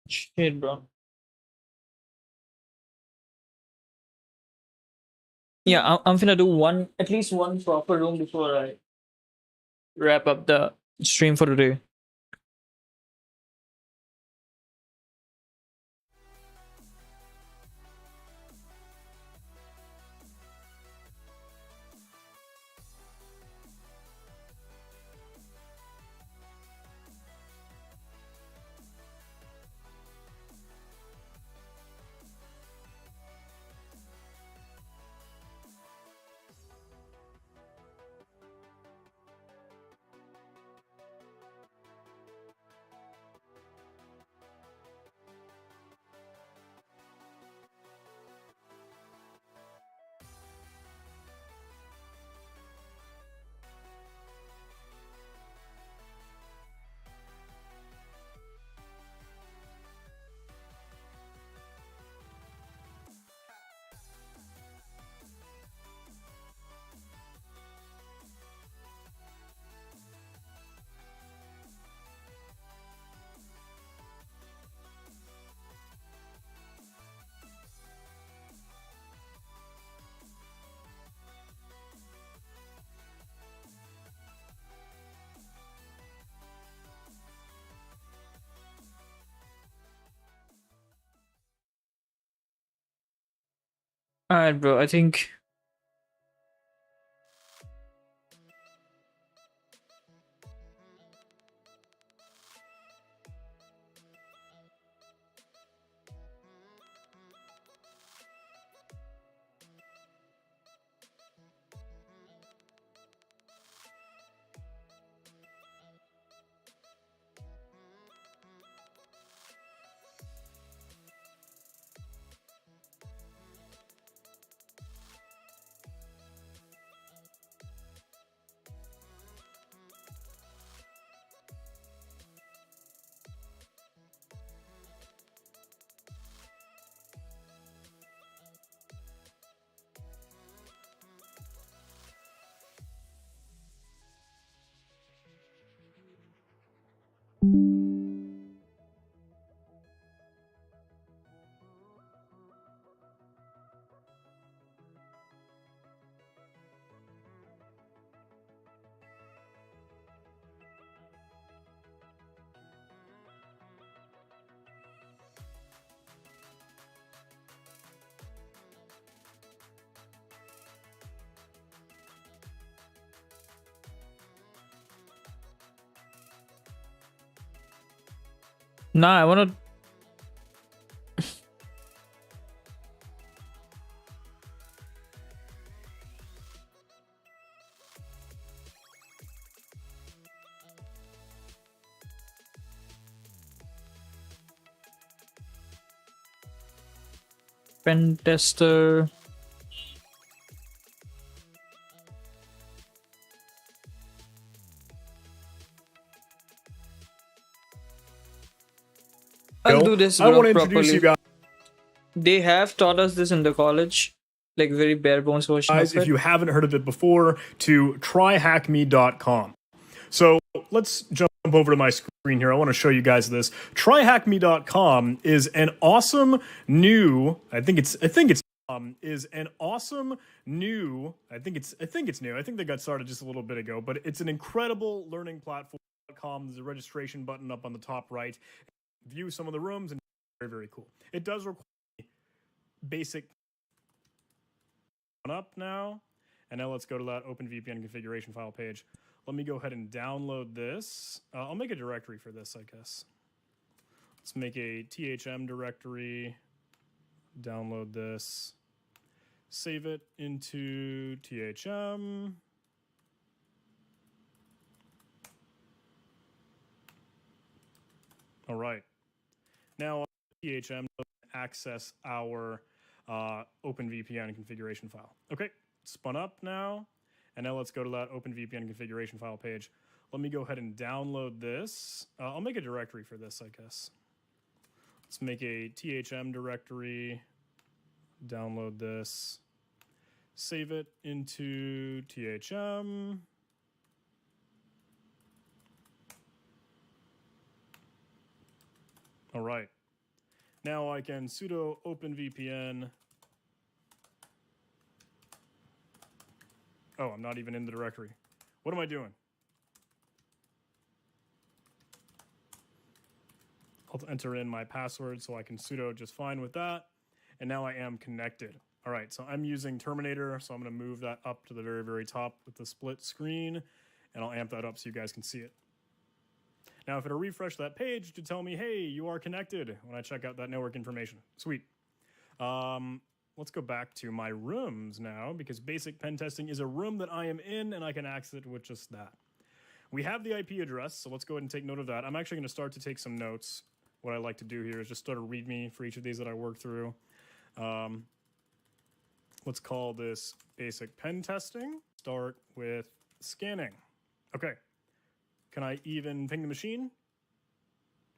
Shit, bro. Yeah, I'm gonna do at least one proper room before I wrap up the stream for today. Alright, bro. I think I wanna. Pen tester. I'll do this, I bro, want to introduce you properly. They have taught us this in the college, like very bare bones version guys, of if it. you haven't heard of it before, to tryhackme.com. So let's jump over to my screen here. I want to show you guys this. Tryhackme.com is an awesome new. I think it's new. I think they got started just a little bit ago, but it's an incredible learning platform. There's a registration button up on the top right. View some of the rooms and very, very cool. It does require basic up now. And now let's go to that OpenVPN configuration file page. Let me go ahead and download this. I'll make a directory for this, I guess. Let's make a THM directory, download this, save it into THM. All right. Now, THM doesn't access our OpenVPN configuration file. Okay, spun up now. And now let's go to that OpenVPN configuration file page. Let me go ahead and download this. I'll make a directory for this, I guess. Let's make a THM directory, download this, save it into THM. All right. Now I can sudo openvpn. Oh, I'm not even in the directory. What am I doing? I'll enter in my password so I can sudo just fine with that. And now I am connected. All right, so I'm using Terminator, so I'm going to move that up to the very, very top with the split screen, and I'll amp that up so you guys can see it. Now, if it'll refresh that page to tell me, hey, you are connected when I check out that network information. Sweet. Let's go back to my rooms now, because basic pen testing is a room that I am in, and I can access it with just that. We have the IP address, so let's go ahead and take note of that. I'm actually going to start to take some notes. What I like to do here is just start a README for each of these that I work through. Let's call this basic pen testing. Start with scanning. Okay. Can I even ping the machine?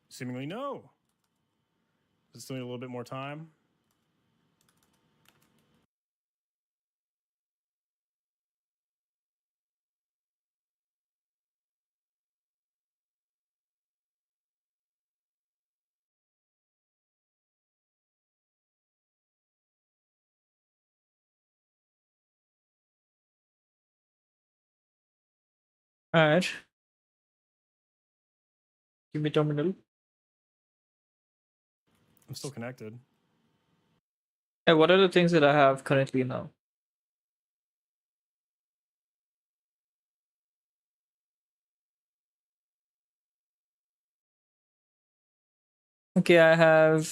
Seemingly no. Does it still need a little bit more time? Alright. Give me terminal. I'm still connected. Hey, what are the things that I have currently now? Okay, I have.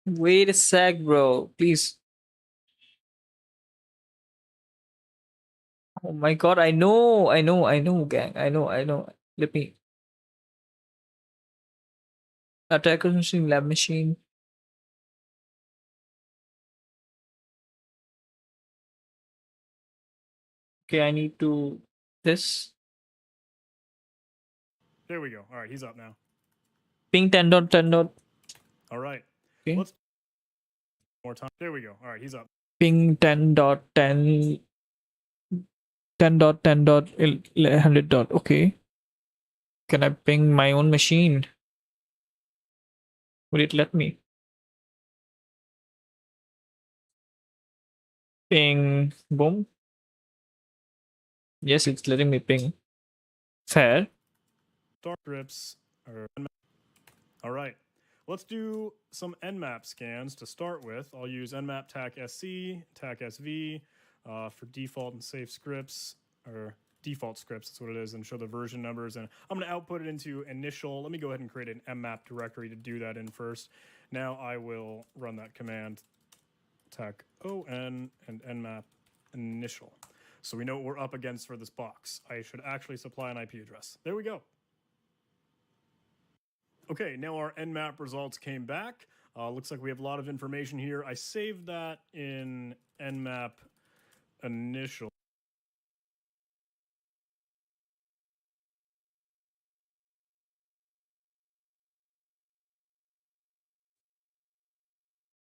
Wait a sec, bro. Please. Oh my god, I know, gang. I know. Let me. Attacker machine, lab machine. Okay, I need to. This. There we go. All right, he's up now. Ping 10.10. All right. Okay. Let's more time. There we go. All right, he's up. Ping 10.10. 10.10.100. Okay. Can I ping my own machine? Will it let me? Ping. Boom. Yes, it's letting me ping. Fair. Start scripts. All right. Let's do some nmap scans to start with. I'll use nmap tac-sc, tac-sv for default and safe scripts, or default scripts, that's what it is, and show the version numbers. And I'm going to output it into initial. Let me go ahead and create an mmap directory to do that in first. Now I will run that command, tac-on and nmap initial. So we know what we're up against for this box. I should actually supply an IP address. There we go. Okay, now our nmap results came back. Looks like we have a lot of information here. I saved that in nmap initial.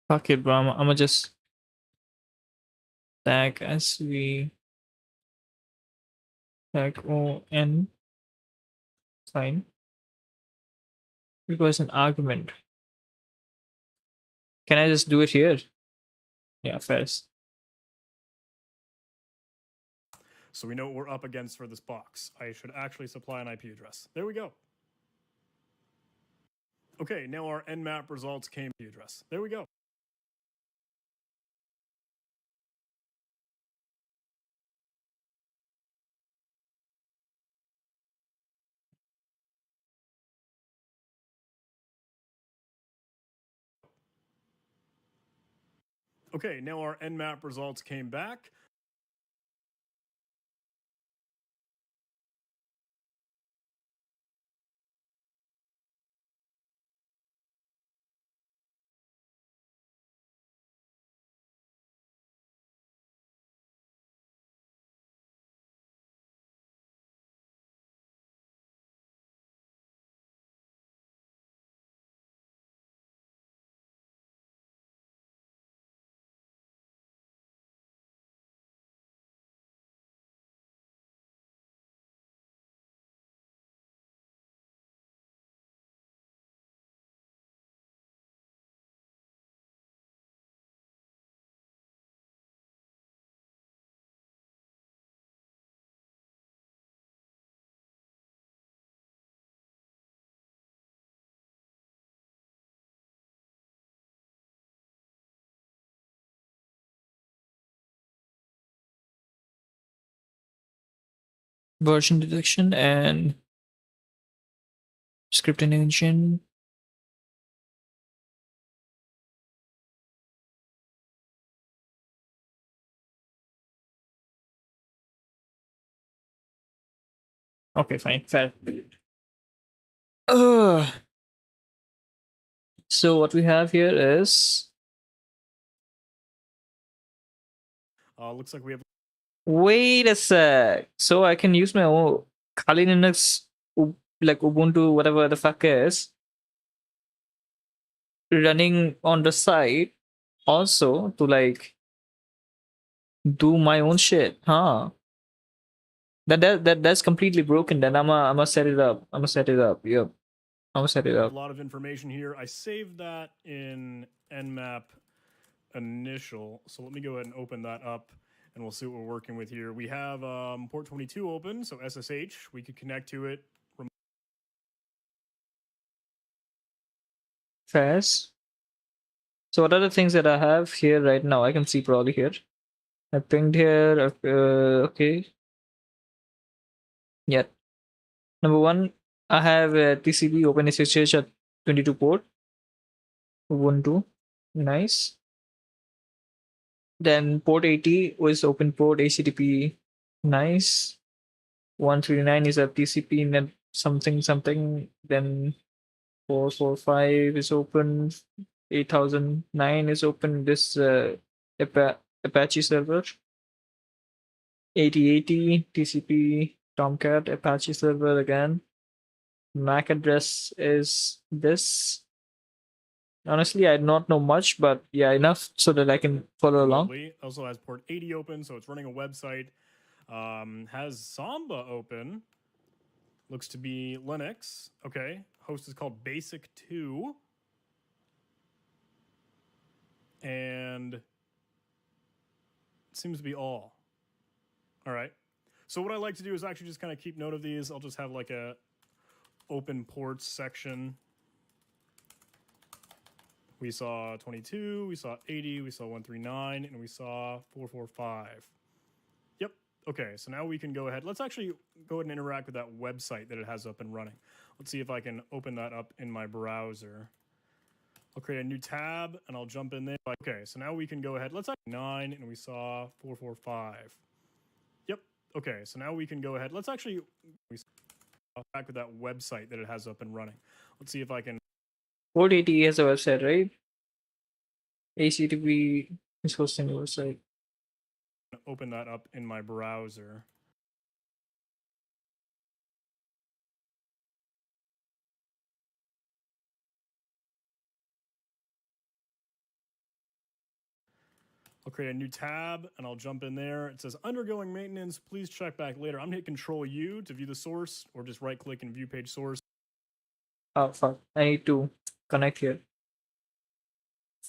Fuck it, bro. I'm gonna just tag sv tag on sign because an argument. Can I just do it here? Yeah, first. So we know what we're up against for this box. I should actually supply an IP address. There we go. Okay, now our nmap results came address. There we go. Okay, now our nmap results came back. version detection and scripting engine. Okay, fine, fair. So what we have here is, Looks like we have wait a sec. So I can use my own Kali Linux, like Ubuntu, whatever the fuck is, running on the side also to like do my own shit, huh? That's completely broken. Then I'ma set it up. I'ma set it up. Yep. I'ma set it a up. lot of information here. I saved that in nmap initial. So let me go ahead and open that up and we'll see what we're working with here. We have port 22 open, so SSH. We could connect to it. Fast. So what are the things that I have here right now? I can see probably here. I pinged here. Okay. Yeah. Number one, I have TCP OpenSSH at 22 port. Ubuntu. Nice. Then port 80 was open port HTTP. Nice. 139 is a TCP net something something. Then 445 is open. 8009 is open. This Apache server. 8080 TCP Tomcat Apache server again. MAC address is this. Honestly, I do not know much, but yeah, enough so that I can follow along. Also has port 80 open, so it's running a website. Has Samba open. Looks to be Linux. Okay. Host is called Basic 2. And it seems to be all. All right. So what I like to do is actually just kind of keep note of these. I'll just have like a open ports section. We saw 22, we saw 80, we saw 139, and we saw 445. Yep. Okay, so now we can go ahead. Let's actually go ahead and interact with that website that it has up and running. Let's see if I can open that up in my browser. I'll create a new tab and I'll jump in there. Okay, so now we can go ahead. Let's actually 9 and we saw 445. Yep. Okay, so now we can go ahead. Let's actually back with that website that it has up and running. Let's see if I can. Port 80 has a website, right? HTTP is hosting a website. Open that up in my browser. I'll create a new tab and I'll jump in there. It says undergoing maintenance. Please check back later. I'm gonna hit Control U to view the source, or just right click and view page source. Oh fuck! I need to connect here.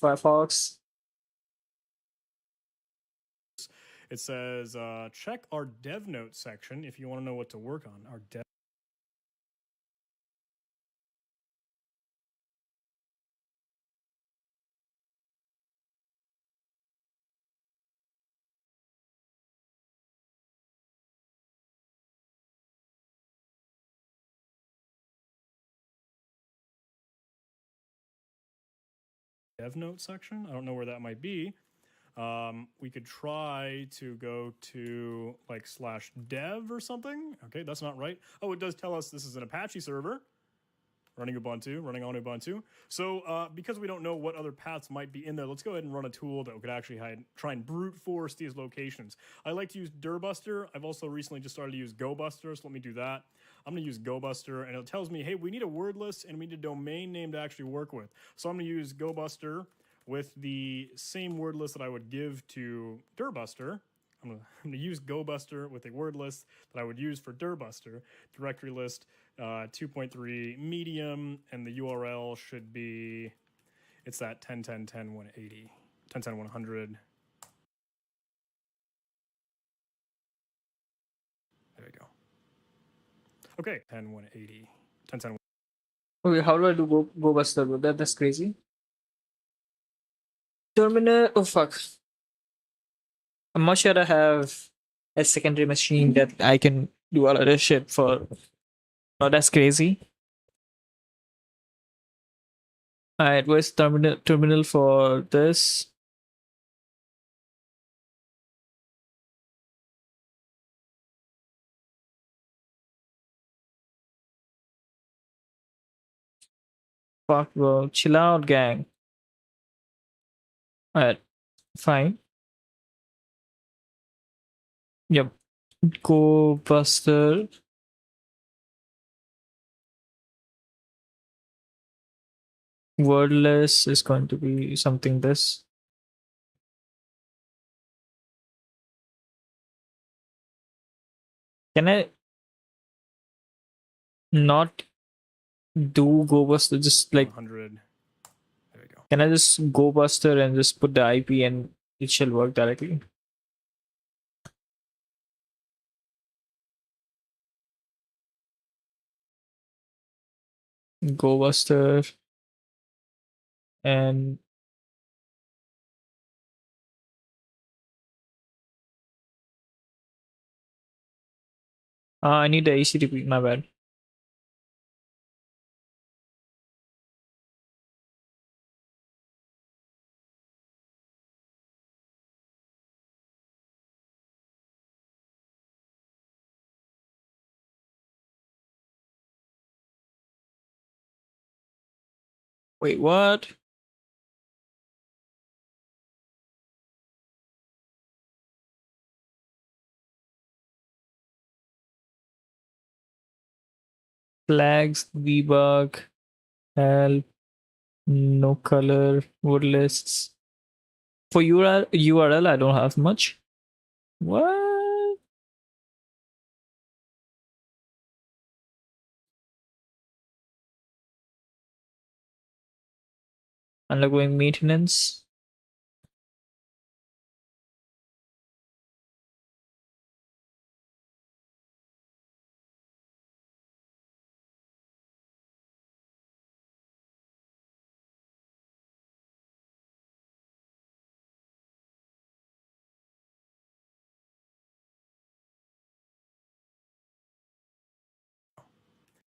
Firefox. It says check our dev note section if you want to know what to work on. Our dev. Dev note section. I don't know where that might be. We could try to go to like /dev or something. Okay, that's not right. Oh, it does tell us this is an Apache server running Ubuntu, running on Ubuntu. So because we don't know what other paths might be in there, let's go ahead and run a tool that could actually try and brute force these locations. I like to use dirbuster. I've also recently just started to use gobuster, so let me do that. I'm going to use gobuster, and it tells me, hey, we need a word list and we need a domain name to actually work with. So I'm going to use gobuster with the same word list that I would give to dirbuster. I'm going to use gobuster with a word list that I would use for dirbuster. Directory list 2.3 medium, and the URL should be, it's that 10.10.10.180, 10.10.100. There we go. Okay, 10.180, 10.10. Okay, how do I do gobuster? That's crazy. Terminal. Oh fuck! I'm not sure I have a secondary machine that I can do all of this shit for. Oh, that's crazy. Alright, where's terminal for this? Fuck, bro. Chill out, gang. Alright, fine. Yep. Go Buster. Wordless is going to be something this. Can I not do Go Buster? Just like 100. There we go. can I just Go Buster and just put the IP and it shall work directly? Go Buster and I need the HTTP, my bad. Wait, what? Flags, debug, help, no color, word lists. For URL, I don't have much. What? Undergoing maintenance.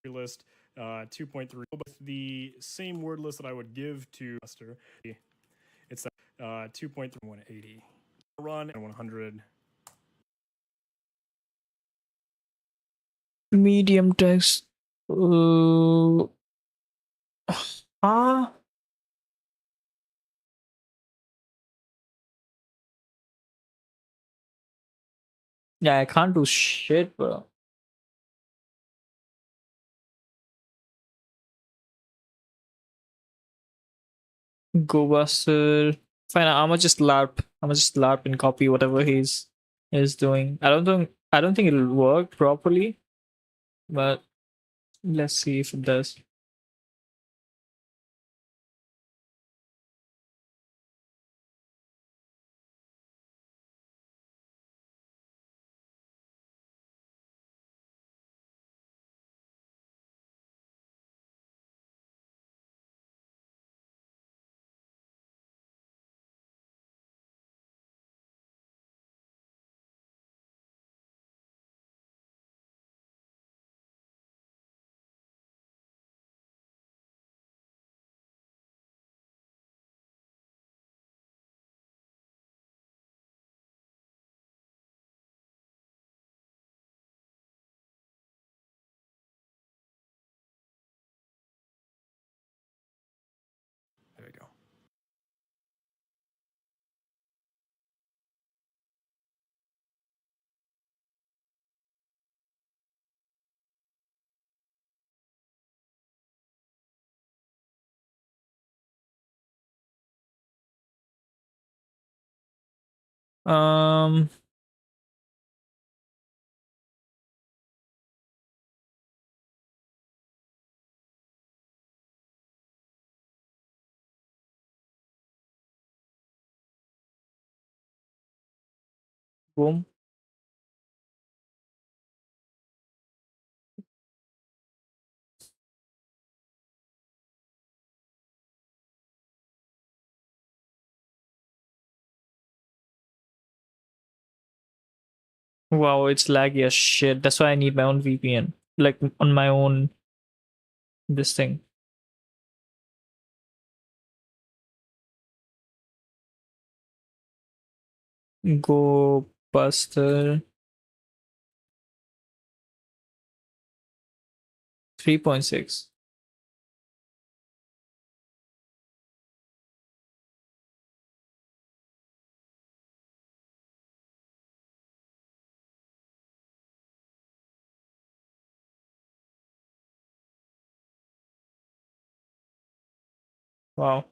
List 2.3 with the same word list that I would give to Buster. It's 2.3 180. Run and 100. Medium text. Ah. Yeah, I can't do shit, bro. Go Buster. Fine, I'ma just LARP. I'ma just LARP and copy whatever he's is doing. I don't think it'll work properly, but let's see if it does. There we go. Um Boom. Wow, it's laggy as shit. That's why I need my own VPN. Like on my own this thing. Go Buster 3.6. Wow.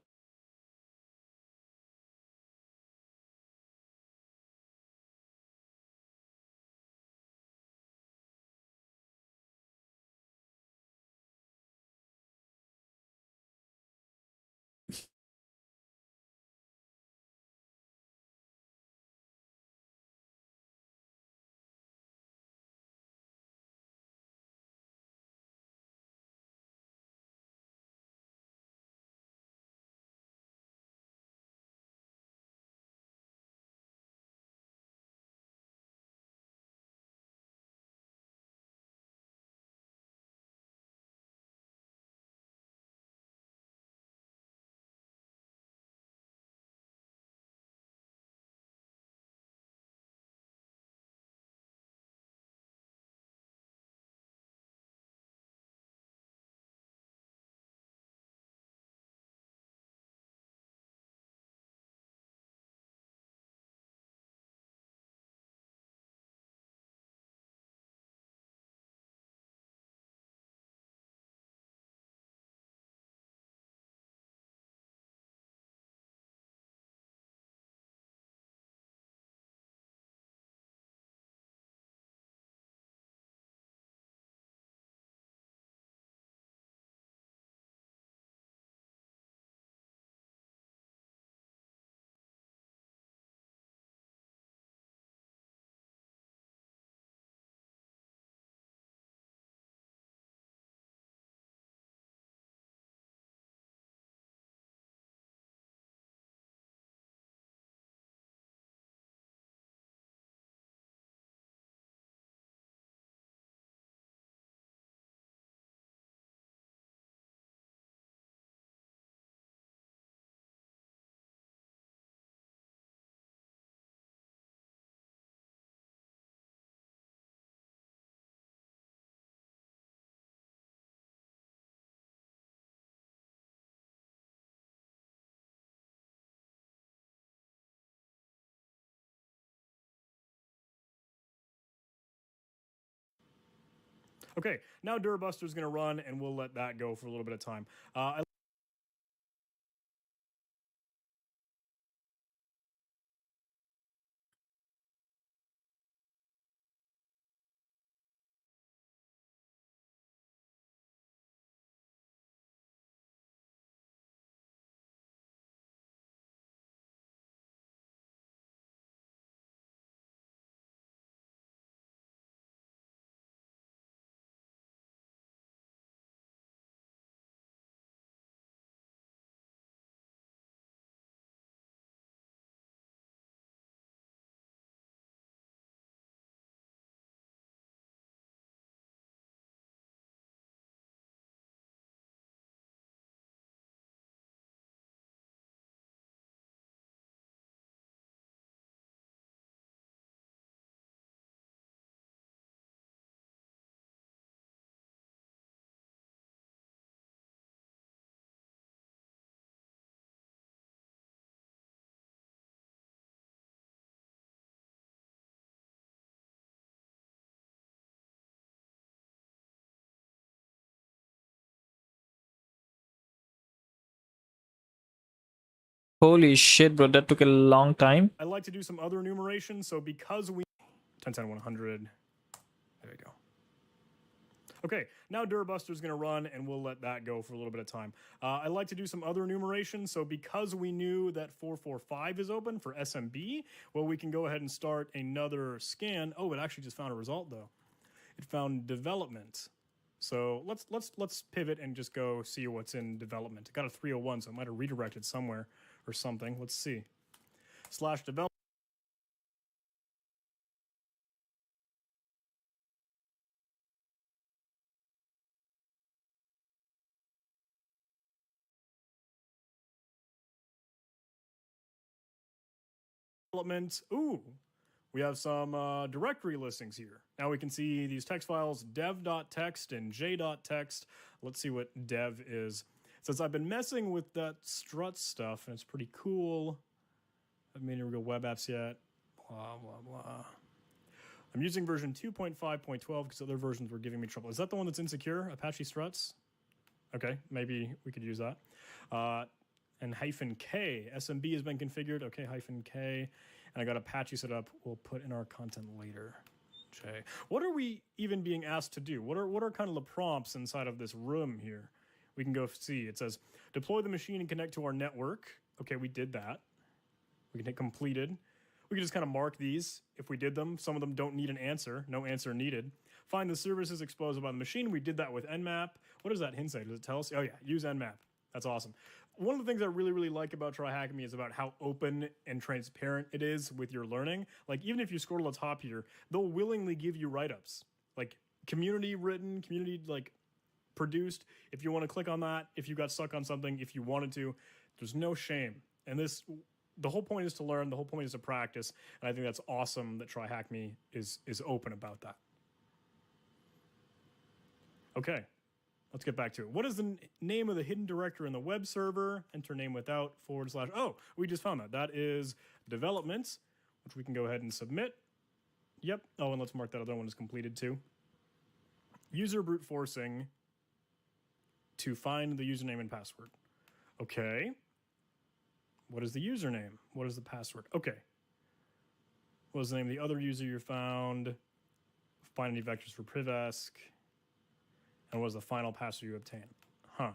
Okay, now Durbuster is going to run, and we'll let that go for a little bit of time. Holy shit, bro, that took a long time. I like to do some other enumeration, so because we 10, 10, 100. There we go. Okay, now Durbuster is going to run, and we'll let that go for a little bit of time. I like to do some other enumeration, so because we knew that 445 is open for SMB, well, we can go ahead and start another scan. Oh, it actually just found a result though. It found development. So let's pivot and just go see what's in development. It got a 301, so it might have redirected somewhere or something. Let's see. /development. development. Ooh, we have some directory listings here. Now we can see these text files, dev.txt and j.txt. Let's see what dev is. Since I've been messing with that strut stuff, and it's pretty cool. I haven't made any real web apps yet. Blah, blah, blah. I'm using version 2.5.12 because other versions were giving me trouble. Is that the one that's insecure? Apache struts? Okay, maybe we could use that. And -k, SMB has been configured. Okay, -k. And I got Apache set up. We'll put in our content later. J. What are we even being asked to do? What are kind of the prompts inside of this room here? We can go see. It says, deploy the machine and connect to our network. Okay, we did that. We can hit completed. We can just kind of mark these if we did them. Some of them don't need an answer. No answer needed. Find the services exposed by the machine. We did that with Nmap. What does that hint say? Does it tell us? Oh yeah, use Nmap. That's awesome. One of the things I really, really like about Try Hack Me is about how open and transparent it is with your learning. Like, even if you scroll to the top here, they'll willingly give you write-ups. Like, community written, community, like, produced. If you want to click on that, if you got stuck on something, if you wanted to, there's no shame. And this, the whole point is to learn, the whole point is to practice. And I think that's awesome that Try Hack Me is open about that. Okay. Let's get back to it. What is the name of the hidden directory in the web server? Enter name without / Oh, we just found that. That is development, which we can go ahead and submit. Yep. Oh, and let's mark that other one as completed too. User brute forcing to find the username and password. Okay. What is the username? What is the password? Okay. What was the name of the other user you found? Find any vectors for privesc. And what was the final password you obtained? Huh.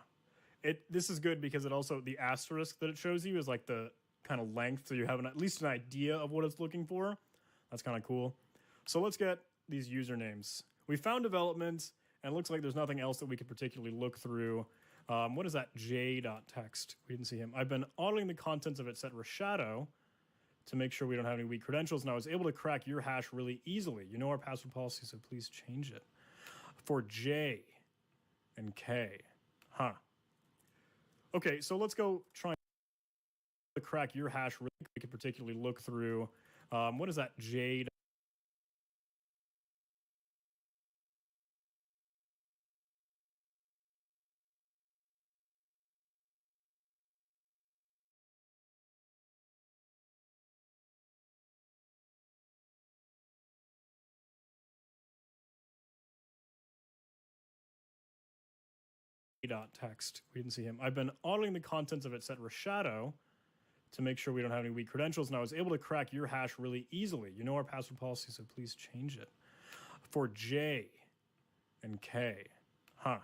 This is good because it also, the asterisk that it shows you is like the kind of length, so you have at least an idea of what it's looking for. That's kind of cool. So let's get these usernames. We found development, and it looks like there's nothing else that we could particularly look through. What is that j.txt? We didn't see him. I've been auditing the contents of it set shadow to make sure we don't have any weak credentials, and I was able to crack your hash really easily. You know our password policy, so please change it. For J and K. Huh. Okay, so let's go try to crack your hash really quick. We could particularly look through. What is that J? Text. We didn't see him. I've been auditing the contents of it set shadow to make sure we don't have any weak credentials, and I was able to crack your hash really easily. You know our password policy, so please change it. For J and K. Huh.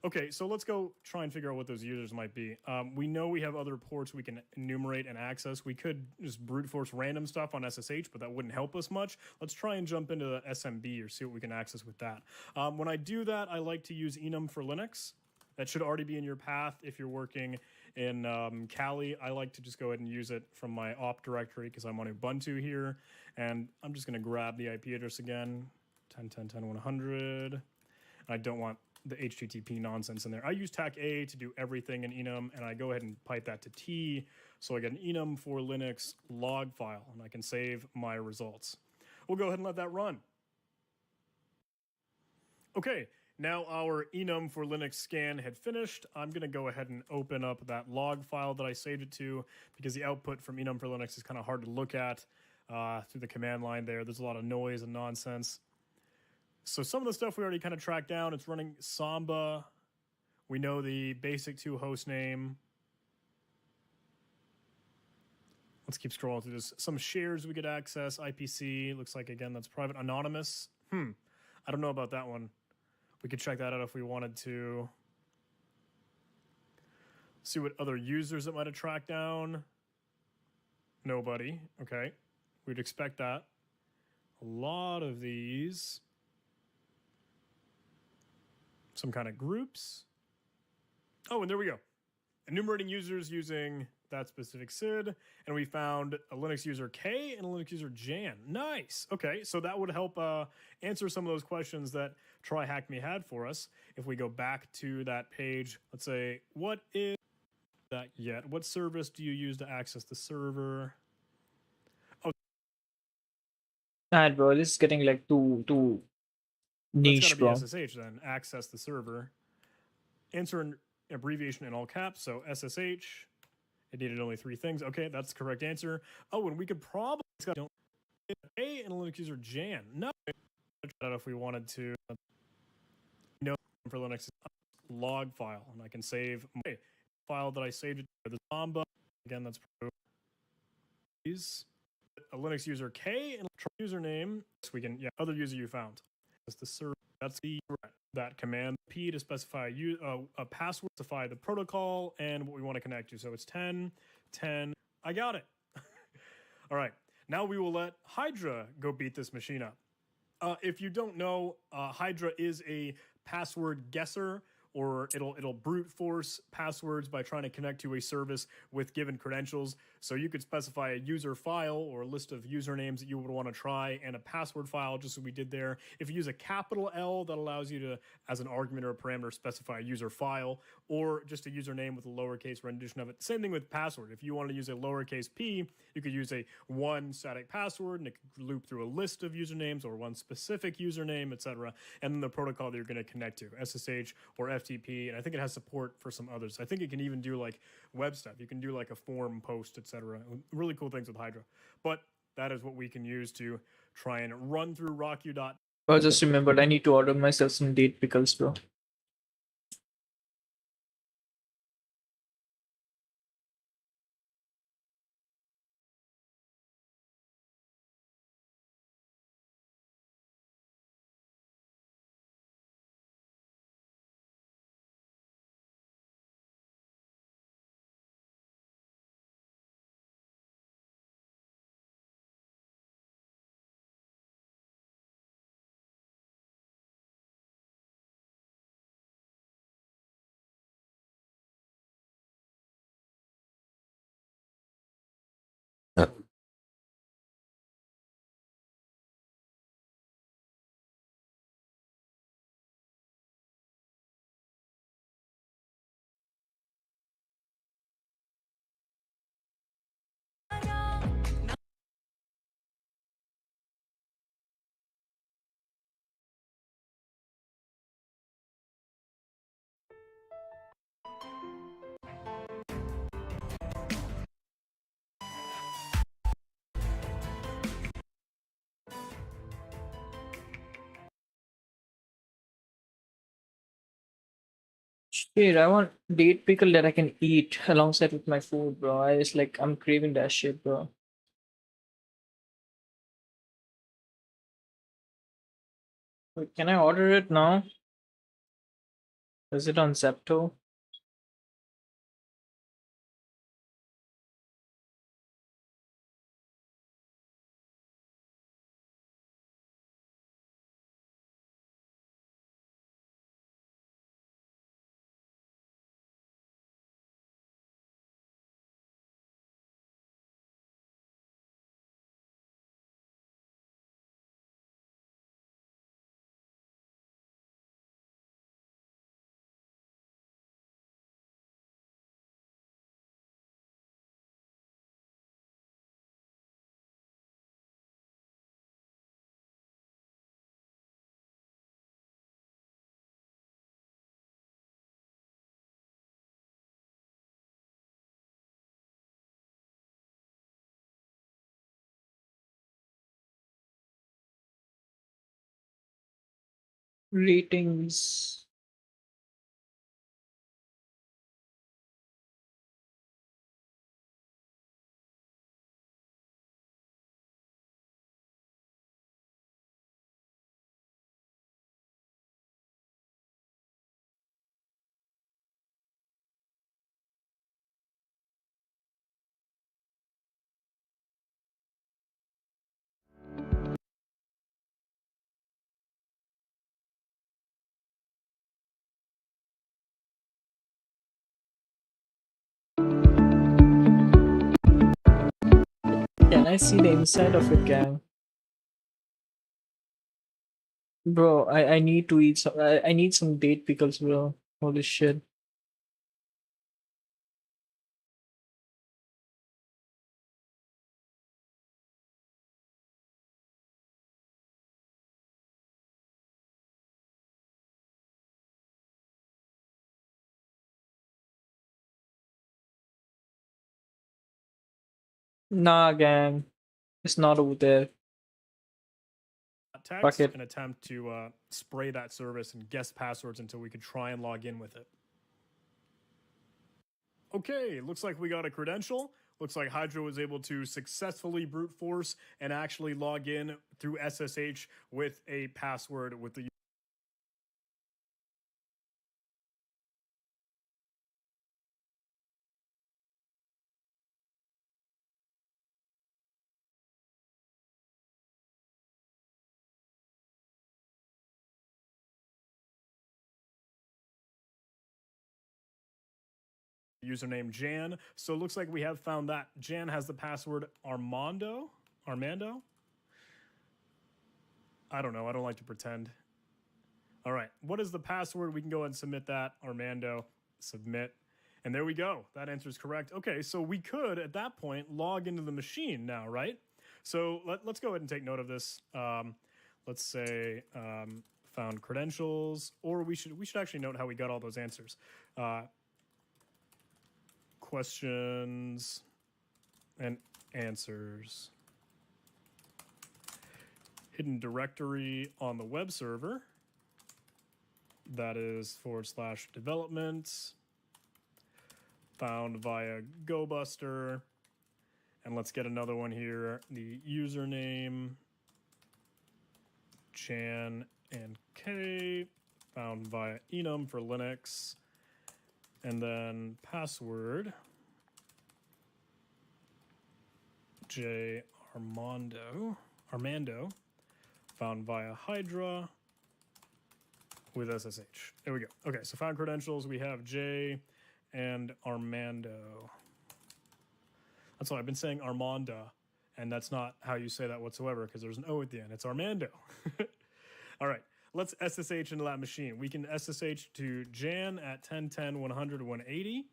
Okay, so let's go try and figure out what those users might be. We know we have other ports we can enumerate and access. We could just brute force random stuff on SSH, but that wouldn't help us much. Let's try and jump into the SMB or see what we can access with that. When I do that, I like to use enum for Linux. That should already be in your path if you're working in Kali. I like to just go ahead and use it from my op directory because I'm on Ubuntu here. And I'm just going to grab the IP address again, 10.10.10.100. I don't want the HTTP nonsense in there. I use TAC-A to do everything in enum, and I go ahead and pipe that to T, so I get an enum for Linux log file, and I can save my results. We'll go ahead and let that run. Okay, now our enum for Linux scan had finished. I'm going to go ahead and open up that log file that I saved it to, because the output from enum for Linux is kind of hard to look at through the command line there. There's a lot of noise and nonsense. So some of the stuff we already kind of tracked down. It's running Samba. We know the basic2 host name. Let's keep scrolling through this. Some shares we could access. IPC. Looks like, again, that's private. Anonymous. I don't know about that one. We could check that out if we wanted to. See what other users it might have tracked down. Nobody. Okay. We'd expect that. A lot of these. Some kind of groups. Oh, and there we go. Enumerating users using that specific SID. And we found a Linux user K and a Linux user Jan. Nice. Okay, so that would help answer some of those questions that Try Hack Me had for us. If we go back to that page, let's say, what is that yet? What service do you use to access the server? Alright, bro, this is getting like too That's got to niche, be bro. SSH then. Access the server. Enter an abbreviation in all caps. So SSH. It needed only 3 things. Okay, that's the correct answer. Oh, and we could probably don't A and a Linux user Jan. No, that if we wanted to. No, for Linux log file, and I can save my file that I saved it to the Samba. Again, that's a Linux user K and a username. So we can other user you found. That's the server. That's the that command P to specify a password, specify the protocol and what we want to connect to. So it's 10, 10. I got it. All right. Now we will let Hydra go beat this machine up. If you don't know, Hydra is a password guesser, or it'll brute force passwords by trying to connect to a service with given credentials. So you could specify a user file or a list of usernames that you would want to try and a password file, just as we did there. If you use a capital L, that allows you to, as an argument or a parameter, specify a user file or just a username with a lowercase rendition of it. Same thing with password. If you want to use a lowercase p, you could use a one static password and it could loop through a list of usernames or one specific username, etc. And then the protocol that you're going to connect to, SSH or FTP. And I think it has support for some others. I think it can even do like web stuff. You can do like a form post, etc. Really cool things with Hydra. But that is what we can use to try and run through RockU. I just remembered I need to order myself some date pickles, bro. Shit, I want date pickle that I can eat alongside with my food, bro. I'm craving that shit, bro. Wait, can I order it now? Is it on Zepto? Ratings. Can I see the inside of it, gang? Bro, I need to eat some. I need some date pickles, bro. Holy shit. Nah, gang. It's not over there. Fuck text it. and attempt to spray that service and guess passwords until we could try and log in with it. Okay, looks like we got a credential. Looks like Hydra was able to successfully brute force and actually log in through SSH with a password with the username Jan. So it looks like we have found that. Jan has the password Armando? I don't know. I don't like to pretend. All right. What is the password? We can go ahead and submit that. Armando. Submit. And there we go. That answer is correct. Okay, so we could, at that point, log into the machine now, right? So let's go ahead and take note of this. Let's say found credentials, or we should actually note how we got all those answers. Questions and answers. Hidden directory on the web server. That is /development. Found via GoBuster. And let's get another one here. The username, Jan and K. Found via enum for Linux. And then password, J Armando, found via Hydra with SSH. There we go. Okay, so found credentials. We have J and Armando. That's why I've been saying Armanda, and that's not how you say that whatsoever because there's an O at the end. It's Armando. All right. Let's SSH into that machine. We can SSH to Jan at 10.10.100.180.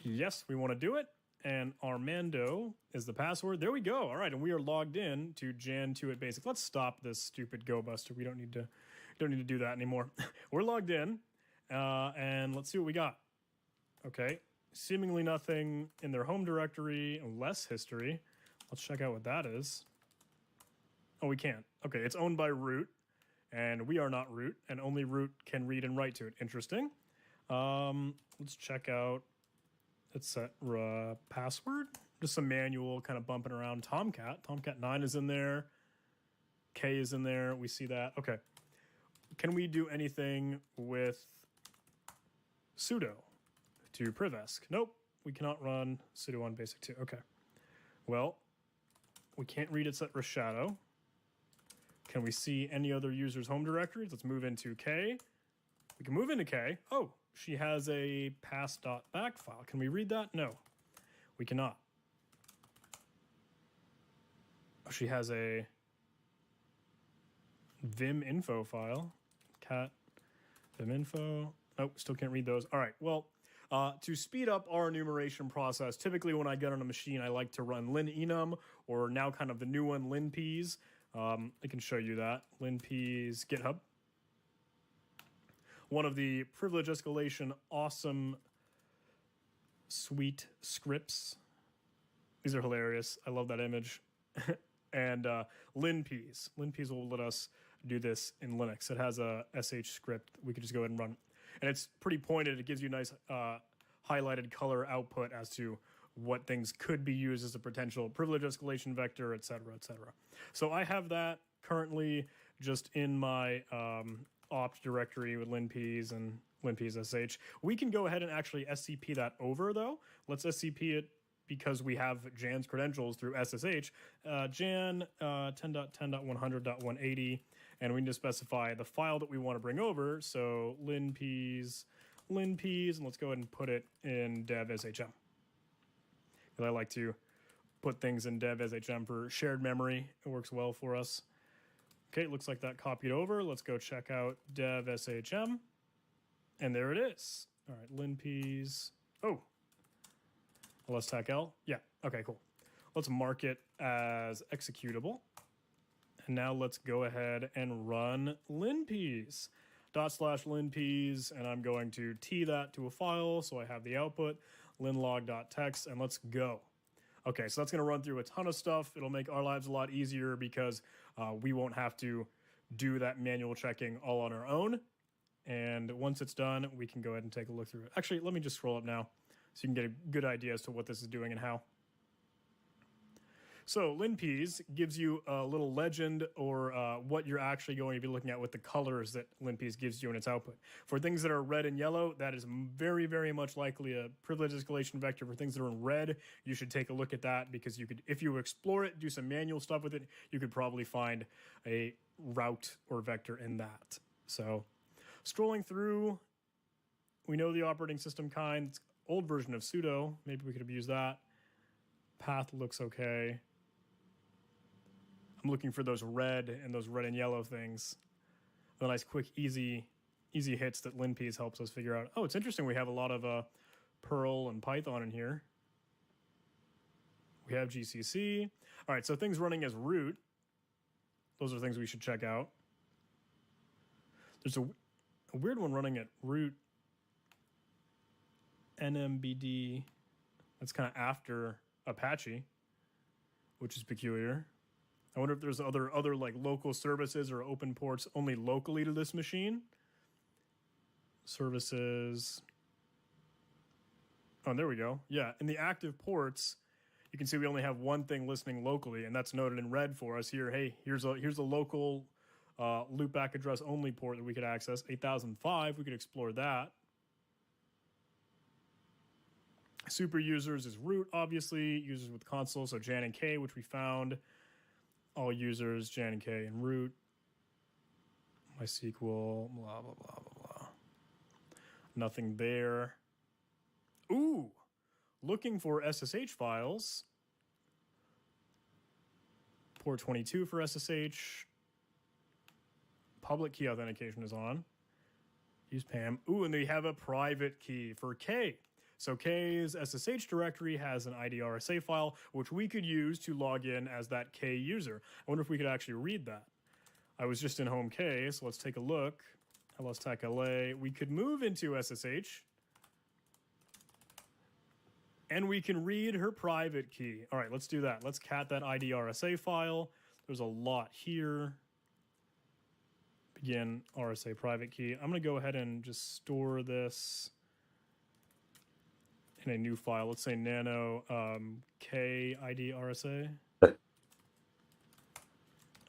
Yes, we want to do it. And Armando is the password. There we go. All right, and we are logged in to Jan2@basic. Let's stop this stupid GoBuster. We don't need to do that anymore. We're logged in, and let's see what we got. Okay, seemingly nothing in their home directory, less history. Let's check out what that is. Oh, we can't. Okay, it's owned by root. And we are not root, and only root can read and write to it. Interesting. Let's check out. Let's set password. Just some manual kind of bumping around. Tomcat 9 is in there. K is in there. We see that. Okay. Can we do anything with sudo to privesc? Nope. We cannot run sudo on basic 2. Okay. Well, we can't read its at shadow. Can we see any other user's home directories? Let's move into K. We can move into K. Oh, she has a pass.back file. Can we read that? No, we cannot. Oh, she has a vim info file. Cat vim info. Nope, still can't read those. All right, well, to speed up our enumeration process, typically when I get on a machine, I like to run linenum, or now kind of the new one, linpeas. I can show you that. linpeas GitHub. One of the privilege escalation awesome sweet scripts. These are hilarious. I love that image. And linpeas. Linpeas will let us do this in Linux. It has a sh script we could just go ahead and run. And it's pretty pointed. It gives you a nice highlighted color output as to what things could be used as a potential privilege escalation vector, et cetera, et cetera. So I have that currently just in my opt directory with linpeas and linpeas sh. We can go ahead and actually SCP that over, though. Let's SCP it because we have Jan's credentials through SSH. Jan 10.10.100.180, and we need to specify the file that we want to bring over. So linpeas, and let's go ahead and put it in dev shm. I like to put things in dev shm for shared memory. It works well for us. Okay, it looks like that copied over. Let's go check out dev shm. And there it is. All right, linpeas. Oh, let's tack L. Yeah, okay, cool. Let's mark it as executable. And now let's go ahead and run linpeas. /linpeas, and I'm going to t that to a file so I have the output. linlog.txt, and let's go. Okay, so that's going to run through a ton of stuff. It'll make our lives a lot easier because we won't have to do that manual checking all on our own. And once it's done, we can go ahead and take a look through it. Actually, let me just scroll up now so you can get a good idea as to what this is doing and how. So LinPeas gives you a little legend or what you're actually going to be looking at with the colors that LinPeas gives you in its output. For things that are red and yellow, that is very, very much likely a privilege escalation vector. For things that are in red, you should take a look at that because you could, if you explore it, do some manual stuff with it, you could probably find a route or vector in that. So scrolling through, we know the operating system kind, old version of sudo, maybe we could have used that. Path looks okay. I'm looking for those red and yellow things. The nice, quick, easy hits that LinPeas helps us figure out. Oh, it's interesting. We have a lot of Perl and Python in here. We have GCC. All right, so things running as root. Those are things we should check out. There's a weird one running at root NMBD. That's kind of after Apache, which is peculiar. I wonder if there's other like local services or open ports only locally to this machine. Services. Oh, there we go. Yeah, in the active ports, you can see we only have one thing listening locally, and that's noted in red for us here. Hey, here's a local loopback address only port that we could access. 8005, we could explore that. Super users is root, obviously. Users with console, so Jan and K, which we found. All users, Jan and K and root. MySQL, blah, blah, blah, blah, blah. Nothing there. Ooh, looking for SSH files. Port 22 for SSH. Public key authentication is on. Use PAM. Ooh, and they have a private key for K. So K's SSH directory has an IDRSA file, which we could use to log in as that K user. I wonder if we could actually read that. I was just in home K, so let's take a look. LSTAC LA. We could move into SSH. And we can read her private key. All right, let's do that. Let's cat that IDRSA file. There's a lot here. Begin RSA private key. I'm going to go ahead and just store this in a new file. Let's say nano K ID RSA.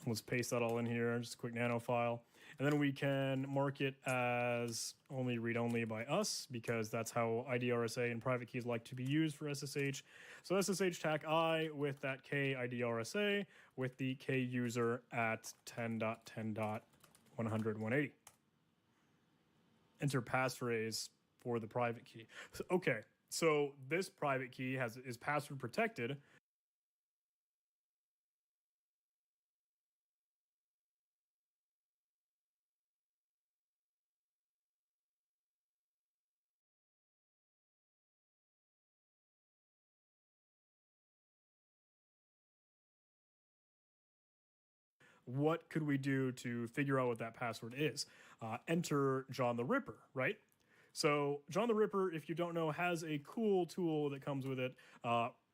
Let's paste that all in here, just a quick nano file. And then we can mark it as only read-only by us because that's how IDRSA and private keys like to be used for SSH. So SSH TAC I with that K IDRSA with the K user at 10.10.100.180. Enter passphrase for the private key. Okay. So this private key is password protected. What could we do to figure out what that password is? Enter John the Ripper, right? So John the Ripper, if you don't know, has a cool tool that comes with it,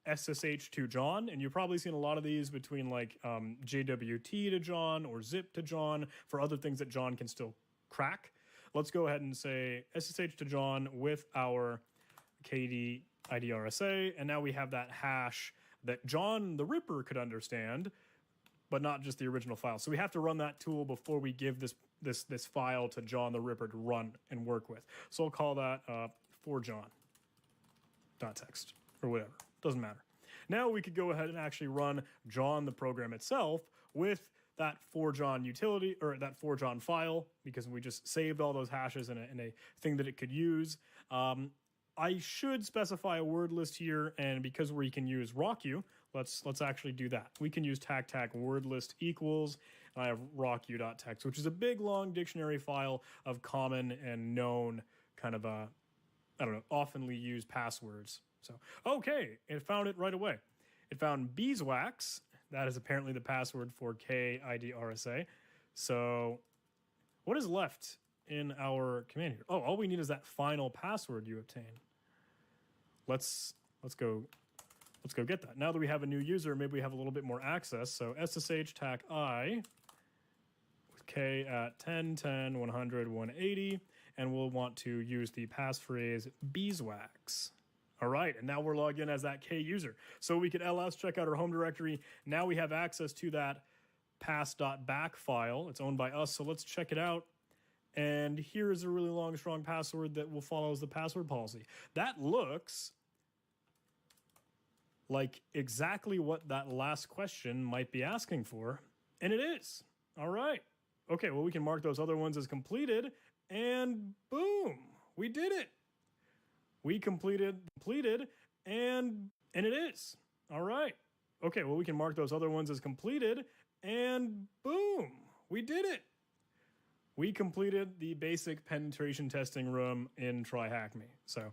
SSH to John, and you've probably seen a lot of these between like JWT to John or zip to John for other things that John can still crack. Let's go ahead and say SSH to John with our KD IDRSA, and now we have that hash that John the Ripper could understand, but not just the original file. So we have to run that tool before we give this file to John the Ripper to run and work with. So I'll call that for John.txt or whatever. Doesn't matter. Now we could go ahead and actually run John the program itself with that for John utility or that for John file because we just saved all those hashes in a thing that it could use. I should specify a word list here, and because we can use rocku, let's actually do that. We can use tac word list equals, and I have rocku.txt, which is a big long dictionary file of common and known kind of oftenly used passwords. So okay, it found it right away. It found beeswax. That is apparently the password for KIDRSA. So what is left in our command here? Oh, all we need is that final password you obtain. Let's go let's go get that. Now that we have a new user, maybe we have a little bit more access. So SSH tac I with K at 10, 10, 100, 180, and we'll want to use the passphrase beeswax. All right, and now we're logged in as that K user. So we could ls check out our home directory. Now we have access to that pass.back file. It's owned by us, so let's check it out. And here is a really long, strong password that will follow as the password policy. That looks like exactly what that last question might be asking for, and it is. All right. Okay, well, we can mark those other ones as completed, and boom, we did it. We completed, and it is. All right. Okay, well, we can mark those other ones as completed, and boom, we did it. We completed the basic penetration testing room in TryHackMe. So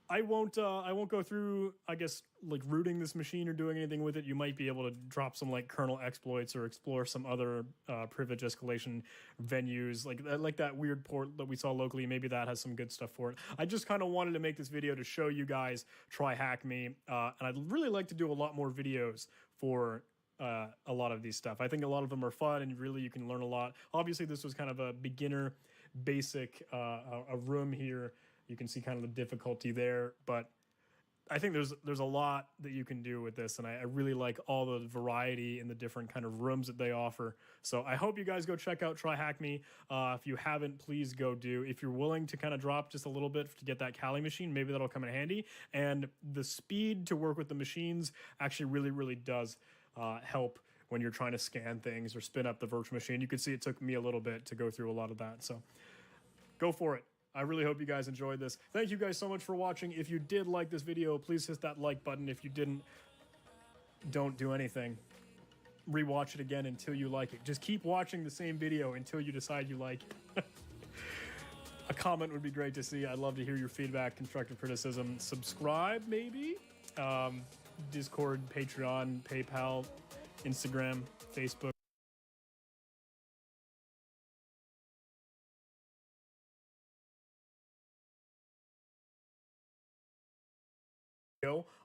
I won't go through, I guess, like rooting this machine or doing anything with it. You might be able to drop some like kernel exploits or explore some other privilege escalation venues, like that weird port that we saw locally. Maybe that has some good stuff for it. I just kind of wanted to make this video to show you guys TryHackMe, and I'd really like to do a lot more videos for a lot of these stuff. I think a lot of them are fun, and really you can learn a lot. Obviously, this was kind of a beginner, basic a room here. You can see kind of the difficulty there, but I think there's a lot that you can do with this, and I really like all the variety in the different kind of rooms that they offer. So I hope you guys go check out TryHackMe. If you haven't, please go do. If you're willing to kind of drop just a little bit to get that Kali machine, maybe that'll come in handy. And the speed to work with the machines actually really, really does help when you're trying to scan things or spin up the virtual machine. You can see it took me a little bit to go through a lot of that. So go for it. I really hope you guys enjoyed this. Thank you guys so much for watching. If you did like this video, please hit that like button. If you didn't, don't do anything. Rewatch it again until you like it. Just keep watching the same video until you decide you like it. A comment would be great to see. I'd love to hear your feedback, constructive criticism. Subscribe, maybe. Discord, Patreon, PayPal, Instagram, Facebook.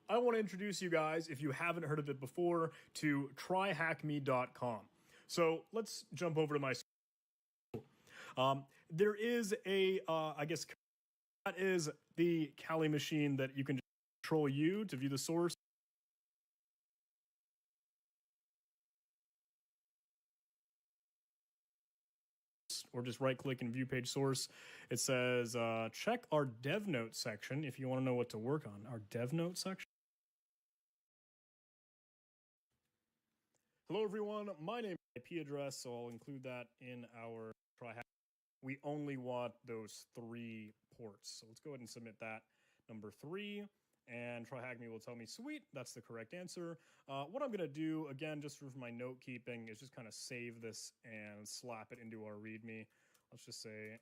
I want to introduce you guys, if you haven't heard of it before, to tryhackme.com. So let's jump over to my school. There is a, I guess, that is the Kali machine that you can control you to view the source. Or just right click and view page source. It says check our dev note section if you want to know what to work on. Our dev note section. Hello everyone, my name is IP address, so I'll include that in our TryHack. We only want those 3 ports, so let's go ahead and submit that. Number 3, and TryHackMe will tell me, sweet, that's the correct answer. What I'm gonna do, again, just for my note keeping, is just kind of save this and slap it into our README. Let's just say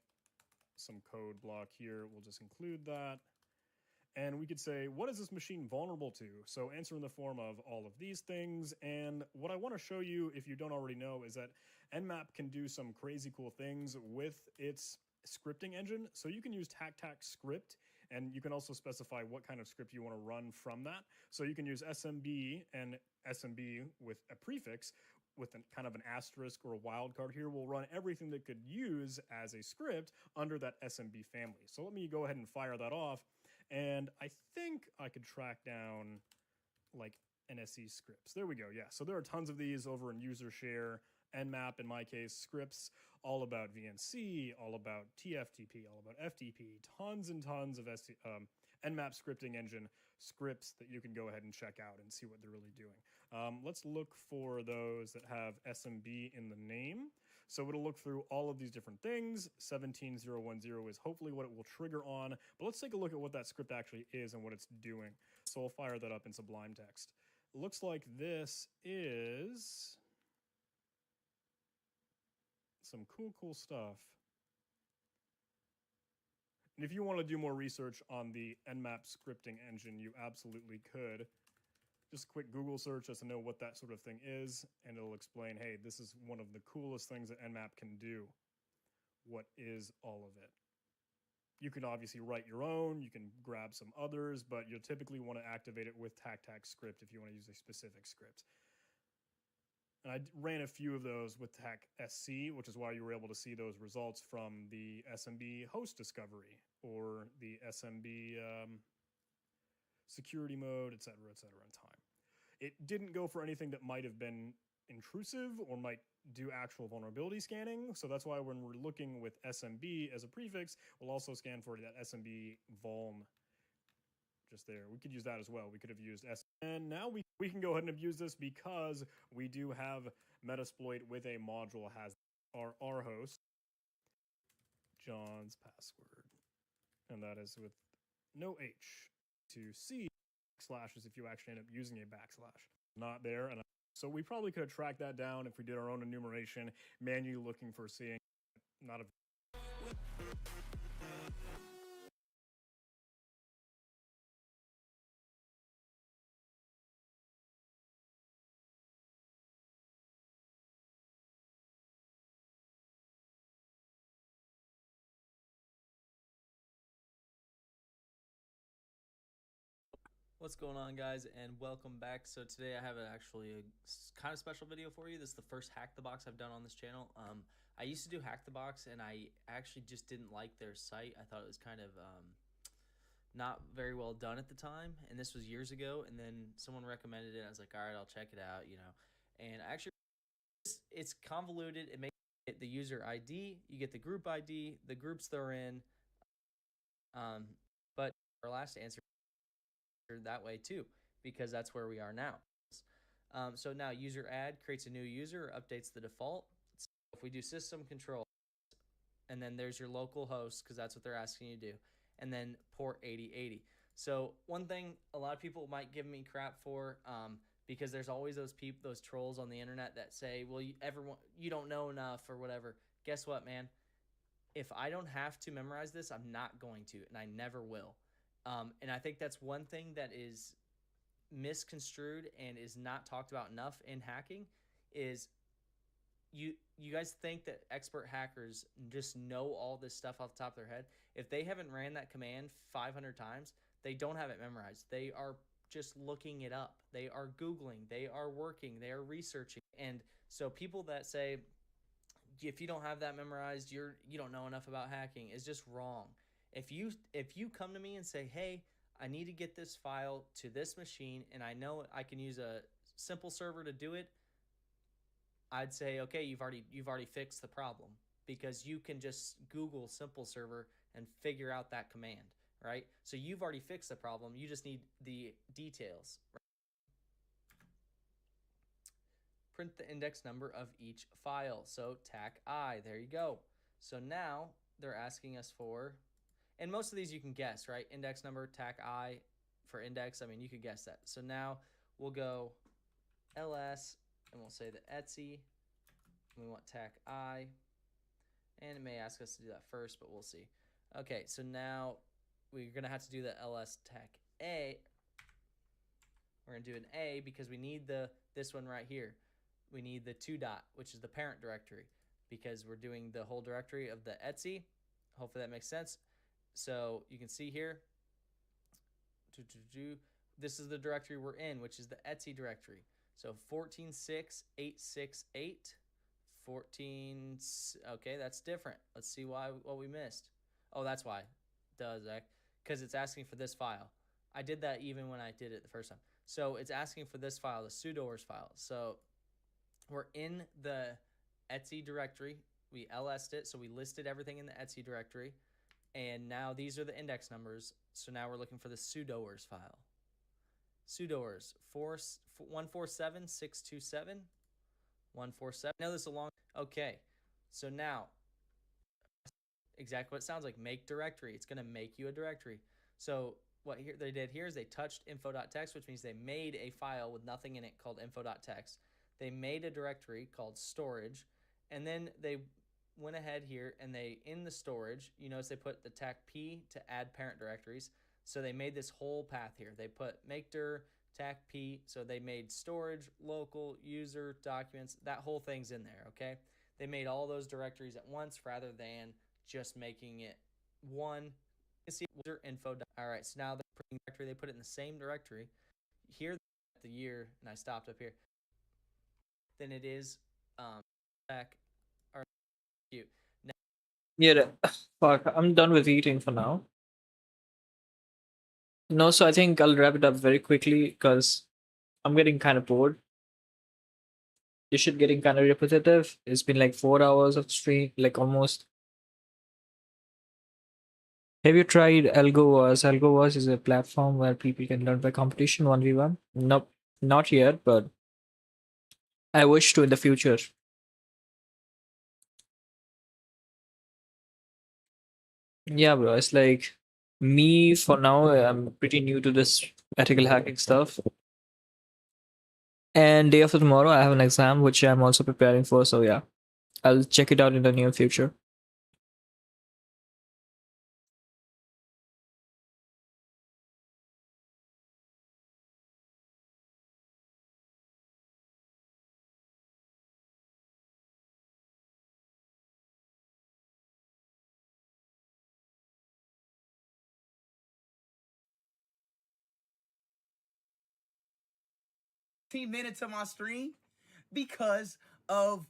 some code block here, we'll just include that. And we could say, what is this machine vulnerable to? So answer in the form of all of these things. And what I want to show you, if you don't already know, is that Nmap can do some crazy cool things with its scripting engine. So you can use TAC script, and you can also specify what kind of script you want to run from that. So you can use SMB, and SMB with a prefix, with kind of an asterisk or a wildcard here, will run everything that could use as a script under that SMB family. So let me go ahead and fire that off. And I think I could track down like NSE scripts. There we go. Yeah. So there are tons of these over in user share, Nmap in my case, scripts all about VNC, all about TFTP, all about FTP, tons and tons of Nmap scripting engine scripts that you can go ahead and check out and see what they're really doing. Let's look for those that have SMB in the name. So it'll look through all of these different things. 17010 is hopefully what it will trigger on. But let's take a look at what that script actually is and what it's doing. So I'll fire that up in Sublime Text. It looks like this is some cool stuff. And if you want to do more research on the Nmap scripting engine, you absolutely could. Just a quick Google search just to know what that sort of thing is, and it'll explain, hey, this is one of the coolest things that Nmap can do. What is all of it? You can obviously write your own, you can grab some others, but you'll typically want to activate it with TAC script if you want to use a specific script. And I ran a few of those with TAC SC, which is why you were able to see those results from the SMB host discovery or the SMB security mode, et cetera, in time. It didn't go for anything that might have been intrusive or might do actual vulnerability scanning. So that's why when we're looking with SMB as a prefix, we'll also scan for that SMB vuln just there. We could use that as well. We could have used S. And now we can go ahead and abuse this because we do have Metasploit with a module has our host, John's password. And that is with no H. To see backslashes if you actually end up using a backslash. Not there. And so we probably could have tracked that down if we did our own enumeration, manually looking for seeing not a What's going on, guys, and welcome back. So today I have actually a kind of special video for you. This is the first Hack the Box I've done on this channel. I used to do Hack the Box, and I actually just didn't like their site. I thought it was kind of not very well done at the time, and this was years ago. And then someone recommended it. I was like, all right, I'll check it out, you know. And actually, it's convoluted. It makes it the user ID, you get the group ID, the groups they're in. But our last answer that way too, because that's where we are now. So now user add creates a new user, updates the default. So if we do system control, and then there's your local host, because that's what they're asking you to do, and then port 8080. So one thing a lot of people might give me crap for, because there's always those trolls on the internet that say, well, you don't know enough or whatever. Guess what, man? If I don't have to memorize this, I'm not going to, and I never will. And I think that's one thing that is misconstrued and is not talked about enough in hacking is you guys think that expert hackers just know all this stuff off the top of their head. If they haven't ran that command 500 times, they don't have it memorized. They are just looking it up. They are Googling. They are working. They are researching. And so people that say, if you don't have that memorized, you don't know enough about hacking is just wrong. If you come to me and say, hey, I need to get this file to this machine and I know I can use a simple server to do it, I'd say, okay, you've already fixed the problem, because you can just Google simple server and figure out that command, right? So you've already fixed the problem. You just need the details. Right? Print the index number of each file. So TAC I, there you go. So now they're asking us for, and most of these you can guess, right? Index number, TAC I for index. I mean, you could guess that. So now we'll go ls, and we'll say the Etsy. And we want TAC I. And it may ask us to do that first, but we'll see. Okay, so now we're going to have to do the ls TAC A. We're going to do an A because we need this one right here. We need the 2 dot, which is the parent directory, because we're doing the whole directory of the Etsy. Hopefully that makes sense. So you can see here, this is the directory we're in, which is the Etsy directory. So 14.6.868, 14, okay, that's different. Let's see what we missed. Oh, that's why. Does that? Because it's asking for this file. I did that even when I did it the first time. So it's asking for this file, the sudoers file. So we're in the Etsy directory. We LS'd it, so we listed everything in the Etsy directory. And now these are the index numbers. So now we're looking for the sudoers file. Sudoers 147.627. 147. I know this is a long. Okay. So now, exactly what it sounds like. Make directory. It's going to make you a directory. So what they did here is they touched info.txt, which means they made a file with nothing in it called info.txt. They made a directory called storage, and then they went ahead here and in the storage, you notice they put the TAC P to add parent directories. So they made this whole path here. They put make dir, TAC P, so they made storage, local, user, documents, that whole thing's in there, okay? They made all those directories at once rather than just making it one can see user info. All right, so now the directory, they put it in the same directory. Here, the year, and I stopped up here. Then it is back or cute. Now, Yeah, fuck, I'm done with eating for now. No, so I think I'll wrap it up very quickly because I'm getting kind of bored. This shit getting kind of repetitive. It's been like 4 hours of stream, like almost. Have you tried AlgoWars? AlgoWars is a platform where people can learn by competition 1v1. Nope, not yet, but I wish to in the future. Yeah, bro, it's like me for now. I'm pretty new to this ethical hacking stuff. And day after tomorrow, I have an exam which I'm also preparing for. So yeah, I'll check it out in the near future. Minutes of my stream because of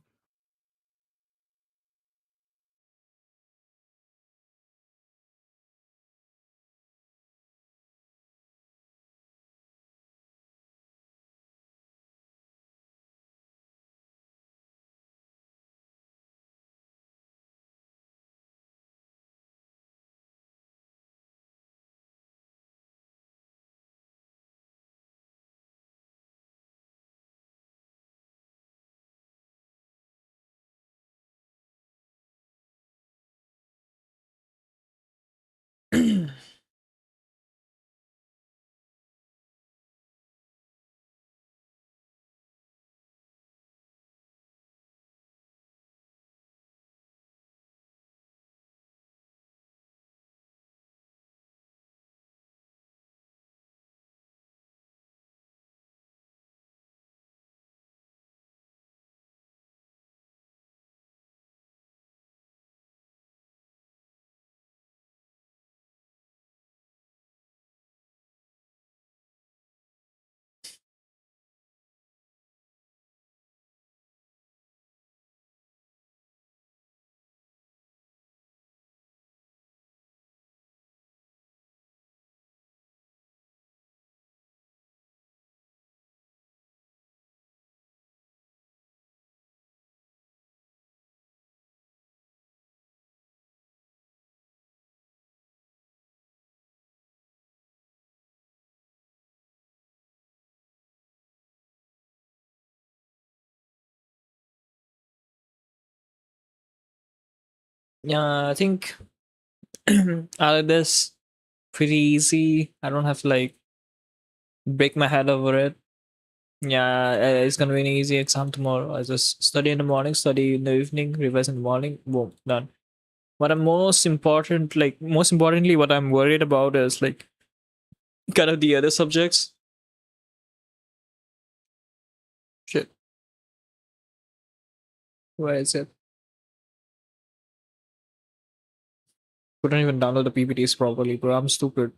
Yeah, I think out of this pretty easy. I don't have to like break my head over it. Yeah, it's gonna be an easy exam tomorrow. I just study in the morning, study in the evening, revise in the morning. Boom, done. What I'm most importantly, what I'm worried about is like kind of the other subjects. Shit, where is it? Couldn't even download the PPTs properly, bro. I'm stupid.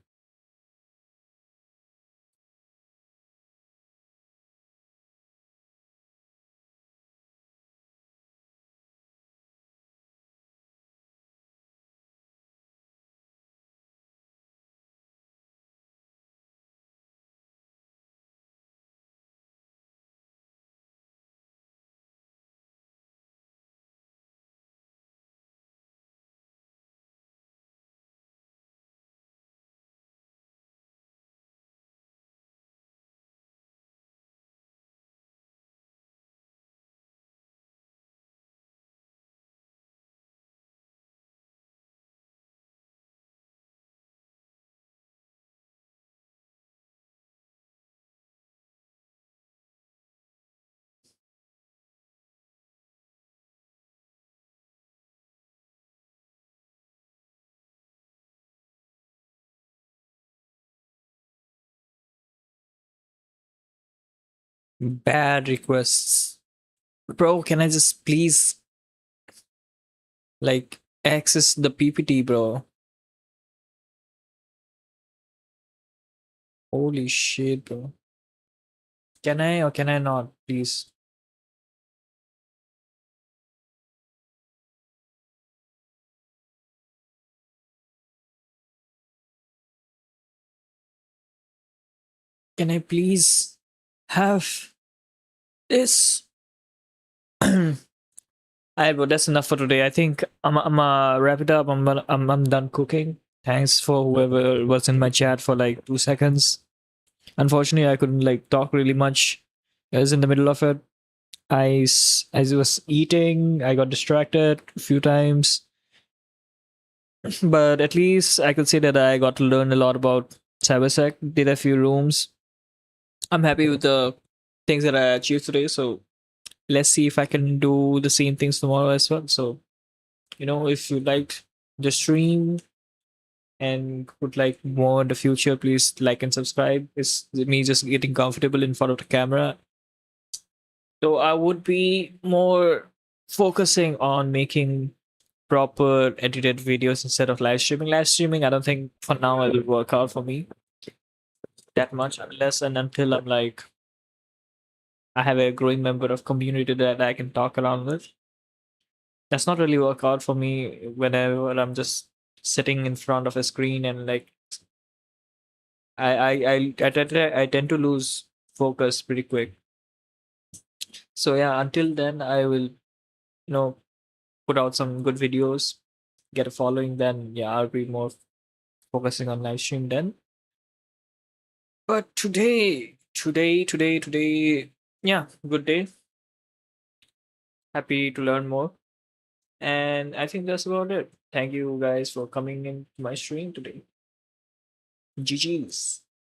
Bad requests. Bro, can I just please like access the PPT, bro? Holy shit, bro. Can I or can I not, please? Can I please have this? Alright, but that's enough for today. I think I'm wrap it up. I'm done cooking. Thanks for whoever was in my chat for like 2 seconds. Unfortunately, I couldn't like talk really much. I was in the middle of it. As I was eating, I got distracted a few times. But at least I could say that I got to learn a lot about cybersec. Did a few rooms. I'm happy with the things that I achieved today. So let's see if I can do the same things tomorrow as well. So if you liked the stream and would like more in the future, please like and subscribe. It's me just getting comfortable in front of the camera. So I would be more focusing on making proper edited videos instead of live streaming. Live streaming, I don't think for now it will work out for me that much unless and until I'm like I have a growing member of community that I can talk around with. That's not really work out for me whenever I'm just sitting in front of a screen and like I tend to lose focus pretty quick. So yeah, until then I will put out some good videos, get a following. Then yeah, I'll be more focusing on live stream then. But today, yeah, good day. Happy to learn more. And I think that's about it. Thank you guys for coming in to my stream today. GG's.